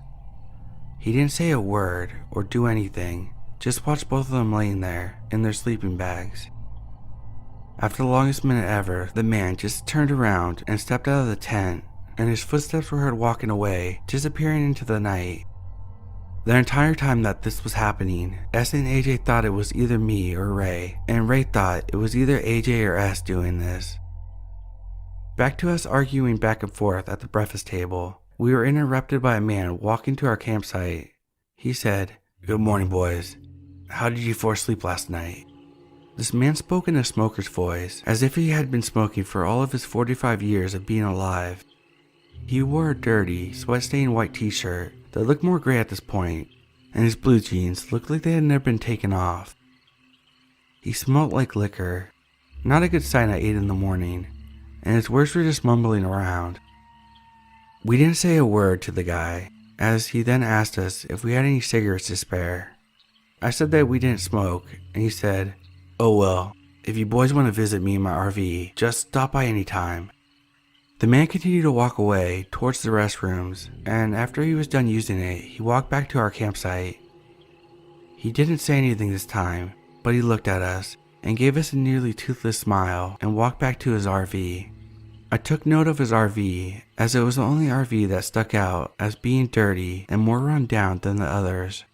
He didn't say a word or do anything, just watched both of them laying there in their sleeping bags. After the longest minute ever, the man just turned around and stepped out of the tent, and his footsteps were heard walking away, disappearing into the night. The entire time that this was happening, S and AJ thought it was either me or Ray, and Ray thought it was either AJ or S doing this. Back to us arguing back and forth at the breakfast table, we were interrupted by a man walking to our campsite. He said, "Good morning, boys. How did you four sleep last night?" This man spoke in a smoker's voice, as if he had been smoking for all of his 45 years of being alive. He wore a dirty, sweat-stained white t-shirt that looked more gray at this point, and his blue jeans looked like they had never been taken off. He smelled like liquor, not a good sign at 8 in the morning, and his words were just mumbling around. We didn't say a word to the guy, as he then asked us if we had any cigarettes to spare. I said that we didn't smoke, and he said, "Oh well, if you boys want to visit me in my RV, just stop by any time." The man continued to walk away towards the restrooms, and after he was done using it, he walked back to our campsite. He didn't say anything this time, but he looked at us and gave us a nearly toothless smile and walked back to his RV. I took note of his RV, as it was the only RV that stuck out as being dirty and more run down than the others.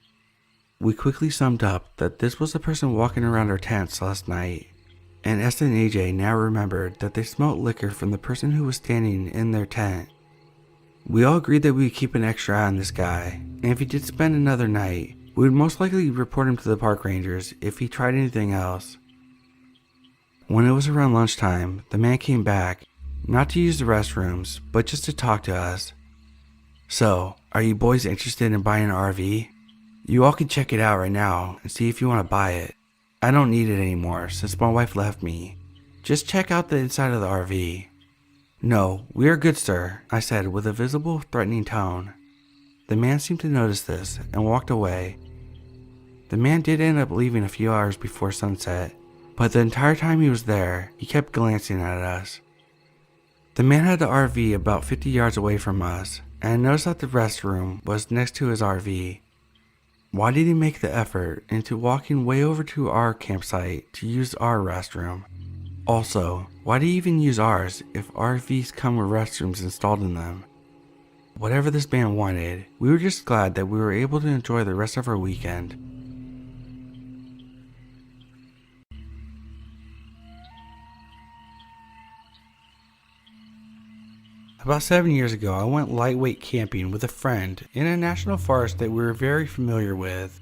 We quickly summed up that this was the person walking around our tents last night, and S and AJ now remembered that they smelled liquor from the person who was standing in their tent. We all agreed that we would keep an extra eye on this guy, and if he did spend another night, we would most likely report him to the park rangers if he tried anything else. When it was around lunchtime, the man came back, not to use the restrooms, but just to talk to us. "So, are you boys interested in buying an RV? You all can check it out right now and see if you want to buy it. I don't need it anymore since my wife left me. Just check out the inside of the RV." "No, we are good, sir," I said with a visible threatening tone. The man seemed to notice this and walked away. The man did end up leaving a few hours before sunset, but the entire time he was there, he kept glancing at us. The man had the RV about 50 yards away from us, and I noticed that the restroom was next to his RV. Why did he make the effort into walking way over to our campsite to use our restroom? Also, why did he even use ours if RVs come with restrooms installed in them? Whatever this man wanted, we were just glad that we were able to enjoy the rest of our weekend. About 7 years ago, I went lightweight camping with a friend in a national forest that we were very familiar with.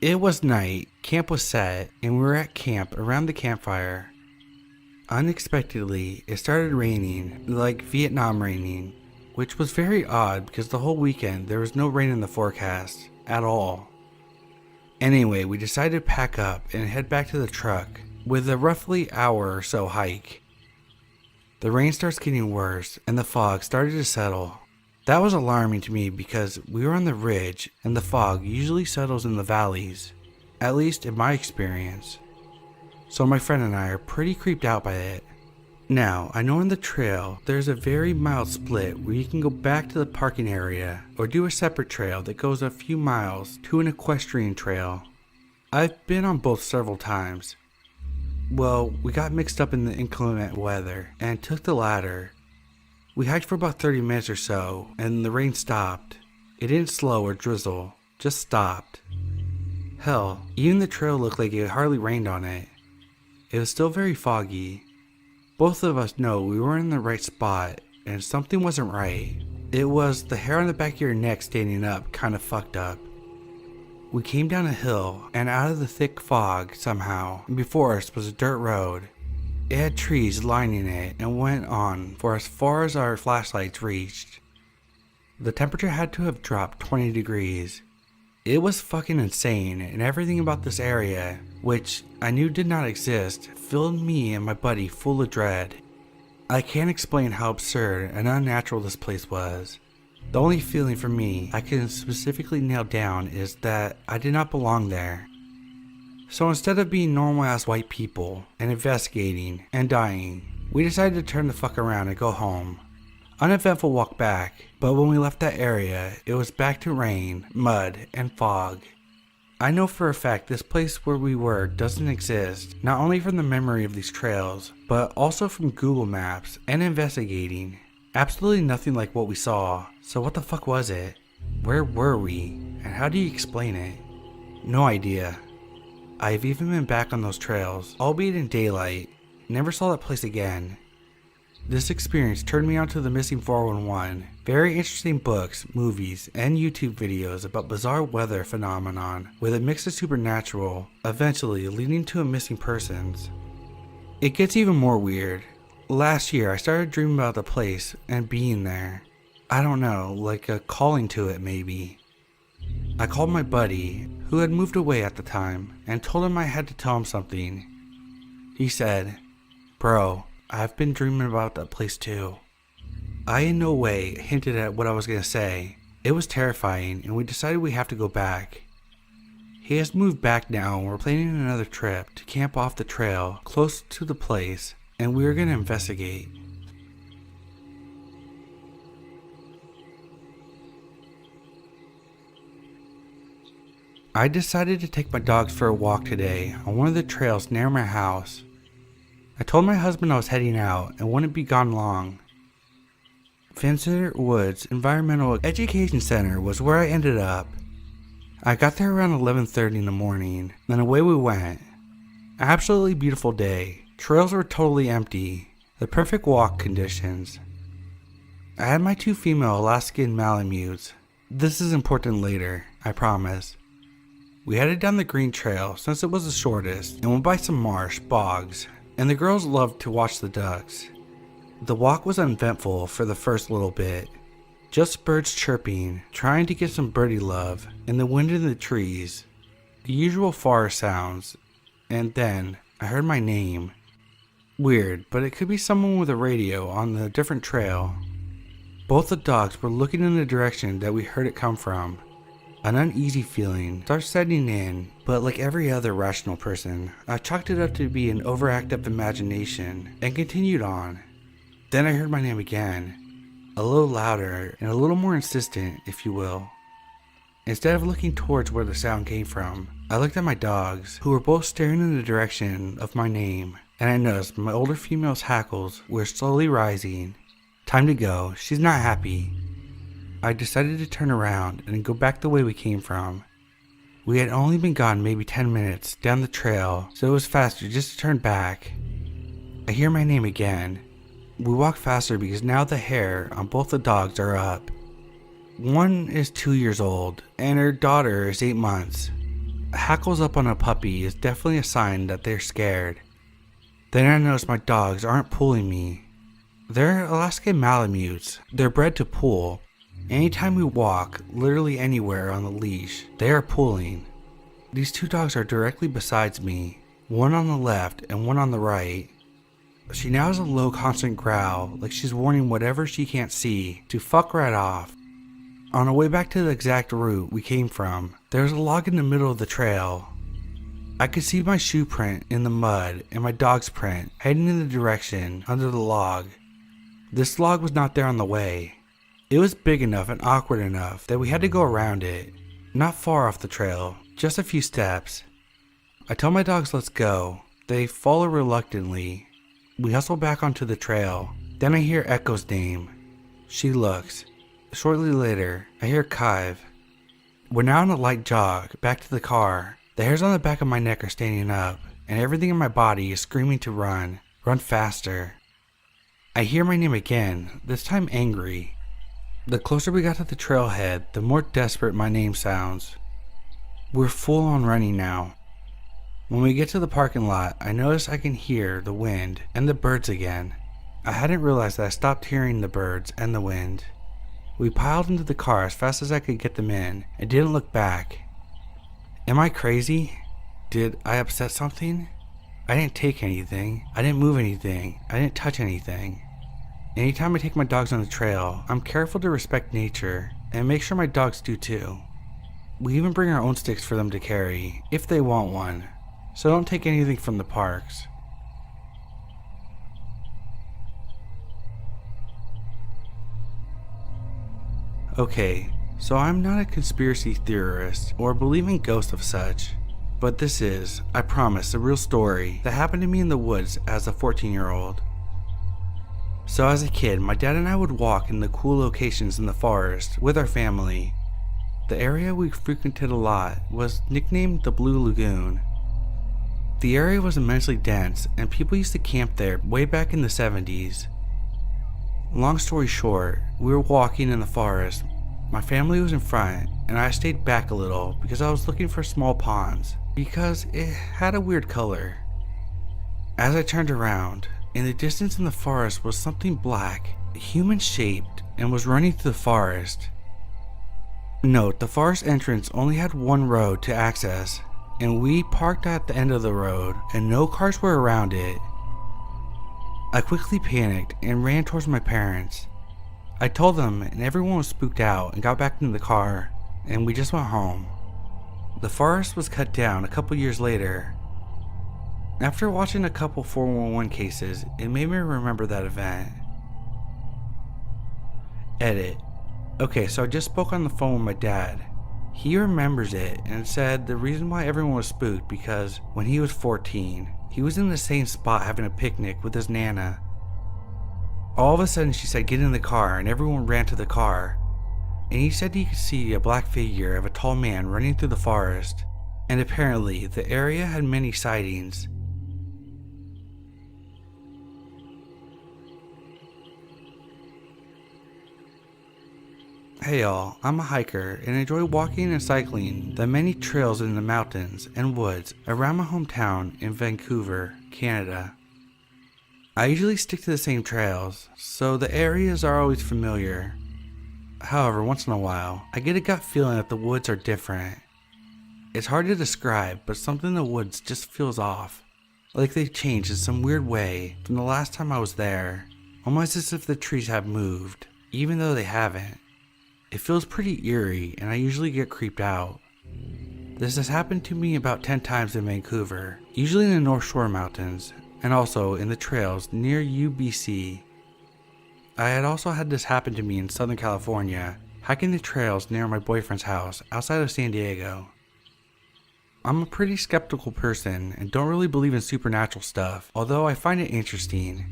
It was night, camp was set, and we were at camp around the campfire. Unexpectedly, it started raining, like Vietnam raining. which was very odd because the whole weekend there was no rain in the forecast at all. Anyway, we decided to pack up and head back to the truck with a roughly hour or so hike. The rain starts getting worse and the fog started to settle. That was alarming to me because we were on the ridge and the fog usually settles in the valleys, at least in my experience. So my friend and I are pretty creeped out by it. Now, I know on the trail there's a very mild split where you can go back to the parking area or do a separate trail that goes a few miles to an equestrian trail. I've been on both several times. Well, we got mixed up in the inclement weather and took the latter. We hiked for about 30 minutes or so and the rain stopped. It didn't slow or drizzle, just stopped. Hell, even the trail looked like it hardly rained on it. It was still very foggy. Both of us know we weren't in the right spot and something wasn't right. It was the hair on the back of your neck standing up kind of fucked up. We came down a hill and out of the thick fog somehow, and before us was a dirt road. It had trees lining it and went on for as far as our flashlights reached. The temperature had to have dropped 20 degrees. It was fucking insane, and everything about this area, which I knew did not exist, filled me and my buddy full of dread. I can't explain how absurd and unnatural this place was. The only feeling for me I can specifically nail down is that I did not belong there. So instead of being normal ass white people and investigating and dying, we decided to turn the fuck around and go home. Uneventful walk back, but when we left that area, it was back to rain, mud, and fog. I know for a fact this place where we were doesn't exist, not only from the memory of these trails, but also from Google Maps and investigating. Absolutely nothing like what we saw, so what the fuck was it? Where were we? And how do you explain it? No idea. I've even been back on those trails, albeit in daylight. Never saw that place again. This experience turned me onto the Missing 411. Very interesting books, movies, and YouTube videos about bizarre weather phenomenon with a mix of supernatural, eventually leading to a missing persons. It gets even more weird. Last year I started dreaming about the place and being there. I don't know, like a calling to it maybe. I called my buddy, who had moved away at the time, and told him I had to tell him something. He said, "Bro, I've been dreaming about that place too." I in no way hinted at what I was going to say. It was terrifying and we decided we have to go back. He has moved back now and we're planning another trip to camp off the trail close to the place and we are going to investigate. I decided to take my dogs for a walk today on one of the trails near my house. I told my husband I was heading out and wouldn't be gone long. Vincent Woods Environmental Education Center was where I ended up. I got there around 11:30 in the morning, then away we went. Absolutely beautiful day. Trails were totally empty. The perfect walk conditions. I had my 2 female Alaskan Malamutes. This is important later, I promise. We headed down the green trail since it was the shortest and went by some marsh, bogs, and the girls loved to watch the ducks. The walk was uneventful for the first little bit. Just birds chirping, trying to get some birdie love, and the wind in the trees. The usual forest sounds. And then I heard my name. Weird, but it could be someone with a radio on the different trail. Both the dogs were looking in the direction that we heard it come from. An uneasy feeling starts setting in, but like every other rational person, I chalked it up to be an overactive imagination and continued on. Then I heard my name again, a little louder and a little more insistent, if you will. Instead of looking towards where the sound came from, I looked at my dogs, who were both staring in the direction of my name, and I noticed my older female's hackles were slowly rising. Time to go, she's not happy. I decided to turn around and go back the way we came from. We had only been gone maybe 10 minutes down the trail, so it was faster just to turn back. I hear my name again. We walk faster because now the hair on both the dogs are up. One is 2 years old, and her daughter is 8 months. Hackles up on a puppy is definitely a sign that they're scared. Then I notice my dogs aren't pulling me. They're Alaskan Malamutes. They're bred to pull. Anytime we walk, literally anywhere on the leash, they are pulling. These two dogs are directly beside me, one on the left and one on the right. She now has a low constant growl, like she's warning whatever she can't see to fuck right off. On our way back to the exact route we came from, there's a log in the middle of the trail. I could see my shoe print in the mud and my dog's print heading in the direction under the log. This log was not there on the way. It was big enough and awkward enough that we had to go around it, not far off the trail, just a few steps. I tell my dogs let's go. They follow reluctantly. We hustle back onto the trail. Then I hear Echo's name. She looks. Shortly later, I hear Kive. We're now on a light jog, back to the car. The hairs on the back of my neck are standing up, and everything in my body is screaming to run faster. I hear my name again, this time angry. The closer we got to the trailhead, the more desperate my name sounds. We're full on running now. When we get to the parking lot, I notice I can hear the wind and the birds again. I hadn't realized that I stopped hearing the birds and the wind. We piled into the car as fast as I could get them in and didn't look back. Am I crazy? Did I upset something? I didn't take anything. I didn't move anything. I didn't touch anything. Anytime I take my dogs on the trail, I'm careful to respect nature and make sure my dogs do too. We even bring our own sticks for them to carry, if they want one, so don't take anything from the parks. Okay, so I'm not a conspiracy theorist or believe in ghosts of such, but this is, I promise, a real story that happened to me in the woods as a 14-year-old. So as a kid, my dad and I would walk in the cool locations in the forest with our family. The area we frequented a lot was nicknamed the Blue Lagoon. The area was immensely dense and people used to camp there way back in the 70s. Long story short, we were walking in the forest. My family was in front and I stayed back a little because I was looking for small ponds because it had a weird color. As I turned around, in the distance in the forest was something black, human-shaped, and was running through the forest. Note, the forest entrance only had one road to access, and we parked at the end of the road, and no cars were around it. I quickly panicked and ran towards my parents. I told them, and everyone was spooked out and got back into the car, and we just went home. The forest was cut down a couple years later. After watching a couple 411 cases, it made me remember that event. Edit. Okay, so I just spoke on the phone with my dad. He remembers it and said the reason why everyone was spooked because when he was 14, he was in the same spot having a picnic with his Nana. All of a sudden she said get in the car and everyone ran to the car. And he said he could see a black figure of a tall man running through the forest. And apparently the area had many sightings. Hey y'all, I'm a hiker and enjoy walking and cycling the many trails in the mountains and woods around my hometown in Vancouver, Canada. I usually stick to the same trails, so the areas are always familiar. However, once in a while, I get a gut feeling that the woods are different. It's hard to describe, but something in the woods just feels off. Like they've changed in some weird way from the last time I was there. Almost as if the trees have moved, even though they haven't. It feels pretty eerie and I usually get creeped out. This has happened to me about 10 times in Vancouver, usually in the North Shore Mountains, and also in the trails near UBC. I had also had this happen to me in Southern California, hiking the trails near my boyfriend's house outside of San Diego. I'm a pretty skeptical person and don't really believe in supernatural stuff, although I find it interesting.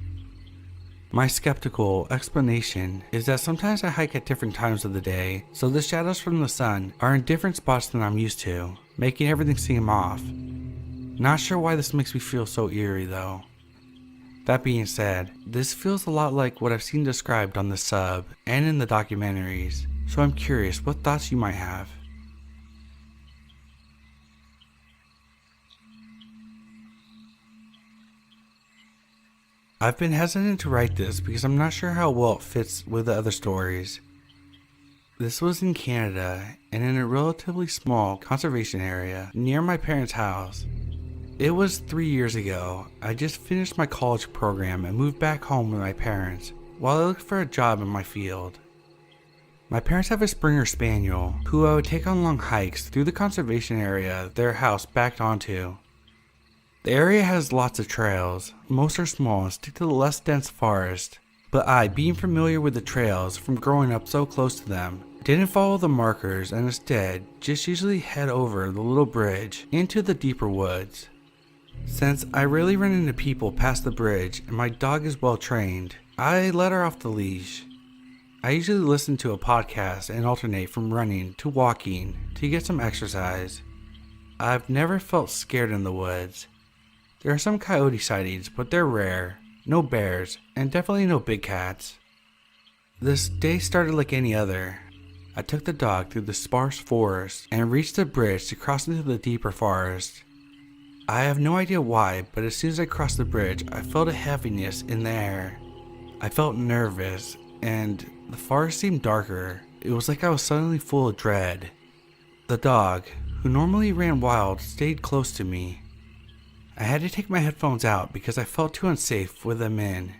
My skeptical explanation is that sometimes I hike at different times of the day, so the shadows from the sun are in different spots than I'm used to, making everything seem off. Not sure why this makes me feel so eerie though. That being said, this feels a lot like what I've seen described on the sub and in the documentaries, so I'm curious what thoughts you might have. I've been hesitant to write this because I'm not sure how well it fits with the other stories. This was in Canada and in a relatively small conservation area near my parents' house. It was 3 years ago. I just finished my college program and moved back home with my parents while I looked for a job in my field. My parents have a Springer Spaniel who I would take on long hikes through the conservation area their house backed onto. The area has lots of trails. Most are small and stick to the less dense forest, but I, being familiar with the trails from growing up so close to them, didn't follow the markers and instead just usually head over the little bridge into the deeper woods. Since I rarely run into people past the bridge and my dog is well trained, I let her off the leash. I usually listen to a podcast and alternate from running to walking to get some exercise. I've never felt scared in the woods. There are some coyote sightings, but they're rare. No bears, and definitely no big cats. This day started like any other. I took the dog through the sparse forest and reached the bridge to cross into the deeper forest. I have no idea why, but as soon as I crossed the bridge, I felt a heaviness in the air. I felt nervous, and the forest seemed darker. It was like I was suddenly full of dread. The dog, who normally ran wild, stayed close to me. I had to take my headphones out because I felt too unsafe with them in.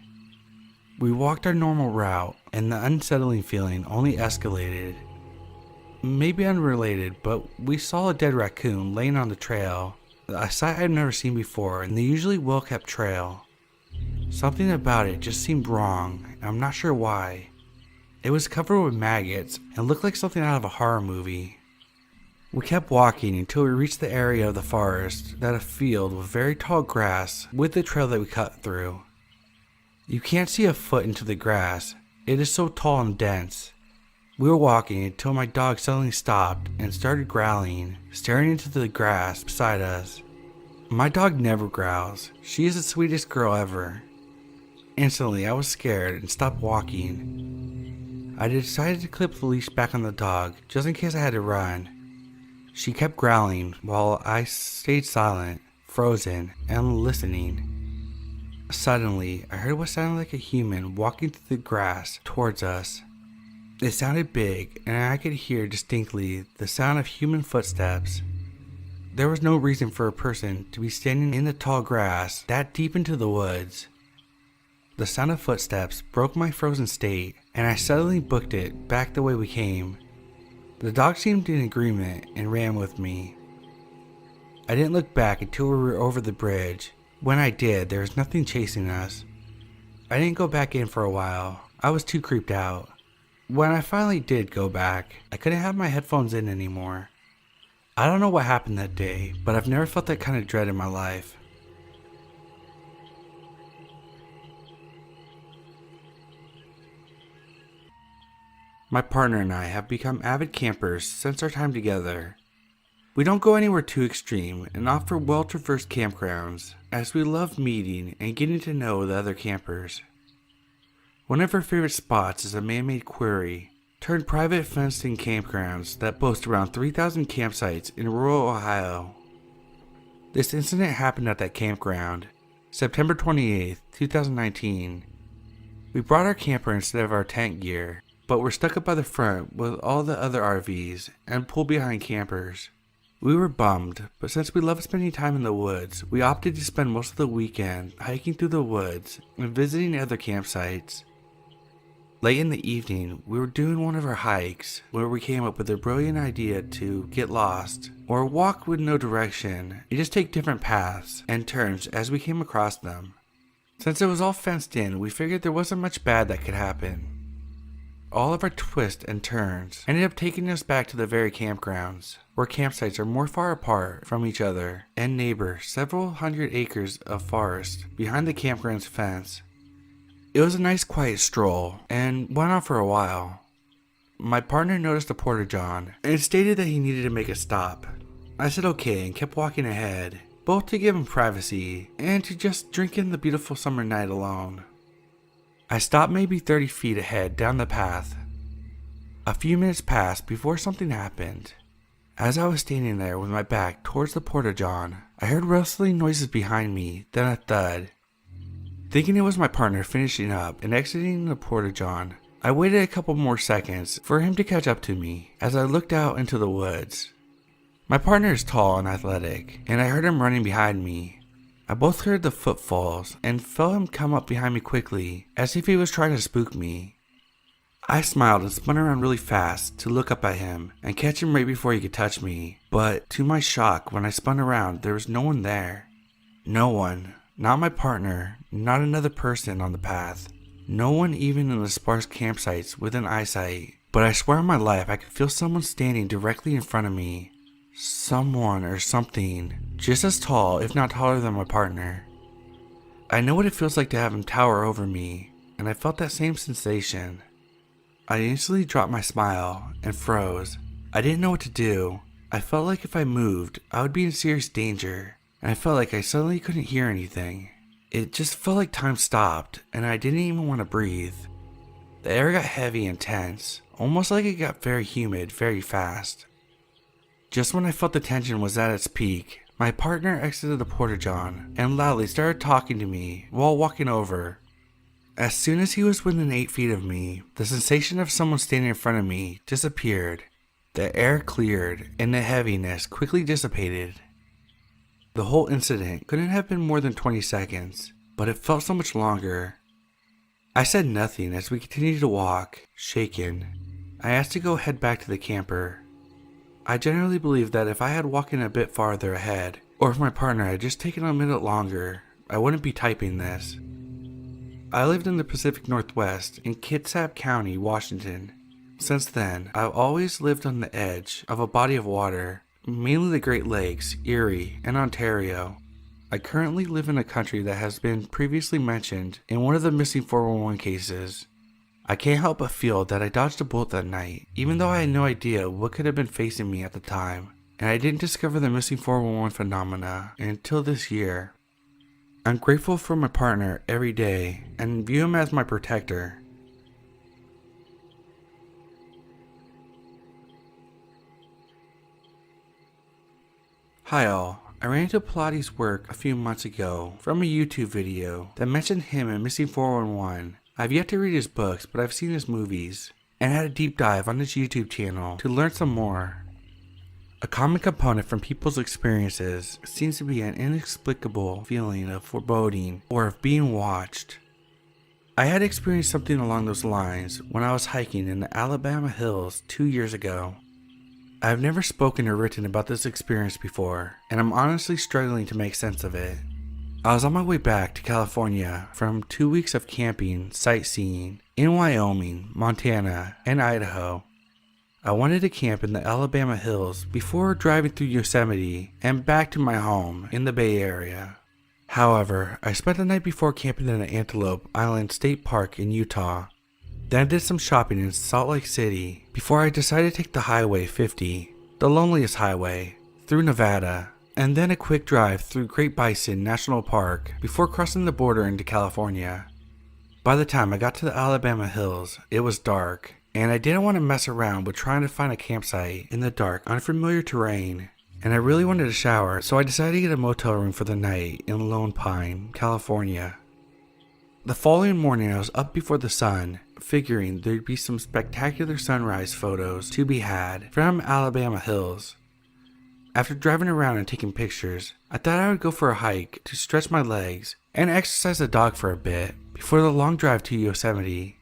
We walked our normal route, and the unsettling feeling only escalated. Maybe unrelated, but we saw a dead raccoon laying on the trail, a sight I'd never seen before in the usually well-kept trail. Something about it just seemed wrong, and I'm not sure why. It was covered with maggots and looked like something out of a horror movie. We kept walking until we reached the area of the forest that a field with very tall grass with the trail that we cut through. You can't see a foot into the grass. It is so tall and dense. We were walking until my dog suddenly stopped and started growling, staring into the grass beside us. My dog never growls. She is the sweetest girl ever. Instantly, I was scared and stopped walking. I decided to clip the leash back on the dog just in case I had to run. She kept growling while I stayed silent, frozen, and listening. Suddenly, I heard what sounded like a human walking through the grass towards us. It sounded big, and I could hear distinctly the sound of human footsteps. There was no reason for a person to be standing in the tall grass that deep into the woods. The sound of footsteps broke my frozen state, and I suddenly booked it back the way we came. The dog seemed in agreement and ran with me. I didn't look back until we were over the bridge. When I did, there was nothing chasing us. I didn't go back in for a while. I was too creeped out. When I finally did go back, I couldn't have my headphones in anymore. I don't know what happened that day, but I've never felt that kind of dread in my life. My partner and I have become avid campers since our time together. We don't go anywhere too extreme and opt for well-traversed campgrounds, as we love meeting and getting to know the other campers. One of our favorite spots is a man-made quarry, turned private fenced-in campgrounds that boast around 3,000 campsites in rural Ohio. This incident happened at that campground, September 28, 2019. We brought our camper instead of our tent gear, but were stuck up by the front with all the other RVs and pulled behind campers. We were bummed, but since we love spending time in the woods, we opted to spend most of the weekend hiking through the woods and visiting other campsites. Late in the evening, we were doing one of our hikes where we came up with a brilliant idea to get lost, or walk with no direction, and just take different paths and turns as we came across them. Since it was all fenced in, we figured there wasn't much bad that could happen. All of our twists and turns ended up taking us back to the very campgrounds, where campsites are more far apart from each other and neighbor several hundred acres of forest behind the campground's fence. It was a nice quiet stroll and went on for a while. My partner noticed a porta-john and stated that he needed to make a stop. I said okay and kept walking ahead, both to give him privacy and to just drink in the beautiful summer night alone. I stopped maybe 30 feet ahead down the path. A few minutes passed before something happened. As I was standing there with my back towards the porta-john, I heard rustling noises behind me, then a thud. Thinking it was my partner finishing up and exiting the porta-john, I waited a couple more seconds for him to catch up to me as I looked out into the woods. My partner is tall and athletic, and I heard him running behind me. I both heard the footfalls and felt him come up behind me quickly, as if he was trying to spook me. I smiled and spun around really fast to look up at him and catch him right before he could touch me, but to my shock, when I spun around, there was no one there. No one. Not my partner, not another person on the path. No one even in the sparse campsites within eyesight. But I swear on my life I could feel someone standing directly in front of me. Someone or something, just as tall, if not taller than my partner. I know what it feels like to have him tower over me, and I felt that same sensation. I instantly dropped my smile and froze. I didn't know what to do. I felt like if I moved, I would be in serious danger, and I felt like I suddenly couldn't hear anything. It just felt like time stopped, and I didn't even want to breathe. The air got heavy and tense, almost like it got very humid very fast. Just when I felt the tension was at its peak, my partner exited the porta-john and loudly started talking to me while walking over. As soon as he was within 8 feet of me, the sensation of someone standing in front of me disappeared. The air cleared and the heaviness quickly dissipated. The whole incident couldn't have been more than 20 seconds, but it felt so much longer. I said nothing as we continued to walk, shaken. I asked to go head back to the camper. I generally believe that if I had walked in a bit farther ahead, or if my partner had just taken a minute longer, I wouldn't be typing this. I lived in the Pacific Northwest in Kitsap County, Washington. Since then, I've always lived on the edge of a body of water, mainly the Great Lakes, Erie, and Ontario. I currently live in a country that has been previously mentioned in one of the missing 411 cases. I can't help but feel that I dodged a bullet that night, even though I had no idea what could have been facing me at the time, and I didn't discover the missing 411 phenomena until this year. I'm grateful for my partner every day and view him as my protector. Hi all, I ran into Pilates' work a few months ago from a YouTube video that mentioned him in Missing 411. I've yet to read his books, but I've seen his movies, and had a deep dive on his YouTube channel to learn some more. A common component from people's experiences seems to be an inexplicable feeling of foreboding or of being watched. I had experienced something along those lines when I was hiking in the Alabama hills 2 years ago. I've never spoken or written about this experience before, and I'm honestly struggling to make sense of it. I was on my way back to California from 2 weeks of camping, sightseeing in Wyoming, Montana, and Idaho. I wanted to camp in the Alabama hills before driving through Yosemite and back to my home in the Bay Area. However, I spent the night before camping in the Antelope Island State Park in Utah. Then I did some shopping in Salt Lake City before I decided to take the Highway 50, the loneliest highway, through Nevada, and then a quick drive through Great Bison National Park before crossing the border into California. By the time I got to the Alabama hills, it was dark, and I didn't want to mess around with trying to find a campsite in the dark, unfamiliar terrain, and I really wanted a shower, so I decided to get a motel room for the night in Lone Pine, California. The following morning I was up before the sun, figuring there'd be some spectacular sunrise photos to be had from Alabama hills. After driving around and taking pictures, I thought I would go for a hike to stretch my legs and exercise the dog for a bit before the long drive to Yosemite.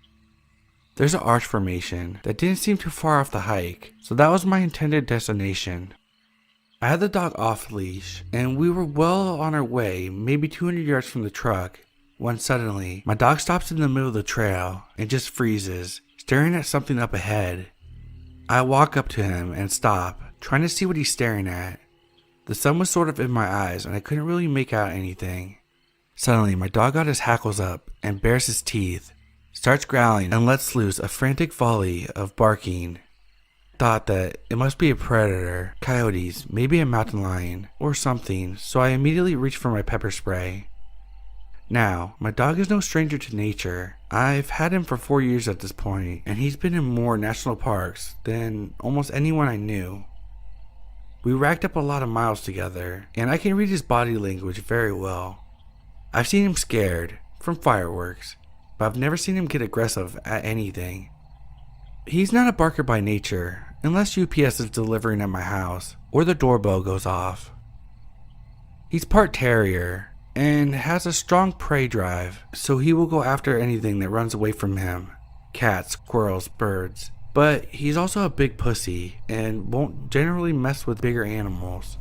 There's an arch formation that didn't seem too far off the hike, so that was my intended destination. I had the dog off leash, and we were well on our way, maybe 200 yards from the truck, when suddenly my dog stops in the middle of the trail and just freezes, staring at something up ahead. I walk up to him and stop, trying to see what he's staring at. The sun was sort of in my eyes and I couldn't really make out anything. Suddenly my dog got his hackles up and bares his teeth, starts growling, and lets loose a frantic volley of barking. Thought that it must be a predator, coyotes, maybe a mountain lion, or something, so I immediately reached for my pepper spray. Now, my dog is no stranger to nature. I've had him for 4 years at this point, and he's been in more national parks than almost anyone I knew. We racked up a lot of miles together, and I can read his body language very well. I've seen him scared, from fireworks, but I've never seen him get aggressive at anything. He's not a barker by nature, unless UPS is delivering at my house or the doorbell goes off. He's part terrier and has a strong prey drive, so he will go after anything that runs away from him. Cats, squirrels, birds. But he's also a big pussy and won't generally mess with bigger animals.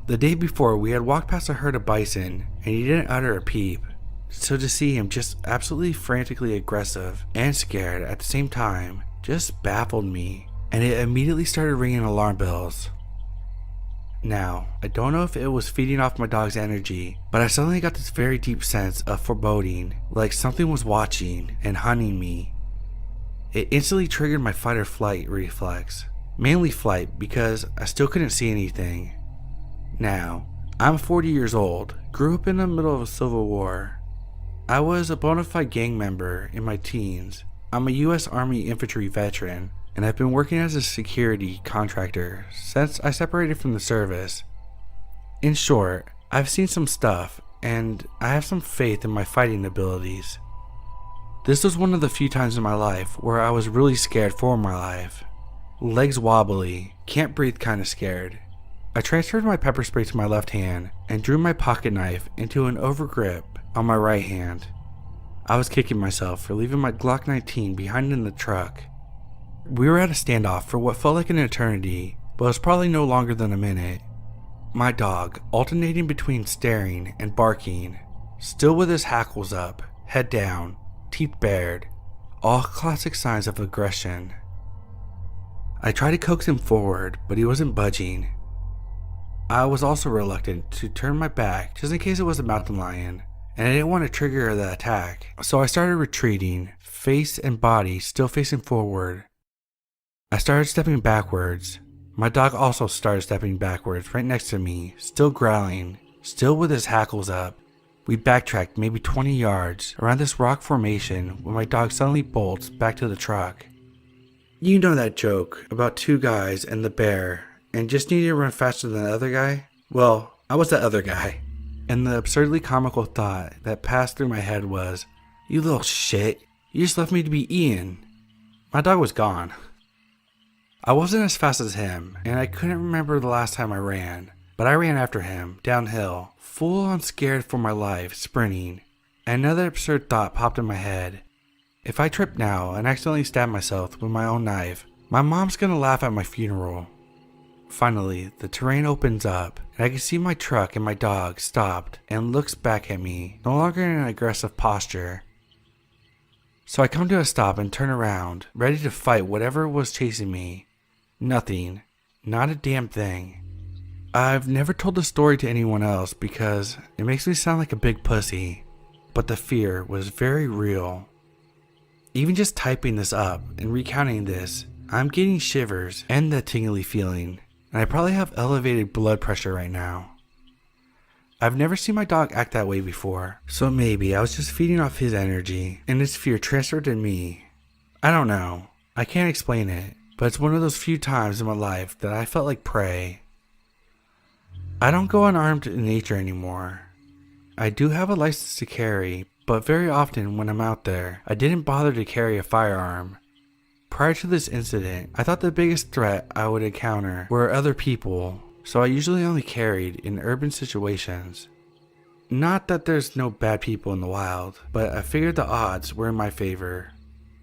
The day before, we had walked past a herd of bison and he didn't utter a peep. So to see him just absolutely frantically aggressive and scared at the same time just baffled me, and it immediately started ringing alarm bells. Now, I don't know if it was feeding off my dog's energy, but I suddenly got this very deep sense of foreboding, like something was watching and hunting me. It instantly triggered my fight or flight reflex, mainly flight because I still couldn't see anything. Now, I'm 40 years old, grew up in the middle of a civil war. I was a bona fide gang member in my teens. I'm a US Army infantry veteran, and I've been working as a security contractor since I separated from the service. In short, I've seen some stuff, and I have some faith in my fighting abilities. This was one of the few times in my life where I was really scared for my life. Legs wobbly, can't breathe kinda scared. I transferred my pepper spray to my left hand and drew my pocket knife into an overgrip on my right hand. I was kicking myself for leaving my Glock 19 behind in the truck. We were at a standoff for what felt like an eternity, but was probably no longer than a minute. My dog, alternating between staring and barking, still with his hackles up, head down, teeth bared, all classic signs of aggression. I tried to coax him forward, but he wasn't budging. I was also reluctant to turn my back just in case it was a mountain lion, and I didn't want to trigger the attack, so I started retreating, face and body still facing forward. I started stepping backwards. My dog also started stepping backwards right next to me, still growling, still with his hackles up. We backtracked maybe 20 yards around this rock formation when my dog suddenly bolts back to the truck. You know that joke about two guys and the bear and just needed to run faster than the other guy? Well, I was that other guy. And the absurdly comical thought that passed through my head was, you little shit, you just left me to be Ian. My dog was gone. I wasn't as fast as him, and I couldn't remember the last time I ran, but I ran after him, downhill, full on scared for my life, sprinting. Another absurd thought popped in my head. If I trip now and accidentally stab myself with my own knife, my mom's gonna laugh at my funeral. Finally, the terrain opens up, and I can see my truck and my dog stopped and looks back at me, no longer in an aggressive posture. So I come to a stop and turn around, ready to fight whatever was chasing me. Nothing. Not a damn thing. I've never told the story to anyone else because it makes me sound like a big pussy, but the fear was very real. Even just typing this up and recounting this, I'm getting shivers and that tingly feeling, and I probably have elevated blood pressure right now. I've never seen my dog act that way before, so maybe I was just feeding off his energy and his fear transferred to me. I don't know. I can't explain it, but it's one of those few times in my life that I felt like prey. I don't go unarmed in nature anymore. I do have a license to carry, but very often when I'm out there, I didn't bother to carry a firearm. Prior to this incident, I thought the biggest threat I would encounter were other people, so I usually only carried in urban situations. Not that there's no bad people in the wild, but I figured the odds were in my favor.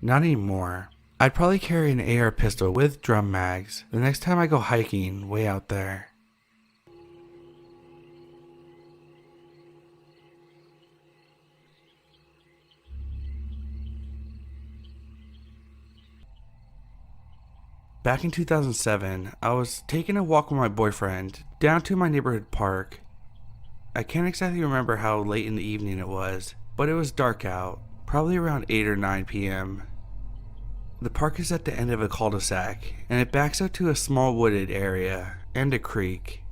Not anymore. I'd probably carry an AR pistol with drum mags the next time I go hiking way out there. Back in 2007, I was taking a walk with my boyfriend down to my neighborhood park. I can't exactly remember how late in the evening it was, but it was dark out, probably around 8 or 9 p.m. The park is at the end of a cul-de-sac, and it backs up to a small wooded area and a creek.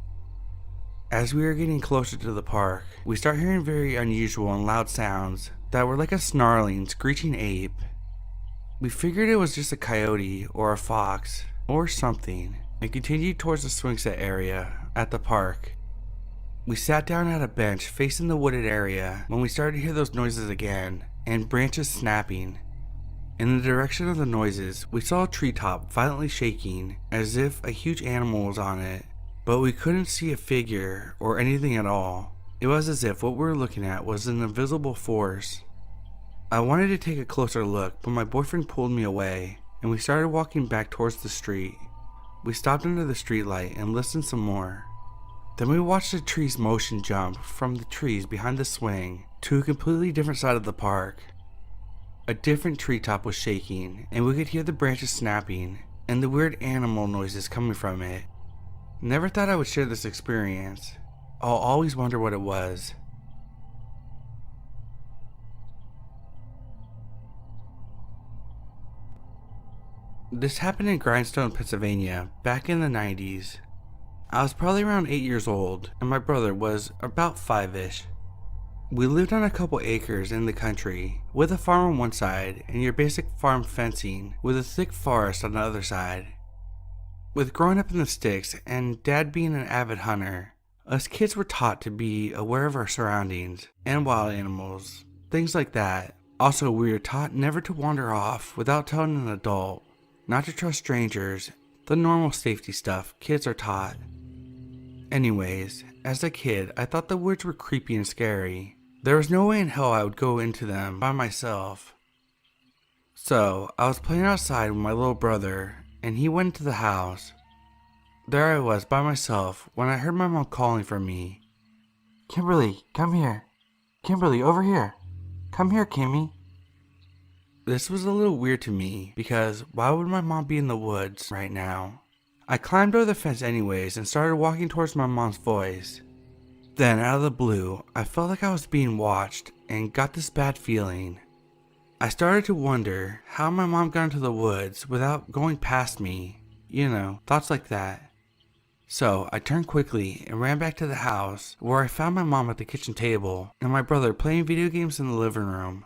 As we are getting closer to the park, we start hearing very unusual and loud sounds that were like a snarling, screeching ape. We figured it was just a coyote or a fox or something and continued towards the swing set area at the park. We sat down at a bench facing the wooded area when we started to hear those noises again, and branches snapping. In the direction of the noises, we saw a treetop violently shaking as if a huge animal was on it, but we couldn't see a figure or anything at all. It was as if what we were looking at was an invisible force. I wanted to take a closer look, but my boyfriend pulled me away, and we started walking back towards the street. We stopped under the streetlight and listened some more. Then we watched the tree's motion jump from the trees behind the swing to a completely different side of the park. A different treetop was shaking, and we could hear the branches snapping and the weird animal noises coming from it. Never thought I would share this experience. I'll always wonder what it was. This happened in Grindstone, Pennsylvania, back in the 90s. I was probably around 8 years old, and my brother was about 5-ish. We lived on a couple acres in the country, with a farm on one side and your basic farm fencing with a thick forest on the other side. With growing up in the sticks and Dad being an avid hunter, us kids were taught to be aware of our surroundings and wild animals, things like that. Also, we were taught never to wander off without telling an adult, not to trust strangers, the normal safety stuff kids are taught. Anyways, as a kid, I thought the woods were creepy and scary. There was no way in hell I would go into them by myself. So, I was playing outside with my little brother, and he went into the house. There I was by myself when I heard my mom calling for me. "Kimberly, come here. Kimberly, over here. Come here, Kimmy." This was a little weird to me because why would my mom be in the woods right now? I climbed over the fence anyways and started walking towards my mom's voice. Then, out of the blue, I felt like I was being watched and got this bad feeling. I started to wonder how my mom got into the woods without going past me. You know, thoughts like that. So, I turned quickly and ran back to the house where I found my mom at the kitchen table and my brother playing video games in the living room.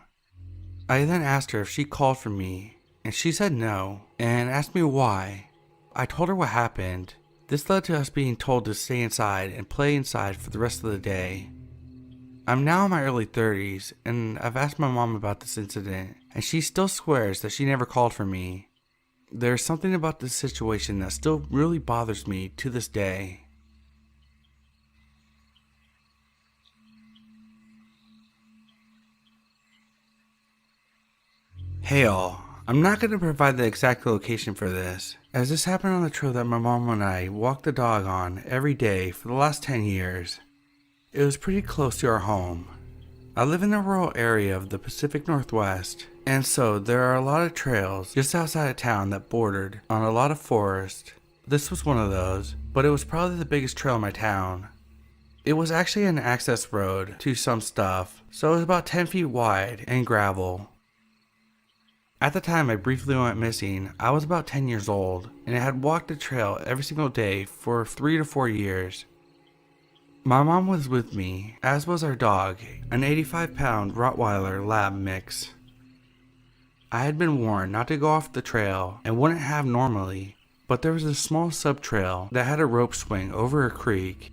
I then asked her if she called for me, and she said no, and asked me why. I told her what happened. This led to us being told to stay inside and play inside for the rest of the day. I'm now in my early 30s, and I've asked my mom about this incident, and she still swears that she never called for me. There's something about this situation that still really bothers me to this day. Hey all, I'm not going to provide the exact location for this, as this happened on the trail that my mom and I walked the dog on every day for the last 10 years. It was pretty close to our home. I live in a rural area of the Pacific Northwest, and so there are a lot of trails just outside of town that bordered on a lot of forest. This was one of those, but it was probably the biggest trail in my town. It was actually an access road to some stuff, so it was about 10 feet wide and gravel. At the time I briefly went missing, I was about 10 years old, and I had walked the trail every single day for 3 to 4 years. My mom was with me, as was our dog, an 85-pound Rottweiler Lab mix. I had been warned not to go off the trail and wouldn't have normally, but there was a small sub-trail that had a rope swing over a creek.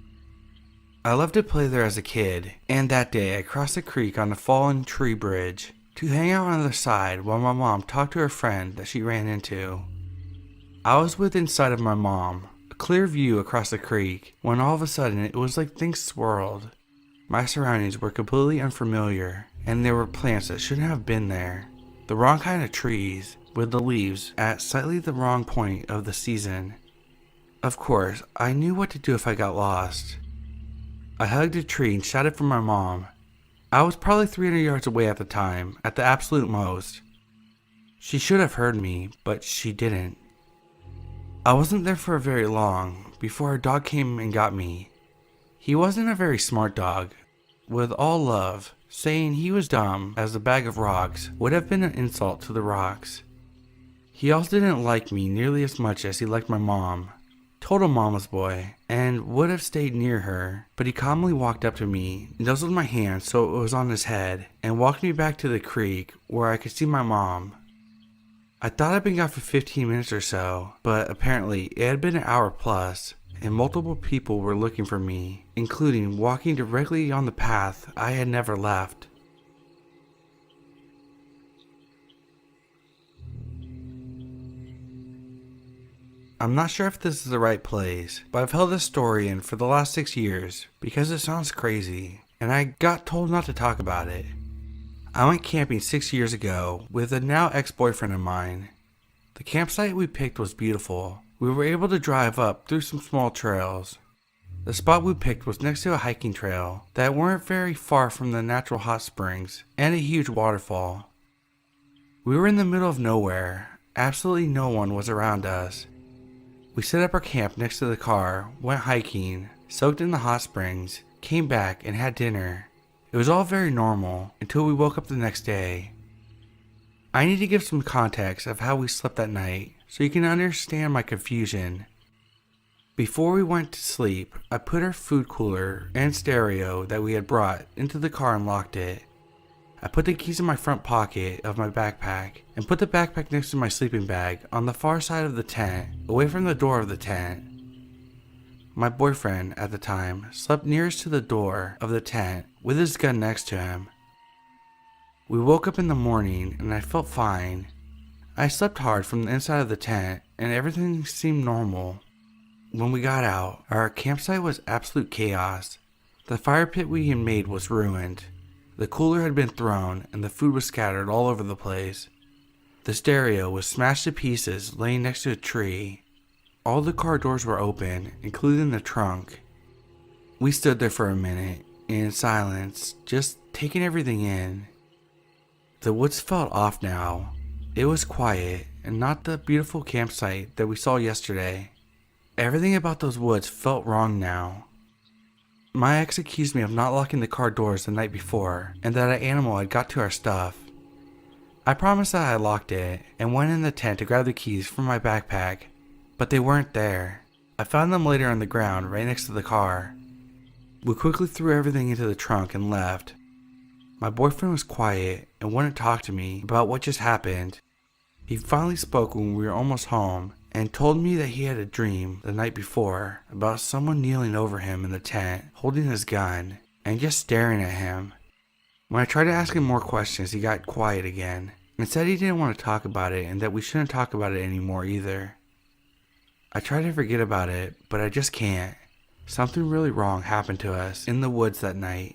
I loved to play there as a kid, and that day I crossed the creek on a fallen tree bridge to hang out on the side while my mom talked to her friend that she ran into. I was within sight of my mom, a clear view across the creek, when all of a sudden it was like things swirled. My surroundings were completely unfamiliar, and there were plants that shouldn't have been there. The wrong kind of trees, with the leaves at slightly the wrong point of the season. Of course, I knew what to do if I got lost. I hugged a tree and shouted for my mom. I was probably 300 yards away at the time, at the absolute most. She should have heard me, but she didn't. I wasn't there for very long before our dog came and got me. He wasn't a very smart dog. With all love, saying he was dumb as a bag of rocks would have been an insult to the rocks. He also didn't like me nearly as much as he liked my mom. Total mama's boy, and would have stayed near her, but he calmly walked up to me, nuzzled my hand so it was on his head, and walked me back to the creek where I could see my mom. I thought I'd been gone for 15 minutes or so, but apparently it had been an hour plus. and multiple people were looking for me, including walking directly on the path I had never left. I'm not sure if this is the right place, but I've held this story in for the last 6 years because it sounds crazy, and I got told not to talk about it. I went camping 6 years ago with a now ex-boyfriend of mine. The campsite we picked was beautiful. We were able to drive up through some small trails. The spot we picked was next to a hiking trail that weren't very far from the natural hot springs and a huge waterfall. We were in the middle of nowhere. Absolutely no one was around us. We set up our camp next to the car, went hiking, soaked in the hot springs, came back and had dinner. It was all very normal until we woke up the next day. I need to give some context of how we slept that night so you can understand my confusion. Before we went to sleep, I put our food cooler and stereo that we had brought into the car and locked it. I put the keys in my front pocket of my backpack and put the backpack next to my sleeping bag on the far side of the tent, away from the door of the tent. My boyfriend at the time slept nearest to the door of the tent with his gun next to him. We woke up in the morning and I felt fine. I slept hard from the inside of the tent and everything seemed normal. When we got out, our campsite was absolute chaos. The fire pit we had made was ruined. The cooler had been thrown and the food was scattered all over the place. The stereo was smashed to pieces laying next to a tree. All the car doors were open, including the trunk. We stood there for a minute, in silence, just taking everything in. The woods felt off now. It was quiet and not the beautiful campsite that we saw yesterday. Everything about those woods felt wrong now. My ex accused me of not locking the car doors the night before and that an animal had got to our stuff. I promised that I locked it and went in the tent to grab the keys from my backpack, but they weren't there. I found them later on the ground right next to the car. We quickly threw everything into the trunk and left. My boyfriend was quiet and wouldn't talk to me about what just happened. He finally spoke when we were almost home and told me that he had a dream the night before about someone kneeling over him in the tent, holding his gun, and just staring at him. When I tried to ask him more questions, he got quiet again and said he didn't want to talk about it and that we shouldn't talk about it anymore either. I try to forget about it, but I just can't. Something really wrong happened to us in the woods that night.